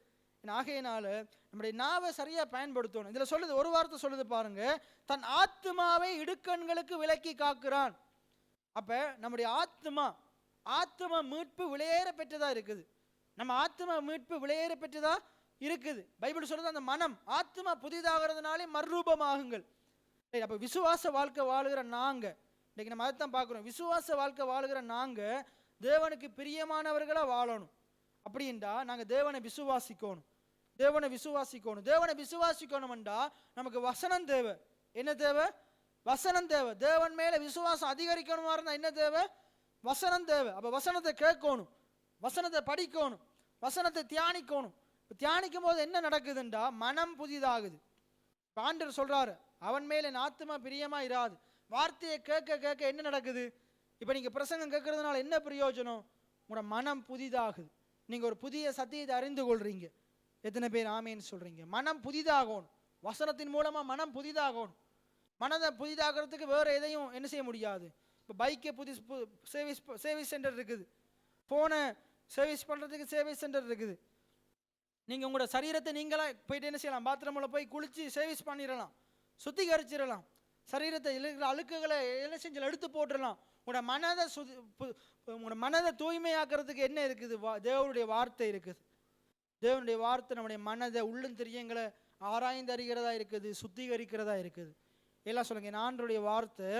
Speaker 1: ஆகையினால நம்முடைய நாவை சரியா பயன்படுத்தணும். இதுல சொல்லுது, ஒரு வார்த்தை சொல்லுது பாருங்க, தன் ஆத்துமாவை இடுக்கண்களுக்கு விலக்கி காக்குறான். அப்ப நம்முடைய ஆத்துமா மீட்பு விலையேற பெற்றதா இருக்குது. நம்ம ஆத்துமா மீட்பு விலையேற பெற்றதா இருக்குது. பைபிள் சொல்றது, அந்த மனம் ஆத்துமா புதிதாகிறதுனாலே மறுரூபமாகுங்கள். அப்ப விசுவாச வாழ்க்கை வாழுகிற நாங்க இன்னைக்கு நம்ம அதைத்தான் பார்க்கிறோம். விசுவாச வாழ்க்கை வாழுகிற நாங்க தேவனுக்கு பிரியமானவர்களா வாழணும். அப்படின்டா நாங்க தேவனை விசுவாசிக்கணும். தேவனை விசுவாசிக்கணும்டா நமக்கு வசனம் தேவை. என்ன தேவை? வசனம் தேவை. தேவன் மேல விசுவாசம் அதிகரிக்கணுமா இருந்தா என்ன தேவை? வசனம் தேவை. அப்ப வசனத்தை கேட்கணும், வசனத்தை படிக்கணும், வசனத்தை தியானிக்கணும். தியானிக்கும் போது என்ன நடக்குதுண்டா மனம் புதிதாகுது. ஆண்டவர் சொல்றாரு, அவன் மேல என் ஆத்துமா பிரியமா இராது. வார்த்தையை கேட்க கேட்க என்ன நடக்குது? இப்ப நீங்க பிரசங்கம் கேட்கறதுனால என்ன பிரயோஜனம்? உங்களோட மனம் புதிதாகுது. நீங்க ஒரு புதிய சத்தியத்தை அறிந்து கொள்றீங்க. எத்தனை பேர் ஆமேன்னு சொல்றீங்க? மனம் புதிதாகணும். வசனத்தின் மூலமா மனம் புதிதாகணும். மனதை புதிதாகிறதுக்கு வேற எதையும் என்ன செய்ய முடியாது. இப்போ பைக்கை சர்வீஸ் சென்டர் இருக்குது, போனை சர்வீஸ் பண்றதுக்கு சர்வீஸ் சென்டர் இருக்குது. நீங்க உங்களோட சரீரத்தை நீங்களா போயிட்டு என்ன செய்யலாம்? பாத்ரூம்ல போய் குளிச்சு சர்வீஸ் பண்ணிடலாம், சுத்திகரிச்சிடலாம். சரீரத்தை இருக்கிற அழுக்குகளை என்ன செஞ்சு எடுத்து போட்டுடலாம். உங்களோட மனதை தூய்மையாக்குறதுக்கு என்ன இருக்குது? தேவனுடைய வார்த்தை இருக்குது. தேவனுடைய வார்த்தை நம்முடைய மனதை உள்ளும் தெரியங்களை ஆராய்ந்து அறிகிறதா இருக்குது, சுத்திகரிக்கிறதா இருக்குது. எல்லாம் சொல்லுங்க, என் ஆண்டவருடைய வார்த்தை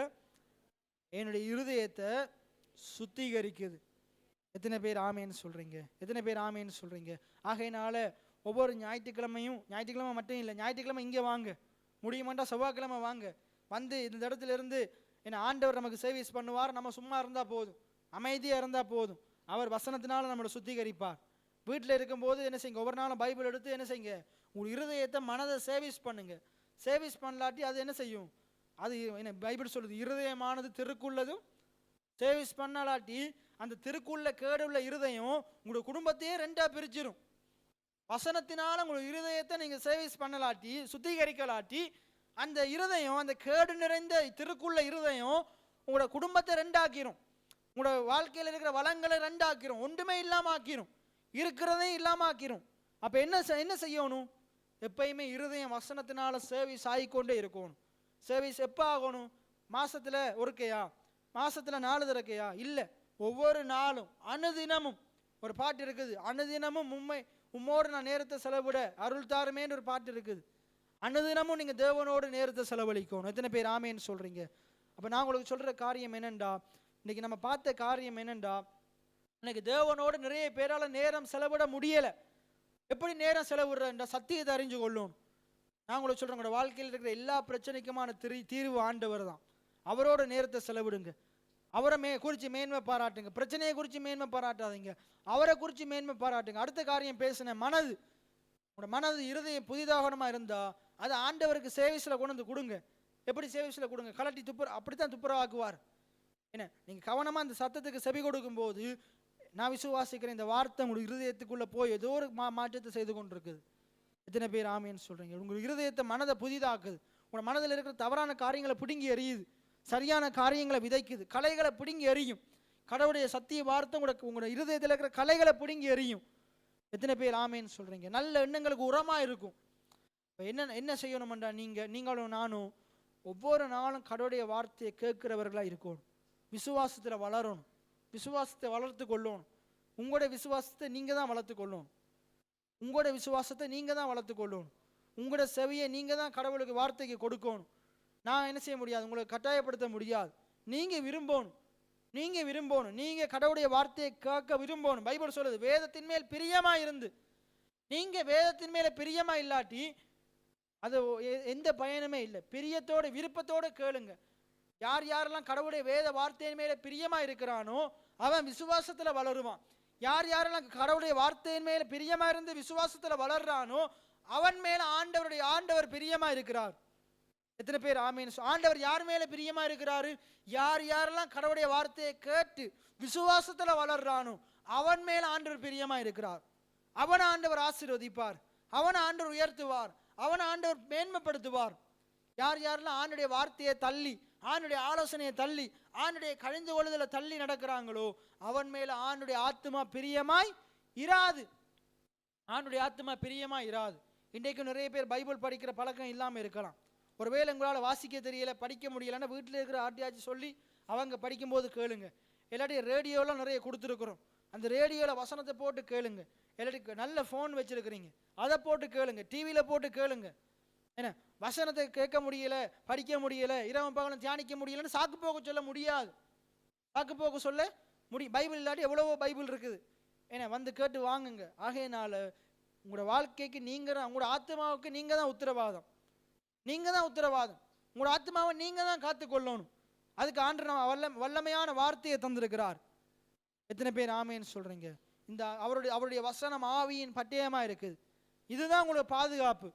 Speaker 1: என்னுடைய இருதயத்தை சுத்திகரிக்குது. எத்தனை பேர் ஆமேன்னு சொல்றீங்க? எத்தனை பேர் ஆமேன்னு சொல்றீங்க? ஆகையினால ஒவ்வொரு ஞாயிற்றுக்கிழமை மட்டும் இல்லை, ஞாயிற்றுக்கிழமை இங்கே வாங்க, முடியுமாண்டா செவ்வாய்க்கிழமை வாங்க. வந்து இந்த இடத்துல இருந்து என்ன ஆண்டவர் நமக்கு சர்வீஸ் பண்ணுவார். நம்ம சும்மா இருந்தா போதும், அமைதியா இருந்தா போதும். அவர் வசனத்தினால நம்மளை சுத்திகரிப்பார். வீட்டில் இருக்கும்போது என்ன செய்யுங்க? ஒவ்வொரு நாளும் பைபிள் எடுத்து என்ன செய்யுங்க? உங்கள் இருதயத்தை மனதை சர்வீஸ் பண்ணுங்க. சர்வீஸ் பண்ணலாட்டி அது என்ன செய்யும்? அது என்ன பைபிள் சொல்லுது, இருதயமானது திருக்குள்ளதும். சர்வீஸ் பண்ணலாட்டி அந்த திருக்குள்ள கேடுள்ள இருதயம் உங்களோட குடும்பத்தையே ரெண்டா பிரிச்சிடும். வசனத்தினால உங்கள் இருதயத்தை நீங்கள் சர்வீஸ் பண்ணலாட்டி, சுத்திகரிக்கலாட்டி, அந்த இருதயம், அந்த கேடு நிறைந்த திருக்குள்ள இருதயம் உங்களோட குடும்பத்தை ரெண்டாக்கிரும், உங்களோட வாழ்க்கையில் இருக்கிற வளங்களை ரெண்டாக்கிரும், ஒன்றுமே இல்லாமல் ஆக்கிரும், இருக்கிறதையும் இல்லாமல் ஆக்கிரும். அப்போ என்ன செய்யணும்? எப்பயுமே இருதயம் வசனத்தினால சர்வீஸ் ஆகிக்கொண்டே இருக்கணும். சர்வீஸ் எப்போ ஆகணும்? மாசத்துல ஒருக்கையா, மாசத்துல 4 தடக்கையா? இல்லை, ஒவ்வொரு நாளும் அனுதினமும். ஒரு பாட்டு இருக்குது, அனுதினமும் உம்மோடு நான் நேரத்தை செலவிட அருள் தாருமேன்னு ஒரு பாட்டு இருக்குது. அனுதினமும் நீங்கள் தேவனோடு நேரத்தை செலவழிக்கணும். எத்தனை பேர் ஆமேன்னு சொல்கிறீங்க? அப்போ நான் உங்களுக்கு சொல்கிற காரியம் என்னென்றா, இன்றைக்கி நம்ம பார்த்த காரியம் என்னென்றா, இன்னைக்கு தேவனோடு நிறைய பேரால் நேரம் செலவிட முடியலை. எப்படி நேரம் செலவிடுறன்ற சத்தியத்தை அறிஞ்சு கொள்ளணும். நான் உங்களுக்கு சொல்கிறேன், உங்களோட வாழ்க்கையில் இருக்கிற எல்லா பிரச்சனைக்குமான தீர்வு ஆண்டவர் தான். அவரோட நேரத்தை செலவிடுங்க. அவரை குறித்து மேன்மை பாராட்டுங்க. பிரச்சனையை குறித்து மேன்மை பாராட்டாதீங்க, அவரை குறித்து மேன்மை பாராட்டுங்க. அடுத்த காரியம் பேசினேன், மனது. உங்களோட மனது இருதயம் புதிதாகனமாக இருந்தால் அதை ஆண்டவருக்கு சேவிஸில் கொண்டு வந்து கொடுங்க. எப்படி சேவிஸில் கொடுங்க? கலட்டி அப்படித்தான் துப்புரவாக்குவார். என்ன, நீங்கள் கவனமாக இந்த சத்தத்துக்கு செவி கொடுக்கும்போது, நான் விசுவாசிக்கிறேன் இந்த வார்த்தை உங்களுக்கு இருதயத்துக்குள்ளே போய் ஏதோ ஒரு மாற்றத்தை செய்து கொண்டிருக்குது. எத்தனை பேர் ஆமேன்னு சொல்கிறீங்க? உங்கள் இருதயத்தை, மனதை புதிதாக்குது. உங்களோட மனதில் இருக்கிற தவறான காரியங்களை பிடுங்கி எறியுது, சரியான காரியங்களை விதைக்குது, கலைகளை பிடுங்கி எறியும். கடவுளுடைய சத்திய வார்த்தை உங்களோட இருதயத்தில் இருக்கிற கலைகளை பிடுங்கி எறியும். எத்தனை பேர் ஆமேன்னு சொல்கிறீங்க? நல்ல எண்ணங்களுக்கு உரமாக இருக்கும். இப்போ என்ன செய்யணுமென்றா, நீங்களும் நானும் ஒவ்வொரு நாளும் கடவுளுடைய வார்த்தையை கேட்கிறவர்களாக இருக்கணும். விசுவாசத்தில் வளரணும், விசுவாசத்தை வளர்த்து கொள்ளணும். உங்களுடைய விசுவாசத்தை நீங்கள் தான் வளர்த்து கொள்ளணும். உங்களோட விசுவாசத்தை நீங்கள் தான் வளர்த்து கொள்ளணும். உங்களோட செவியை நீங்கள் தான் கடவுளுக்கு வார்த்தைக்கு கொடுக்கணும். நான் என்ன செய்ய முடியாது, உங்களுக்கு கட்டாயப்படுத்த முடியாது. நீங்கள் விரும்பணும், நீங்கள் கடவுளுடைய வார்த்தையை கேட்க விரும்பணும். பைபிள் சொல்லுது, வேதத்தின் மேல் பிரியமாக இருந்து. நீங்கள் வேதத்தின் மேலே பிரியமாக இல்லாட்டி அது எந்த பயனுமே இல்லை. பிரியத்தோடு விருப்பத்தோடு கேளுங்க. யாரெல்லாம் கடவுளுடைய வேத வார்த்தையின் மேலே பிரியமாக இருக்கிறானோ அவன் விசுவாசத்தில் வளருவான். யாரெல்லாம் கடவுளுடைய வார்த்தையின் மேலே பிரியமாக இருந்து விசுவாசத்தில் வளர்றானோ அவன் மேலே ஆண்டவர் பிரியமாக இருக்கிறார். எத்தனை பேர் ஆமீன்? ஆண்டவர் யார் மேலே பிரியமாக இருக்கிறாரு? யாரெல்லாம் கடவுளுடைய வார்த்தையை கேட்டு விசுவாசத்தில் வளர்றானோ அவன் மேலே ஆண்டவர் பிரியமாக இருக்கிறார். அவனை ஆண்டவர் ஆசீர்வதிப்பார், அவனை ஆண்டவர் உயர்த்துவார், அவனை ஆண்டவர் மேன்மைப்படுத்துவார். யாரெல்லாம் ஆண்டுடைய வார்த்தையை தள்ளி, ஆண்டுடைய ஆலோசனையை தள்ளி, ஆண்டுடைய கழிந்து கொள்ளுதலை தள்ளி நடக்கிறாங்களோ அவன் மேல ஆண்டுடைய ஆத்மா பிரியமாய் இராது. ஆண்டுடைய ஆத்மா பிரியமாய் இராது. இன்றைக்கு நிறைய பேர் பைபிள் படிக்கிற பழக்கம் இல்லாமல் இருக்கலாம். ஒருவேளை உங்களால் வாசிக்க தெரியல, படிக்க முடியலன்னா வீட்டில் இருக்கிற ஆட்டியாச்சு சொல்லி அவங்க படிக்கும்போது கேளுங்க. இல்லாட்டி ரேடியோலாம் நிறைய கொடுத்துருக்குறோம், அந்த ரேடியோவில் வசனத்தை போட்டு கேளுங்க. இல்லாட்டி நல்ல ஃபோன் வச்சுருக்கிறீங்க, அதை போட்டு கேளுங்க. டிவியில் போட்டு கேளுங்க. என்ன, வசனத்தை கேட்க முடியல, படிக்க முடியல, இரவு பகலும் தியானிக்க முடியலன்னு சாக்கு போக்க சொல்ல முடியாது. சாக்கு போக்க சொல்ல முடியும். பைபிள் இல்லாட்டி எவ்வளவோ பைபிள் இருக்குது. ஏன்னா வந்து கேட்டு வாங்குங்க. ஆகையினால உங்களோட வாழ்க்கைக்கு உங்களோட ஆத்மாவுக்கு நீங்கள் தான் உத்தரவாதம். உங்களோட ஆத்மாவை நீங்கள் தான் காத்துக்கொள்ளணும். அதுக்கு ஆண்டவர் வல்லமையான வார்த்தையை தந்திருக்கிறார். எத்தனை பேர் ஆமேன்னு சொல்றீங்க? இந்த அவருடைய வசனம் ஆவியின் பட்டயமாக இருக்குது. இதுதான் உங்களுடைய பாதுகாப்பு,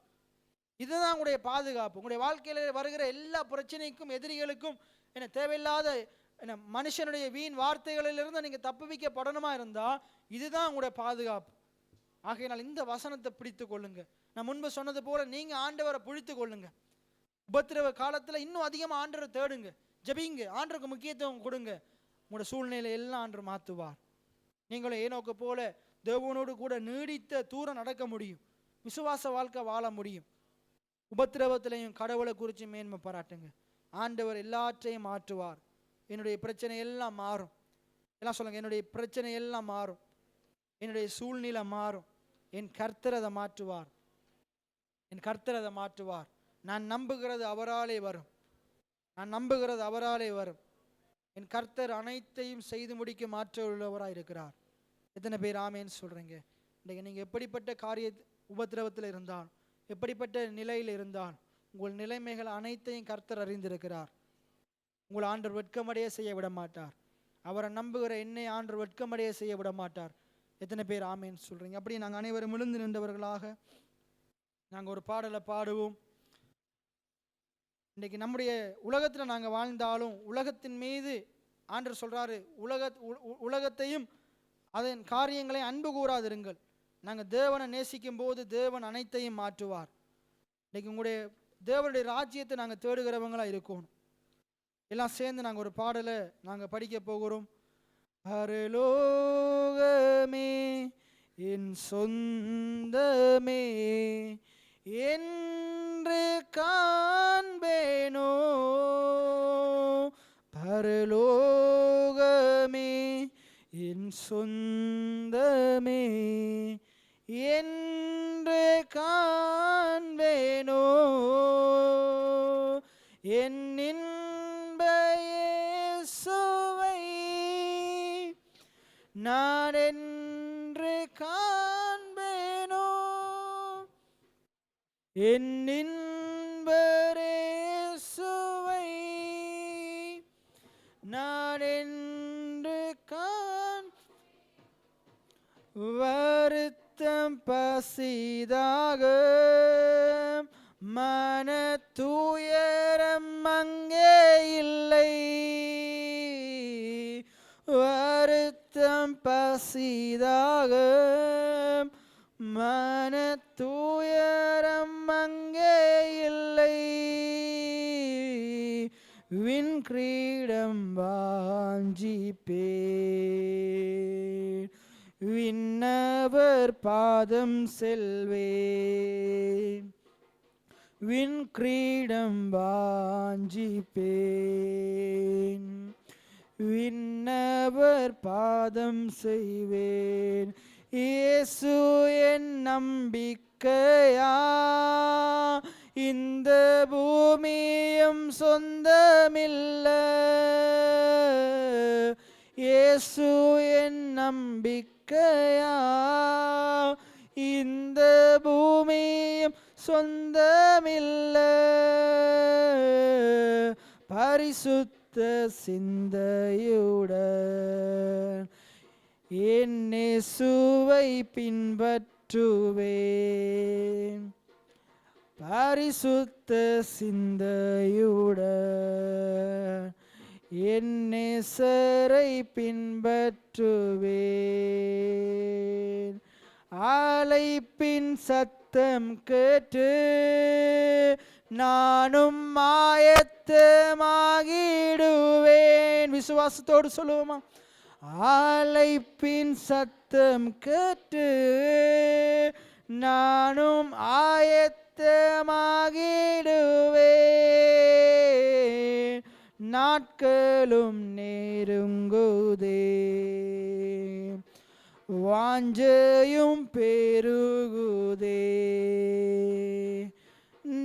Speaker 1: இதுதான் உங்களுடைய பாதுகாப்பு. உங்களுடைய வாழ்க்கையில் வருகிற எல்லா பிரச்சனைக்கும், எதிரிகளுக்கும், என்ன தேவையில்லாத என்ன மனுஷனுடைய வீண் வார்த்தைகளிலிருந்து நீங்கள் தப்புவிக்கப்படணுமா இருந்தால் இதுதான் உங்களுடைய பாதுகாப்பு. ஆகையினால் இந்த வசனத்தை பிடித்து கொள்ளுங்க. நான் முன்பு சொன்னது போல நீங்கள் ஆண்டவரை பிடித்து கொள்ளுங்க. உபத்திரவ காலத்தில் இன்னும் அதிகமாக ஆண்டவரை தேடுங்க, ஜெபிங்க, ஆண்டவருக்கு முக்கியத்துவம் கொடுங்க. உங்களோட சூழ்நிலை எல்லாம் ஆண்டவர் மாற்றுவார். நீங்களும் ஏனோக்கு போல தேவனோடு கூட நீடித்த தூரம் நடக்க முடியும், விசுவாச வாழ்க்கை வாழ முடியும். உபத்திரவத்திலையும் கடவுளை குறித்து மேன்மை பாராட்டுங்க. ஆண்டவர் எல்லாற்றையும் மாற்றுவார். என்னுடைய பிரச்சனை எல்லாம் மாறும். எல்லாம் சொல்லுங்க, என்னுடைய பிரச்சனை எல்லாம் மாறும், என்னுடைய சூழ்நிலை மாறும். என் கர்த்தர் அதை மாற்றுவார், என் கர்த்தர் அதை மாற்றுவார். நான் நம்புகிறது அவராலே வரும், நான் நம்புகிறது அவராலே வரும். என் கர்த்தர் அனைத்தையும் செய்து முடிக்க மாற்ற உள்ளவராக இருக்கிறார். எத்தனை பேர் ஆமேன்னு சொல்றீங்க? இன்றைக்கு நீங்கள் எப்படிப்பட்ட காரிய உபத்திரவத்தில் இருந்தால், எப்படிப்பட்ட நிலையில் இருந்தால், உங்கள் நிலைமைகள் அனைத்தையும் கர்த்தர் அறிந்திருக்கிறார். உங்கள் ஆண்டவர் வெட்கமடைய செய்ய விட மாட்டார். அவரை நம்புகிற என்னை ஆண்டவர் வெட்கமடைய செய்ய விட மாட்டார். எத்தனை பேர் ஆமேன்னு சொல்றீங்க? அப்படி நாங்கள் அனைவரும் விழுந்து நின்றவர்களாக நாங்கள் ஒரு பாடலை பாடுவோம். இன்றைக்கு நம்முடைய உலகத்தில் நாங்கள் வாழ்ந்தாலும் உலகத்தின் மீது ஆண்டவர் சொல்றாரு, உலகத்தையும் அதன் காரியங்களை அன்பு கூறாதிருங்கள். நாங்கள் தேவனை நேசிக்கும் போது தேவன் அனைத்தையும் மாற்றுவார். இன்னைக்கு உங்களுடைய தேவனுடைய ராஜ்யத்தை நாங்கள் தேடுகிறவங்களா இருக்கணும். எல்லாம் சேர்ந்து நாங்கள் ஒரு பாடலை நாங்கள் படிக்க போகிறோம். பரலோகமே என் சொந்தமே என்று காண்பேனோ, பரலோகமே என் சொந்தமே என்று காண்பேனோ, என் இன்ப இயேசுவை நான் என்று காண்பேனோ, என் இன்ப இயேசுவை நான் என்று வருத்தம் பசிதாக மன துயரம் அங்கே இல்லை, வருத்தம் பசிதாக மன துயரம் அங்கே இல்லை, விண் கிரீடம் வாஞ்சிப்பேன், விண்ணவர் பாதம் செல்வேன், விண் கிரீடம் வாஞ்சிப்பேன், விண்ணவர் பாதம் செய்வேன். இயேசு என் நம்பிக்கையா, இந்த பூமியும் சொந்தமில்ல, இயேசு என் நம்பிக்கையா, இந்த பூமியும் சொந்தமில்ல, பரிசுத்த சிந்தையுடன் என் இயேசுவை பின்பற்றுவேன், பரிசுத்த சிந்தையுடன் என் நேசரை பின்பற்றுவேன். அழைப்பின் சத்தம் கேட்டு நானும் ஆயத்தமாகிடுவேன். விசுவாசத்தோடு சொல்லுவோமா? அழைப்பின் சத்தம் கேட்டு நானும் ஆயத்தமாகிடுவேன், நாட்களும் நெருங்குதே, வாஞ்சையும் பெருகுதே,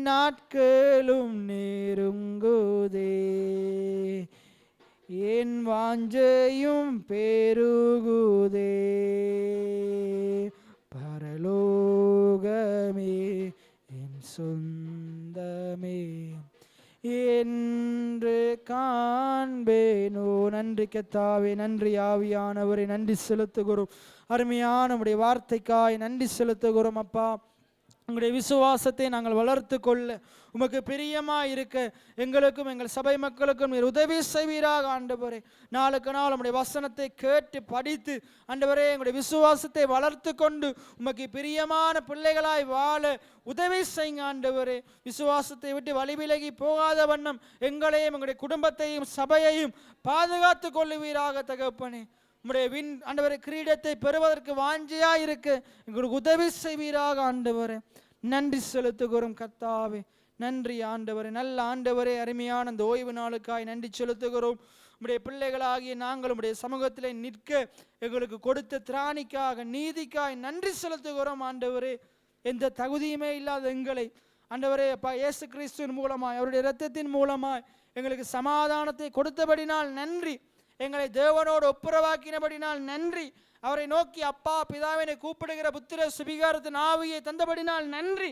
Speaker 1: நாட்களும் நெருங்குதே, என் வாஞ்சையும் பெருகுதே, பரலோகமே என் சொந்தமே என்று காண்பேனோ. நன்றி கர்த்தாவே, நன்றி ஆவியானவரே, நன்றி செலுத்துகிறோம். அருமையான உம்முடைய வார்த்தைக்காய் நன்றி செலுத்துகிறோம் அப்பா. உங்களுடைய விசுவாசத்தை நாங்கள் வளர்த்து கொள்ள உமக்கு பிரியமாக இருக்க எங்களுக்கும் எங்கள் சபை மக்களுக்கும் நீர் உதவி செய்வீராக ஆண்டவரே. நாளுக்கு நாள் உம்முடைய வசனத்தை கேட்டு படித்து ஆண்டவரே எங்களுடைய விசுவாசத்தை வளர்த்து கொண்டு உமக்கு பிரியமான பிள்ளைகளாய் வாழ உதவி செய்யுங்க ஆண்டவரே. விசுவாசத்தை விட்டு வழிவிலகி போகாத வண்ணம் எங்களையும் எங்களுடைய குடும்பத்தையும் சபையையும் பாதுகாத்து கொள்ளுவீராக தகப்பனே. உம்முடைய ஆண்டவரே கிரீடத்தை பெறுவதற்கு வாஞ்சியா இருக்க எங்களுக்கு உதவி செய்வீராக ஆண்டவரே. நன்றி செலுத்துகிறோம் கர்த்தாவே. நன்றி ஆண்டவரே, நல்ல ஆண்டவரே. அருமையான அந்த ஓய்வு நாளுக்காய் நன்றி செலுத்துகிறோம். உம்முடைய பிள்ளைகளாகிய நாங்கள் உம்முடைய சமூகத்திலே நிற்க எங்களுக்கு கொடுத்த திராணிக்காக நீதிக்காய் நன்றி செலுத்துகிறோம் ஆண்டவரே. எந்த தகுதியுமே இல்லாத எங்களை ஆண்டவரே அப்பா இயேசு கிறிஸ்துவின் மூலமாய் அவருடைய இரத்தத்தின் மூலமாய் எங்களுக்கு சமாதானத்தை கொடுத்தபடினால் நன்றி. எங்களை தேவனோடு ஒப்புரவாக்கினபடினால் நன்றி. அவரை நோக்கி அப்பா பிதாவினை கூப்பிடுகிற புத்திர சுபிகாரத்தின் ஆவியை தந்தபடினால் நன்றி.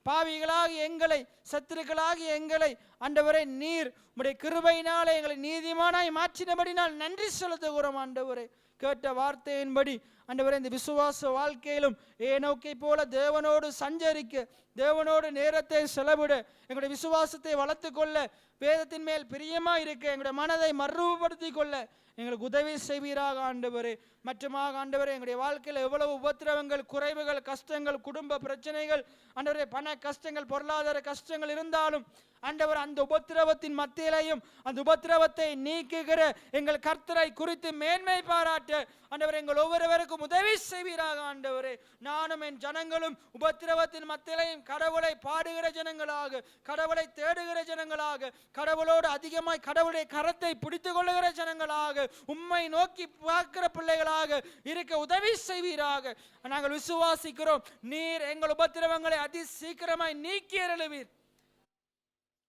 Speaker 1: பாவிகளாகி எங்களை, சத்துருக்களாகி எங்களை ஆண்டவரே நீர் உம்முடைய கிருபையினாலே எங்களை நீதிமானாய் மாற்றினபடினால் நன்றி செலுத்துகிறோம் ஆண்டவரே. கேட்ட வார்த்தையின்படி ஆண்டவரே இந்த விசுவாச வாழ்க்கையிலும் ஏனோக்கை போல தேவனோடு சஞ்சரிக்க, தேவனோடு நேரத்தை செலவிட, எங்களுடைய விசுவாசத்தை வளர்த்து கொள்ள, வேதத்தின் மேல் பிரியமாக இருக்க, எங்களுடைய மனதை மறுபடுத்தி கொள்ள எங்களுக்கு உதவி செய்வீராக ஆண்டவரே. மற்றுமாக ஆண்டவரே எங்களுடைய வாழ்க்கையில் எவ்வளவு உபத்திரவங்கள், குறைவுகள், கஷ்டங்கள், குடும்ப பிரச்சனைகள், ஆண்டவரே பண கஷ்டங்கள், பொருளாதார கஷ்டங்கள் இருந்தாலும் ஆண்டவர் அந்த உபத்திரவத்தின் மத்தியிலையும் அந்த உபத்திரவத்தை நீக்குகிற எங்கள் கர்த்தரை குறித்து மேன்மை பாராட்ட ஆண்டவர் எங்கள் ஒவ்வொருவருக்கும் உதவி செய்வீராக. ஆண்டவரே, நானும் என் ஜனங்களும் உபத்திரவத்தின் மத்தியிலையும் கடவுளை பாடுகிற ஜனங்களாக, கடவுளை தேடுகிற ஜனங்களாக, கடவுளோடு அதிகமாய் கடவுளுடைய கரத்தை பிடித்துக் கொள்ளுகிற ஜனங்களாக, உம்மை நோக்கி பார்க்கிற பிள்ளைகளாக இருக்க உதவி செய்வீராக. நாங்கள் விசுவாசிக்கிறோம், நீர் எங்கள் உபத்திரவங்களை அதி சீக்கிரமாய் நீக்கி அருளுவீர்.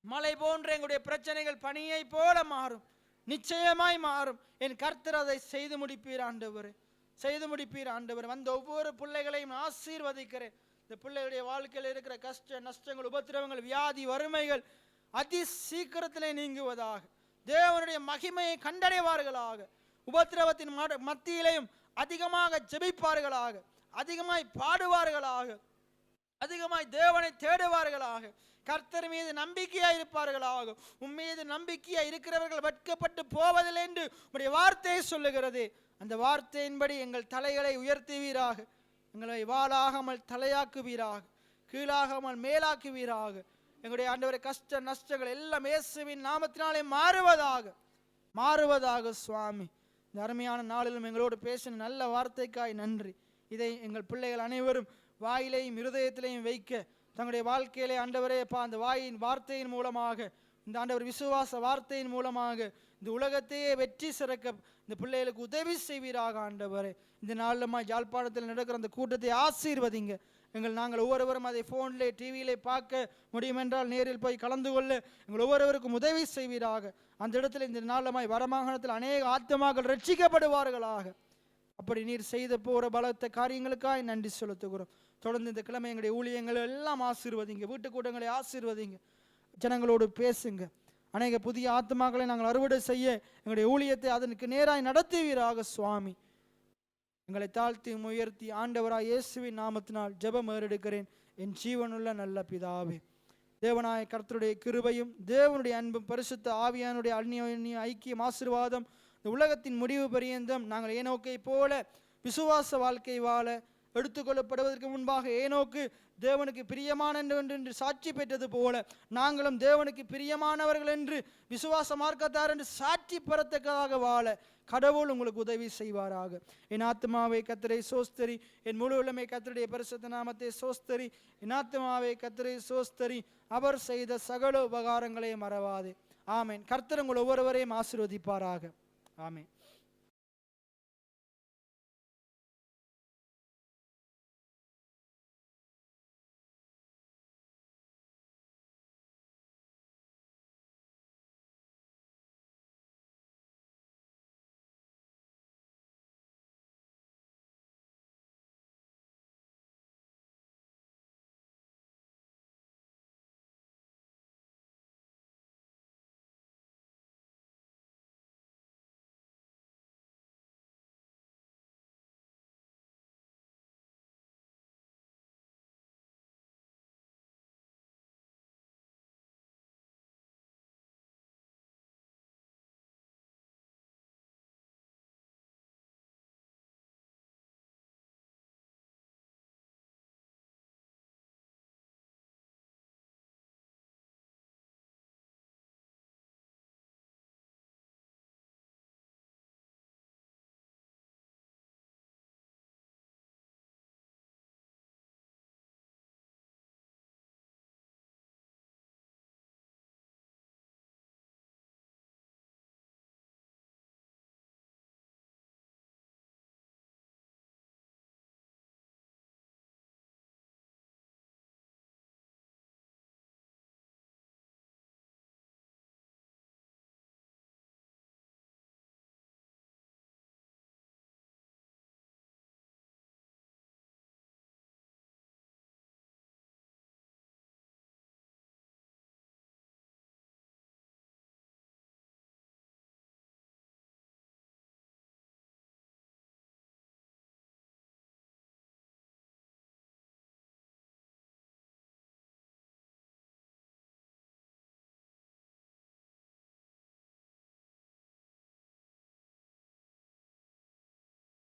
Speaker 1: மலை போன்ற எங்களுடைய பிரச்சனைகள் பனியை போல மாறும், நிச்சயமாய் மாறும். என் கர்த்தர் அதை செய்து முடிப்பீர் ஆண்டவர், செய்து முடிப்பீர் ஆண்டவர். வந்த ஒவ்வொரு பிள்ளைகளையும் ஆசீர்வதிக்கிறேன். இந்த பிள்ளைகளுடைய வாழ்க்கையில் இருக்கிற கஷ்ட நஷ்டங்கள், உபத்திரவங்கள், வியாதி, வறுமைகள் அதி சீக்கிரத்திலே நீங்குவதாக, தேவனுடைய மகிமையை கண்டடைவார்களாக, உபத்திரவத்தின் மத்தியிலையும் அதிகமாக ஜெபிப்பார்களாக, அதிகமாய் பாடுவார்களாக, அதிகமாய் தேவனை தேடுவார்களாக, கர்த்தர் மீது நம்பிக்கையா இருப்பார்களாக. உம்மீது நம்பிக்கையா இருக்கிறவர்கள் வெட்கப்பட்டு போவதில்லை என்று உம்முடைய வார்த்தையை சொல்லுகிறது. அந்த வார்த்தையின்படி எங்கள் தலைகளை உயர்த்துவீராக, எங்களை வாளாகாமல் தலையாக்குவீராக, கீழாகாமல் மேலாக்குவீராக. எங்களுடைய ஆண்டவரை கஷ்ட நஷ்டங்கள் எல்லாம் இயேசுவின் நாமத்தினாலே மாறுவதாக சுவாமி. இந்த அருமையான நாளிலும் எங்களோடு பேசின நல்ல வார்த்தைக்காய் நன்றி. இதை எங்கள் பிள்ளைகள் அனைவரும் வாயிலையும் இருதயத்திலையும் வைக்க தங்களுடைய வாழ்க்கையிலே ஆண்டவரே அந்த வார்த்தையின் மூலமாக, இந்த ஆண்டவர் விசுவாச வார்த்தையின் மூலமாக இந்த உலகத்தையே வெற்றி சிறக்க இந்த பிள்ளைகளுக்கு உதவி செய்வீராக ஆண்டவரே. இந்த நாளில் யாழ்ப்பாணத்தில் நடக்கிற அந்த கூட்டத்தை ஆசீர்வதிங்க. நாங்கள் ஒவ்வொருவரும் அதை ஃபோனிலே டிவியிலே பார்க்க முடியுமென்றால் நேரில் போய் கலந்து கொள்ள எங்கள் ஒவ்வொருவருக்கும் உதவி செய்வீராக. அந்த இடத்துல இந்த நாளில் வடமாகாணத்தில் அநேக ஆத்மாக்கள் ரட்சிக்கப்படுவார்களாக. அப்படி நீர் செய்த போகிற பலத்த காரியங்களுக்காக நன்றி செலுத்துகிறோம். தொடர்ந்து இந்த கிழமை எங்களுடைய ஊழியங்களை எல்லாம் ஆசீர்வதிங்க, வீட்டு கூட்டங்களை ஆசீர்வதிங்க, ஜனங்களோடு பேசுங்க. அநேக புதிய ஆத்மாக்களை நாங்கள் அறுவடை செய்ய எங்களுடைய ஊழியத்தை அதற்கு நேராய் நடத்துவீராக சுவாமி. எங்களை தாழ்த்தி உயர்த்தி ஆண்டவராய் இயேசுவின் நாமத்தினால் ஜெபம் ஏறெடுக்கிறேன் என் ஜீவனுள்ள நல்ல பிதாவே. தேவனாய கர்த்தருடைய கிருபையும் தேவனுடைய அன்பும் பரிசுத்த ஆவியானுடைய அந்நிய ஐக்கியம் ஆசீர்வாதம் இந்த உலகத்தின் முடிவு பரியந்தம் நாங்கள் ஏனோக்கை போல விசுவாச வாழ்க்கை வாழ எடுத்துக்கொள்ளப்படுவதற்கு முன்பாக ஏனோக்கு தேவனுக்கு பிரியமானவர் என்று சாட்சி பெற்றது போல நாங்களும் தேவனுக்கு பிரியமானவர்கள் என்று விசுவாச மார்க்கத்தார் என்று சாட்சி பெறத்தக்கதாக வாழ கடவுள் உங்களுக்கு உதவி செய்வாராக. என் ஆத்மாவை கர்த்தரை சோஸ்தரி, என் முழு உள்ளமை கர்த்தருடைய பரிசுத்த நாமத்தை சோஸ்தரி. என் ஆத்மாவை கர்த்தரை சோஸ்தரி, அவர் செய்த சகல உபகாரங்களை மறவாதே. ஆமேன். கர்த்தர் உங்கள் ஒவ்வொருவரையும் ஆசீர்வதிப்பாராக. ஆமேன்.